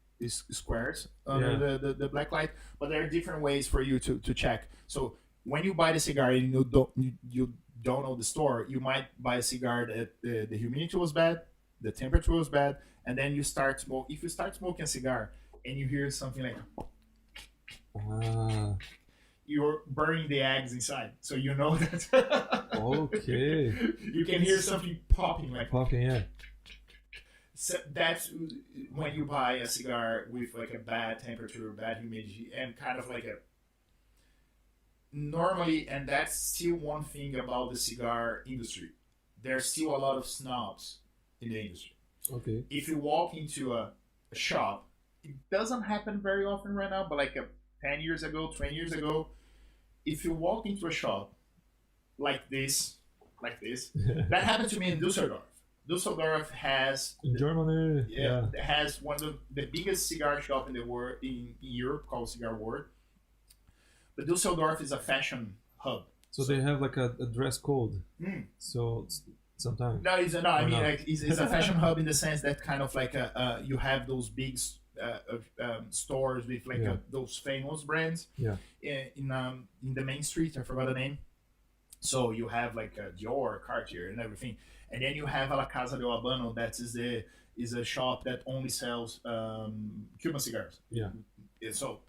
squares under the black light. But there are different ways for you to check. So when you buy the cigar and you don't know the store, you might buy a cigar that the humidity was bad, the temperature was bad, and then you start smoke. If you start smoking a cigar and you hear something like, you're burning the eggs inside, so you know that. Okay. You can hear something popping, like popping, yeah. So that's when you buy a cigar with like a bad temperature, bad humidity, and kind of like a normally, and that's still one thing about the cigar industry. There's still a lot of snobs in the industry. Okay. If you walk into a shop, it doesn't happen very often right now, but like 10 years ago, 20 years ago, if you walk into a shop like this, that happened to me in Düsseldorf. Düsseldorf has in Germany, has one of the biggest cigar shop in the world in Europe called Cigar World. But Düsseldorf is a fashion hub. So they have like a dress code. So sometimes it's a fashion hub in the sense that kind of like you have those big stores with like those famous brands. Yeah. In the main street, I forgot the name. So you have like Dior, Cartier, and everything. And then you have a La Casa del Habano, that is a shop that only sells Cuban cigars. Yeah. So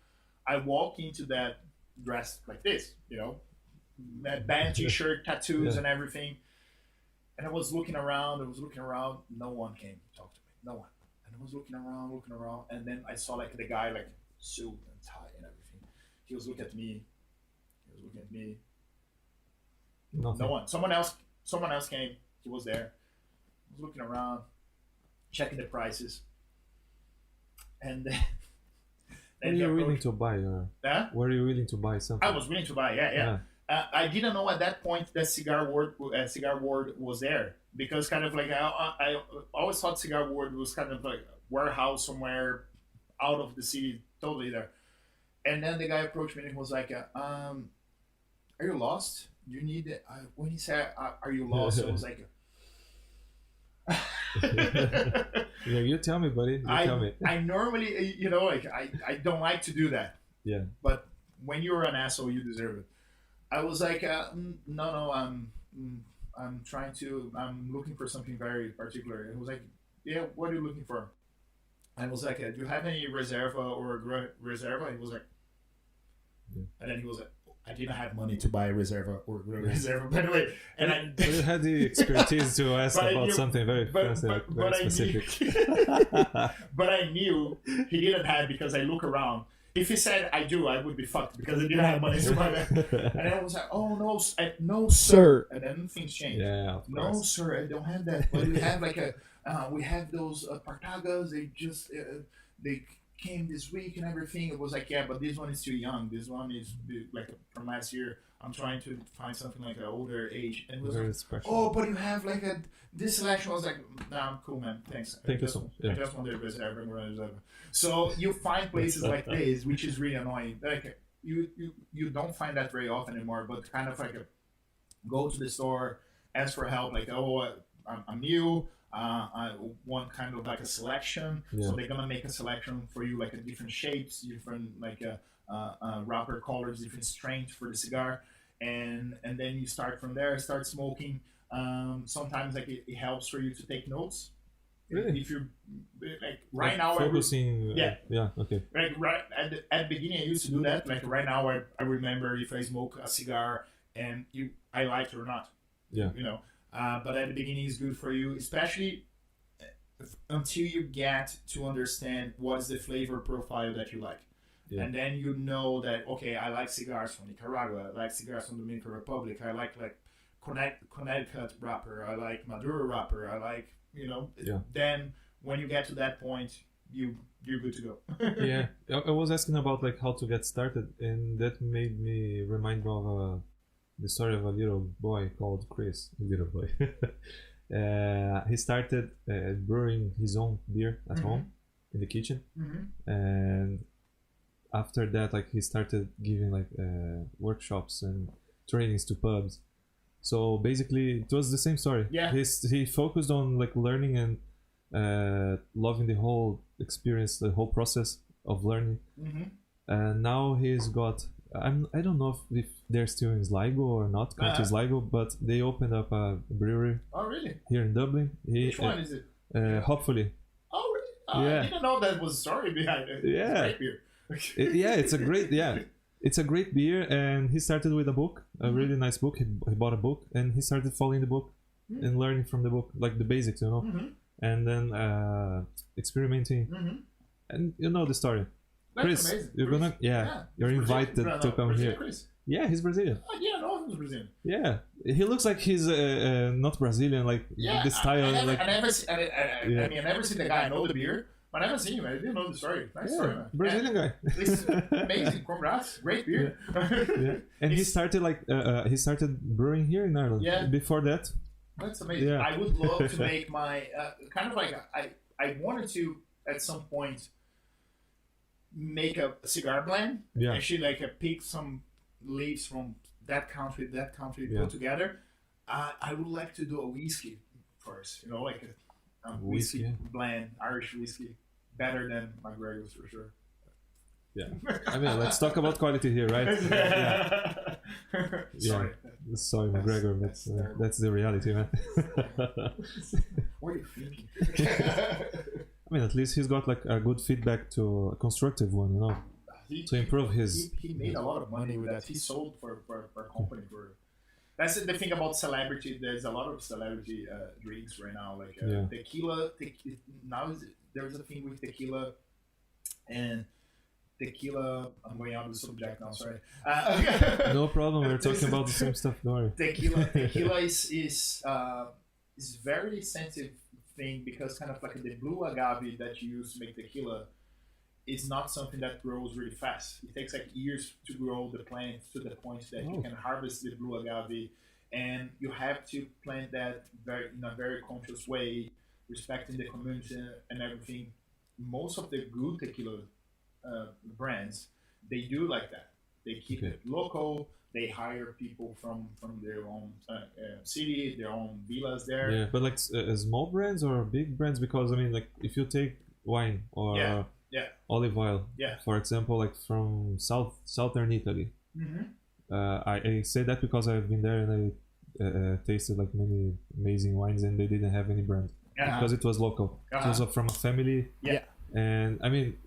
I walk into that dressed like this, that band t-shirt, tattoos, and everything. And I was looking around. No one came to talk to me. No one. And I was looking around, and then I saw like the guy like suit and tie and everything. He was looking at me. Nothing. No one. Someone else came. He was there. I was looking around, checking the prices, and then were you willing to buy? Were you willing to buy something? I was willing to buy. Yeah. I didn't know at that point that Cigar World was there, because kind of like I always thought Cigar World was kind of like a warehouse somewhere out of the city, totally there. And then the guy approached me and he was like, "Are you lost? You need it." When he said, "Are you lost?" I was like, yeah, you tell me, buddy. Tell me. I normally, I don't like to do that. Yeah. But when you're an asshole, you deserve it. I was like, no, I'm looking for something very particular. And he was like, yeah, what are you looking for? I was like, do you have any Reserva or Reserva? He was like, and then he was like, I didn't have money to buy a Reserva or Reserva, by the way. And you had the expertise to ask about something very specific. But I knew he didn't have, because I look around. If he said I do, I would be fucked, because I didn't have money to buy that. And I was like, oh no, no sir. And then things changed. Yeah, no sir, I don't have that. But we have like we have those Partagas. They just they came this week and everything. It was like, yeah, but this one is too young. This one is like from last year. I'm trying to find something like an older age. And it was very like, special. oh, but you have like this selection. I was like, nah, I'm cool, man. Thanks. Thank you so much. I just want the Reserva. So you find places like this, which is really annoying. Like you don't find that very often anymore. But kind of like go to the store, ask for help. Like, oh, I'm new. I want kind of like a selection. So they're gonna make a selection for you, like a different shapes, different like wrapper colors, different strength for the cigar, and then you start from there. Start smoking. Sometimes like it helps for you to take notes. Really? If you're like right now, focusing. Okay. Like right at the beginning, I used to do that. Like right now, I remember if I smoke a cigar and I like it or not. Yeah. But at the beginning, it's good for you, especially until you get to understand what is the flavor profile that you like. Yeah. And then you know that, okay, I like cigars from Nicaragua, I like cigars from the Dominican Republic, I like Connecticut wrapper, I like Maduro wrapper, I like, Then when you get to that point, you're good to go. Yeah, I was asking about like how to get started, and that made me remind me of the story of a little boy called Chris. He started brewing his own beer at home in the kitchen, and after that, like he started giving like workshops and trainings to pubs. So basically, it was the same story. Yeah. He focused on like learning and loving the whole experience, the whole process of learning. And now he's got I don't know if they're still in Sligo or not, County Sligo, but they opened up a brewery. Oh, really? Here in Dublin. Which one is it? Hopefully. Oh, really? Oh, yeah. I didn't know that was a story behind it. Yeah. It's great beer. It's a great beer, and he started with a book, a really nice book. He bought a book, and he started following the book and learning from the book, like the basics, you know, and then experimenting, and you know the story. That's Chris, amazing. you're Chris. gonna, you're invited to come here. Chris. Yeah, he's Brazilian. Oh, yeah, no, he's Brazilian. Yeah, he looks like he's not Brazilian, like the style. I never seen the guy. I know the beer. I never seen him. I didn't know the story. Nice story, man. Brazilian guy. This is amazing. Congrats. Great beer. And he started brewing here in Ireland. Yeah. Before that. That's amazing. Yeah. I would love to make my kind of like I wanted to at some point make a cigar blend. Yeah. Actually, like pick some leaves from that country, put together. I would like to do a whiskey first. You know, like a whiskey blend, Irish whiskey, better than McGregor's for sure. Yeah, I mean, let's talk about quality here, right? Sorry, McGregor, but that's the reality, man. What are you thinking? I mean, at least he's got like a good feedback to a constructive one, you know, to improve his. He made a lot of money with that. He sold for a company for. That's the thing about celebrity. There's a lot of celebrity drinks right now, like tequila. Now there's a thing with tequila, and tequila. I'm going out of the subject now. Sorry. No problem. We're talking about the same stuff. Don't worry. Tequila is very sensitive thing because kind of like the blue agave that you use to make tequila is not something that grows really fast. It takes like years to grow the plant to the point that you can harvest the blue agave, and you have to plant that in a very conscious way, respecting the community and everything. Most of the good tequila brands, they do like that. They keep it local. They hire people from their own city, their own villas there. Yeah, but like small brands or big brands, because I mean, like if you take wine or olive oil, for example, like from southern Italy. I say that because I've been there and I tasted like many amazing wines, and they didn't have any brand because it was local. It was from a family. And I mean,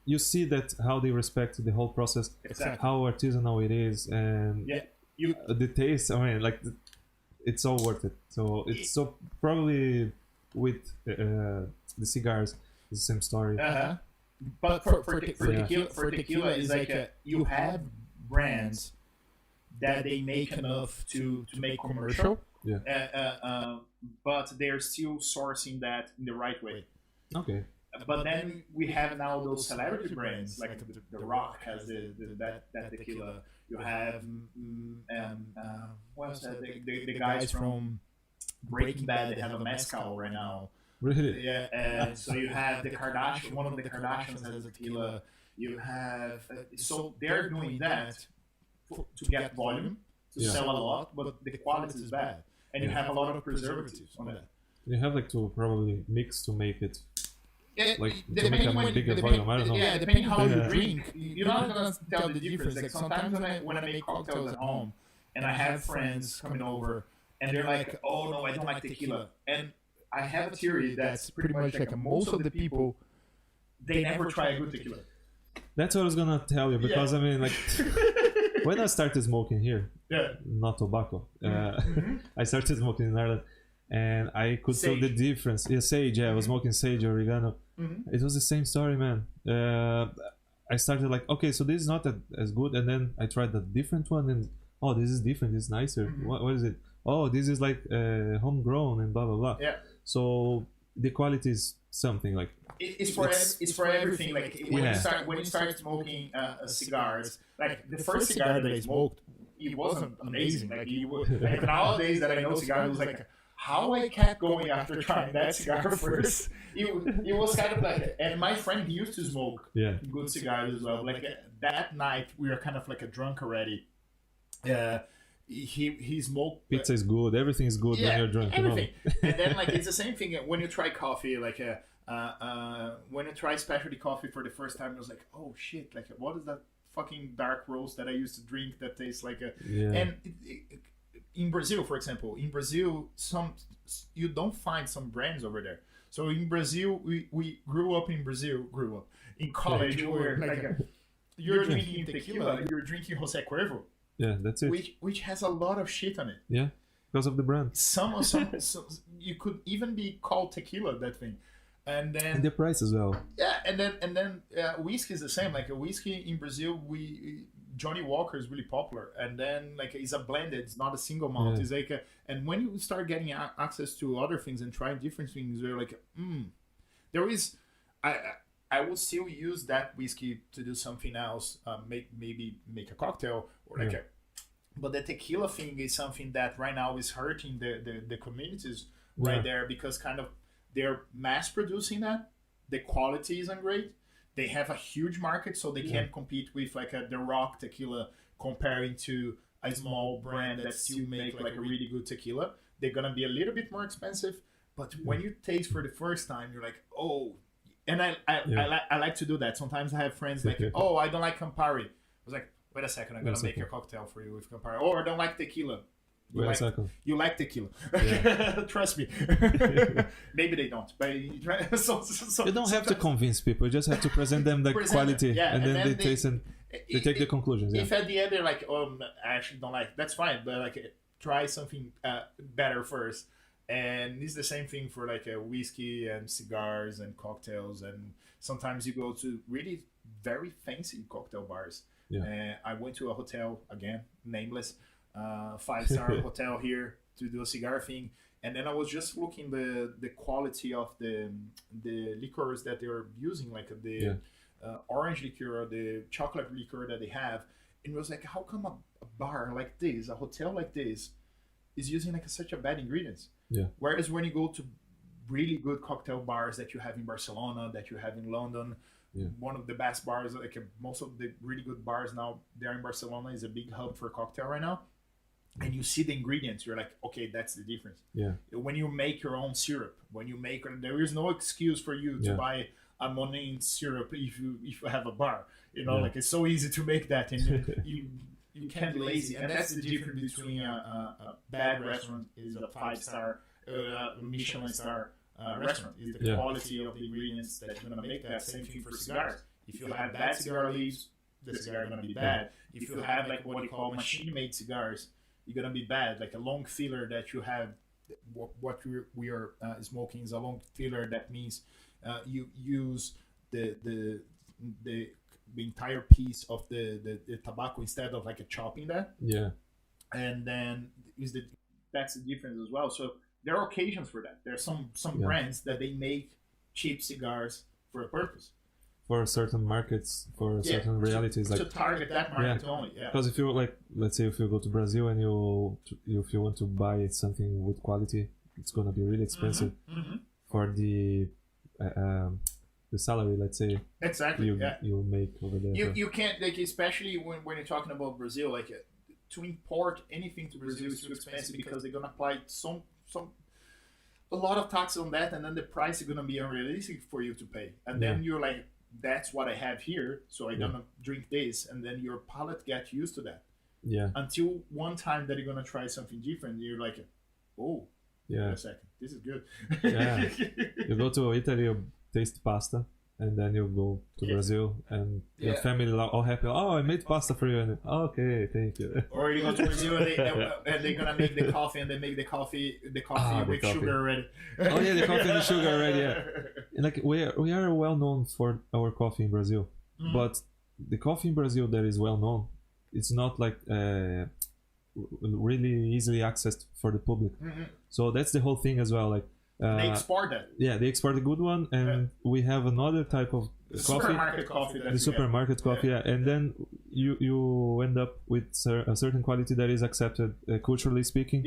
you see that how they respect the whole process, how artisanal it is, and the taste. I mean, like it's all worth it. So it's so probably with the cigars, it's the same story. But for tequila is like you have brands that they make enough to make commercial, but they're still sourcing that in the right way. Okay. But then we have now those celebrity brands, like the Rock has that tequila. You have what's that? The guys from Breaking Bad. They have a mezcal right now. Really? Yeah. And so you have the Kardashian. One of the Kardashians has a tequila. You have so they're doing that to get volume, to sell a lot, but the quality is bad, and you have a lot of preservatives on that. You have like to probably mix to make it. Like to make a bigger volume, I don't know. Yeah, depending how you drink, you're not gonna tell the difference. Like sometimes when I make cocktails at home, and I have friends coming over, and they're like, "Oh no, I don't like tequila," and I have a theory that's pretty much like most of the people, they never try a good tequila. That's what I was gonna tell you, because I mean, like when I started smoking here, not tobacco, I started smoking in Ireland. And I could tell the difference. Yeah, sage. Yeah, I was smoking sage, oregano. It was the same story, man. I started like, okay, so this is not as good, and then I tried a different one, and oh, this is different. It's nicer. What is it? Oh, this is like homegrown and blah blah blah. Yeah. So the quality is something like. It's for everything. Like when you start smoking cigars, like the first cigar that I smoked, it wasn't amazing. Like nowadays that I know cigars, it was like. How I kept going after trying that cigar first, it was kind of like, and my friend, he used to smoke good cigars as well. Like that night, we were kind of like a drunk already. He smoked. Pizza is good. Everything is good when you're drunk. Everything. And then like it's the same thing when you try coffee. Like when you try specialty coffee for the first time, it was like, oh shit! Like what is that fucking dark roast that I used to drink that tastes like a. And in Brazil, for example, you don't find some brands over there. So in Brazil, we grew up in college. You're drinking tequila, you're drinking Jose Cuervo. Yeah, that's it. Which has a lot of shit on it. Yeah, because of the brand. Some you could even be called tequila, that thing. And the price as well. Yeah, and then whiskey is the same. Like a whiskey in Brazil, Johnny Walker is really popular, and then like it's a blended, it's not a single malt. It's like and when you start getting access to other things and trying different things, you're like, there is, I will still use that whiskey to do something else, maybe make a cocktail or like but the tequila thing is something that right now is hurting the communities right there, because kind of they're mass producing that, the quality isn't great. They have a huge market, so they can't compete with like the Rock tequila comparing to a small brand that still make like a really good tequila. They're gonna be a little bit more expensive, but when you taste for the first time, you're like, oh. And I like to do that. Sometimes I have friends like, oh, I don't like Campari. I was like, wait a second, I'm gonna make a cocktail for you with Campari. Oh, I don't like tequila. You like tequila. Trust me. Maybe they don't, but you don't have to convince people. You just have to present them the quality, and then they taste and they take the conclusions. If at the end they're like, oh, I actually don't like, that's fine, but like try something better first. And it's the same thing for like a whiskey and cigars and cocktails. And sometimes you go to really very fancy cocktail bars. I went to a hotel, again, nameless, 5-star hotel here to do a cigar thing, and then I was just looking the quality of the liquors that they're using, like the orange liqueur or the chocolate liqueur that they have, and it was like, how come a bar like this, a hotel like this, is using like such a bad ingredients? Whereas when you go to really good cocktail bars that you have in Barcelona, that you have in London, one of the best bars, like most of the really good bars now there in Barcelona is a big hub for cocktail right now. And you see the ingredients, you're like, okay, that's the difference. When you make your own syrup, there is no excuse for you to buy a Monin syrup if you have a bar. Like it's so easy to make that, and you can't be lazy. And that's the difference between a bad restaurant is a 5-star, Michelin star restaurant. Is the quality of the ingredients that you're gonna make that. Same thing for cigars. If you have bad cigar leaves, the cigar is gonna be bad. If you have like what you call machine-made cigars, you're gonna be bad. Like a long filler that you have, what we are smoking is a long filler. That means you use the entire piece of the tobacco instead of like a chopping that. And then that's the difference as well. So there are occasions for that. There are some brands that they make cheap cigars for a purpose. For certain markets, for certain realities, to target that market only. Because if you like, let's say if you go to Brazil and if you want to buy something with quality, it's gonna be really expensive for the salary. Let's say you make over there. You can't, like, especially when you're talking about Brazil, like to import anything to Brazil is too expensive because they're gonna apply a lot of tax on that, and then the price is gonna be unrealistic for you to pay, and then you're like, that's what I have here, so I'm gonna drink this, and then your palate gets used to that. Until one time that you're gonna try something different, you're like, oh, wait a second, this is good. You go to Italy, you taste pasta, and then you go to Brazil, and your family all happy. Oh, I made pasta for you, and okay, thank you. Or you go to Brazil and they're gonna make the coffee, and they make the coffee with sugar already. Oh yeah, the coffee and the sugar already. And like we are well known for our coffee in Brazil, but the coffee in Brazil that is well known, it's not like really easily accessed for the public. So that's the whole thing as well. Like. They export that. Yeah, they export the good one, and we have another type of coffee. Supermarket coffee. The supermarket coffee, and then you end up with a certain quality that is accepted culturally speaking.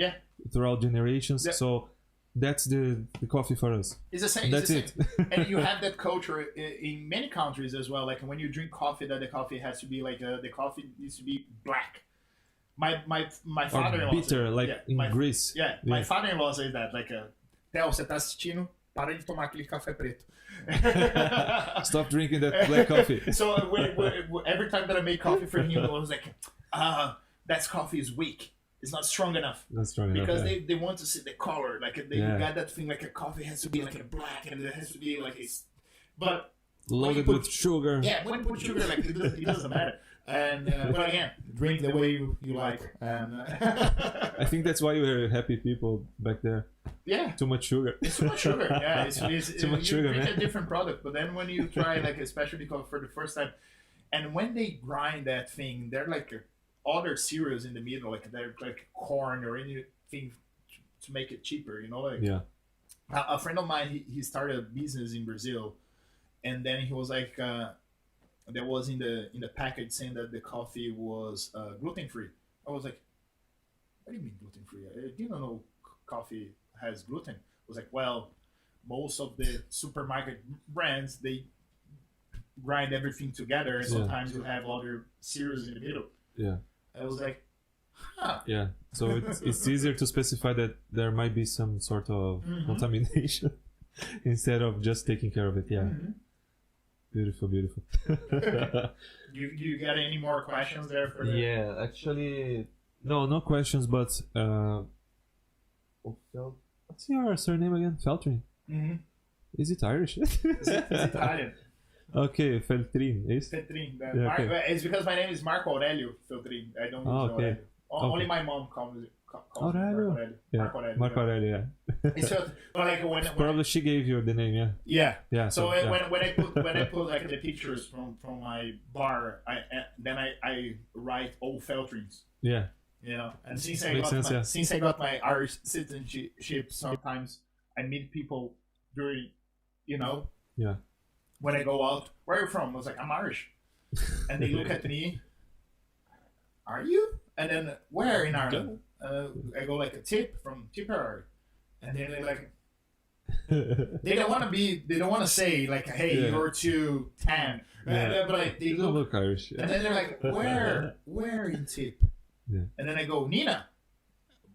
Throughout generations. So that's the coffee for us. It's the same. That's it. And you have that culture in many countries as well. Like when you drink coffee, that the coffee has to be like the coffee needs to be black. My father-in-law bitter, like in Greece. My father-in-law says that, like Theo, você tá assistindo? para de tomar aquele café preto. Stop drinking that black coffee. So every time that I make coffee for him, I was like, that coffee is weak. It's not strong enough. Not strong because enough. They want to see the color. Like they got that thing like a coffee has to be like a black and it has to be like a... But... Loaded with sugar. Yeah, when you put sugar, like it doesn't matter. And but again, drink the way you like. And I think that's why you were happy people back there. Yeah. Too much sugar. It's too much sugar. Yeah, it's too much sugar, man. It's a different product, but then when you try like especially for the first time, and when they grind that thing, they're like other cereals in the middle, like they're like corn or anything to make it cheaper. You know, like a friend of mine, he started a business in Brazil. And then he was like, there was in the package saying that the coffee was gluten free. I was like, what do you mean gluten free? I didn't know coffee has gluten. I was like, well, most of the supermarket brands, they grind everything together, and sometimes you have other cereals in the middle. Yeah. I was like, huh. Yeah. So it's easier to specify that there might be some sort of contamination instead of just taking care of it. Yeah. Mm-hmm. Beautiful. You got any more questions there? For yeah, actually, no questions, but what's your surname again? Feltrin? Mm-hmm. Is it Irish? It's Italian. Okay, Feltrin. Feltrin. Okay. It's because my name is Marco Aurelio Feltrin. I don't use Aurelio. Only my mom calls me Aurelio. Marco Aurelio. It's just, like when probably she gave you the name, yeah. So when I put like the pictures from my bar, I write old Feltrins. Yeah. You know, and since I got my Irish citizenship, sometimes I meet people during, you know, when I go out, where are you from? I was like, I'm Irish, and they look at me. Are you? And then where in Ireland? I go like a tip from Tipperary, and then they're like, they don't want to say like, hey, you're too tan, but like they look Irish, and then they're like, where in Tip? Yeah. And then I go, Nina.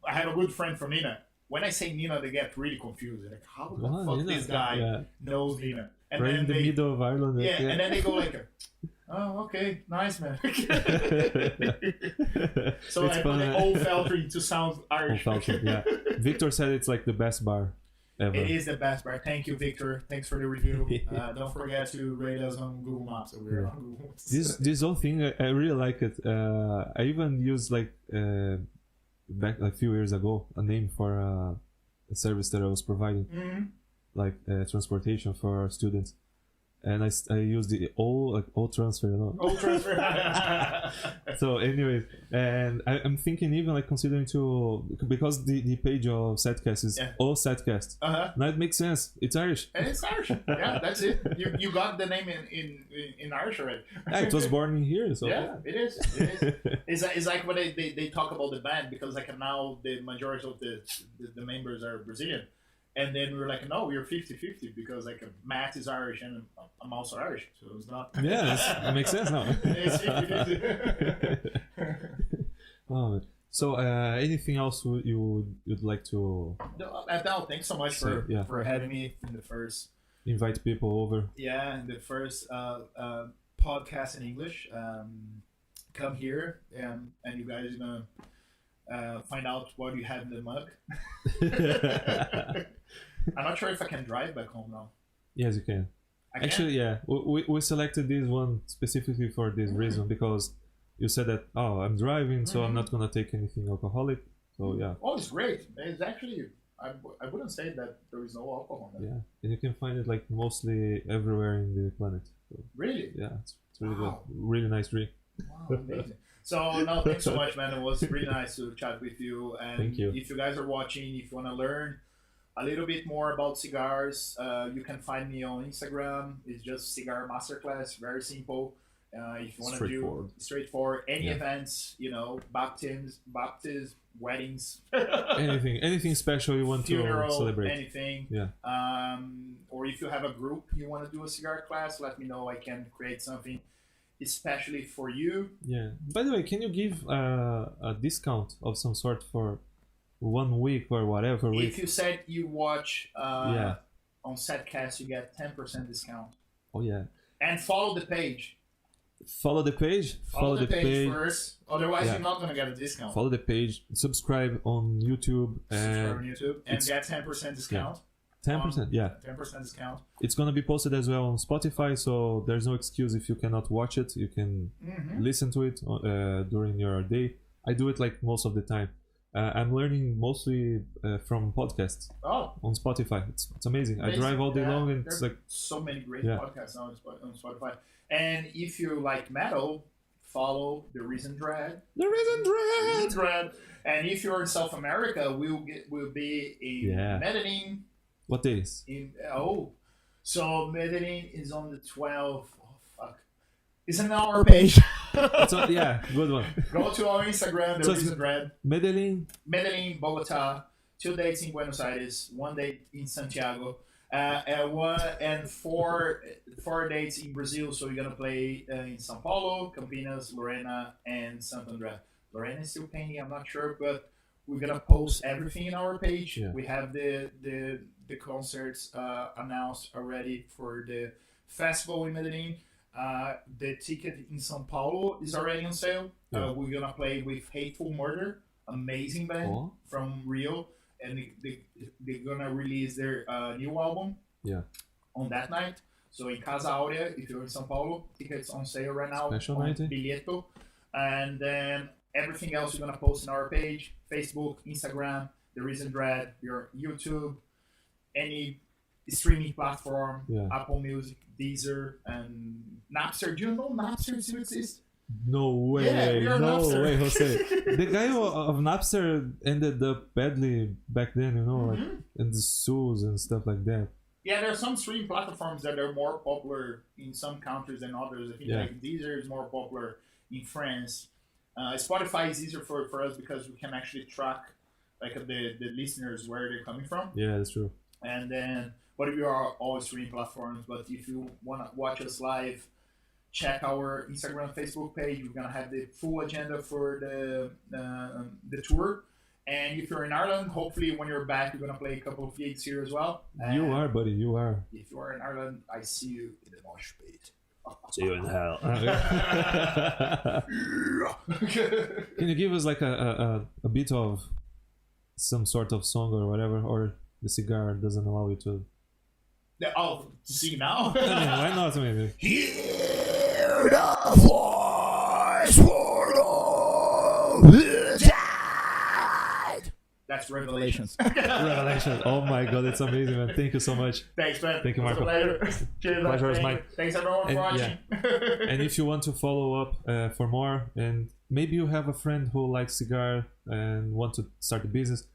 I have a good friend from Nina. When I say Nina, they get really confused. They're like, how the fuck Nina? This guy knows Nina? And right then in the middle of Ireland. Yeah, and then they go like, oh, okay, nice, man. So I put the old Feltrin to sound Irish. Old Feltrin, yeah. Victor said it's like the best bar ever. It is the best bar. Thank you, Victor. Thanks for the review. Don't forget to rate us on Google Maps. So we're on Google Maps. This whole thing, I really like it. I even used like back a few years ago a name for a service that I was providing, like transportation for students. And I used the all transfer, you know. All transfer. So, anyways, and I'm thinking even like considering because the page of Setcast is all Setcast. Now it makes sense. It's Irish. And it's Irish. Yeah, that's it. You got the name in Irish already. Yeah, it was born in here. So yeah, it is. It's like when they talk about the band, because like now the majority of the members are Brazilian. And then we were like, no, we're 50-50 because like Matt is Irish and I'm also Irish, so it's not. Yeah, it makes sense now. It's 50-50. Oh, so anything else you'd like to? No, thanks so much for having me in the first. Invite people over. Yeah, in the first podcast in English. Come here and you guys are gonna find out what you have in the mug. I'm not sure if I can drive back home now. Yes, you can. Actually, yeah. We selected this one specifically for this reason, because you said that, I'm driving, so I'm not going to take anything alcoholic. So, yeah. Oh, it's great. It's actually, I wouldn't say that there is no alcohol in that. Yeah. And you can find it like mostly everywhere in the planet. So, really? Yeah, it's really good. Really nice drink. Wow, amazing. So, no, thanks so much, man. It was really nice to chat with you. And thank you. If you guys are watching, if you want to learn a little bit more about cigars, you can find me on Instagram. It's just Cigar Masterclass. Very simple. If you want to do straightforward, any events, baptisms, weddings, anything special you want funeral, to celebrate, anything. Yeah. Or if you have a group you want to do a cigar class, let me know. I can create something especially for you. Yeah. By the way, can you give a discount of some sort for 1 week or whatever week? If you said you watch on Setcast, you get 10% discount. Oh yeah. And follow the page. Follow the page. Follow the page first. Otherwise, you're not gonna get a discount. Follow the page. Subscribe on YouTube. And get 10% discount. 10%, yeah. 10% discount. It's gonna be posted as well on Spotify, so there's no excuse if you cannot watch it. You can listen to it during your day. I do it like most of the time. I'm learning mostly from podcasts on Spotify. It's amazing. I drive all day long, and it's like so many great podcasts on Spotify. And if you like metal, follow The Reason Dread. The Reason Dread. And if you're in South America, we'll be in Medellin. What days? So Medellin is on the 12th. Oh fuck! It's on our page. Good one. Go to our Instagram. The Reason Dread. Medellin, Bogota. 2 dates in Buenos Aires. 1 date in Santiago. And four dates in Brazil. So we're gonna play in São Paulo, Campinas, Lorena, and Santo André. Lorena is still pending. I'm not sure, but we're gonna post everything in our page. Yeah. We have the concerts announced already for the festival in Medellin. The ticket in São Paulo is already on sale. Yeah. We're gonna play with Hateful Murder, amazing band from Rio, and they're gonna release their new album on that night. So in Casa Áurea, if you're in São Paulo, tickets on sale right now. Special on night. Bilheto. And then everything else we're gonna post on our page, Facebook, Instagram, The Reason Dread, your YouTube, any streaming platform, Apple Music, Deezer, and Napster. Do you know Napster still exists? No way. Yeah, no way, Jose. The guy of Napster ended up badly back then, like in the suits and stuff like that. Yeah, there are some streaming platforms that are more popular in some countries than others. I think like Deezer is more popular in France. Spotify is easier for us because we can actually track like the listeners where they're coming from. Yeah, that's true. And then, but we are all streaming platforms. But if you want to watch us live, check our Instagram, Facebook page. We're gonna have the full agenda for the tour. And if you're in Ireland, hopefully when you're back, you're gonna play a couple of gigs here as well. And you are, buddy. You are. If you are in Ireland, I see you in the mosh pit. See you in hell. Can you give us like a bit of some sort of song or whatever, or the cigar doesn't allow you to? To sing now? Why not, maybe? Hear the voice for the tide. That's Revelations. Revelations. Oh my god, it's amazing, man. Thank you so much. Thanks, man. Thank you, Marco. Cheers, pleasure was mine. Thanks everyone for watching. And if you want to follow up for more, and maybe you have a friend who likes cigar and want to start a business,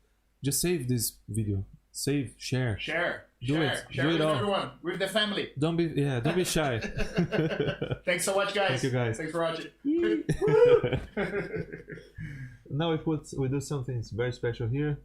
just save this video. Save, share. Do it with everyone, with the family. Don't be shy. Thanks so much, guys. Thank you, guys. Thanks for watching. Now we do something very special here.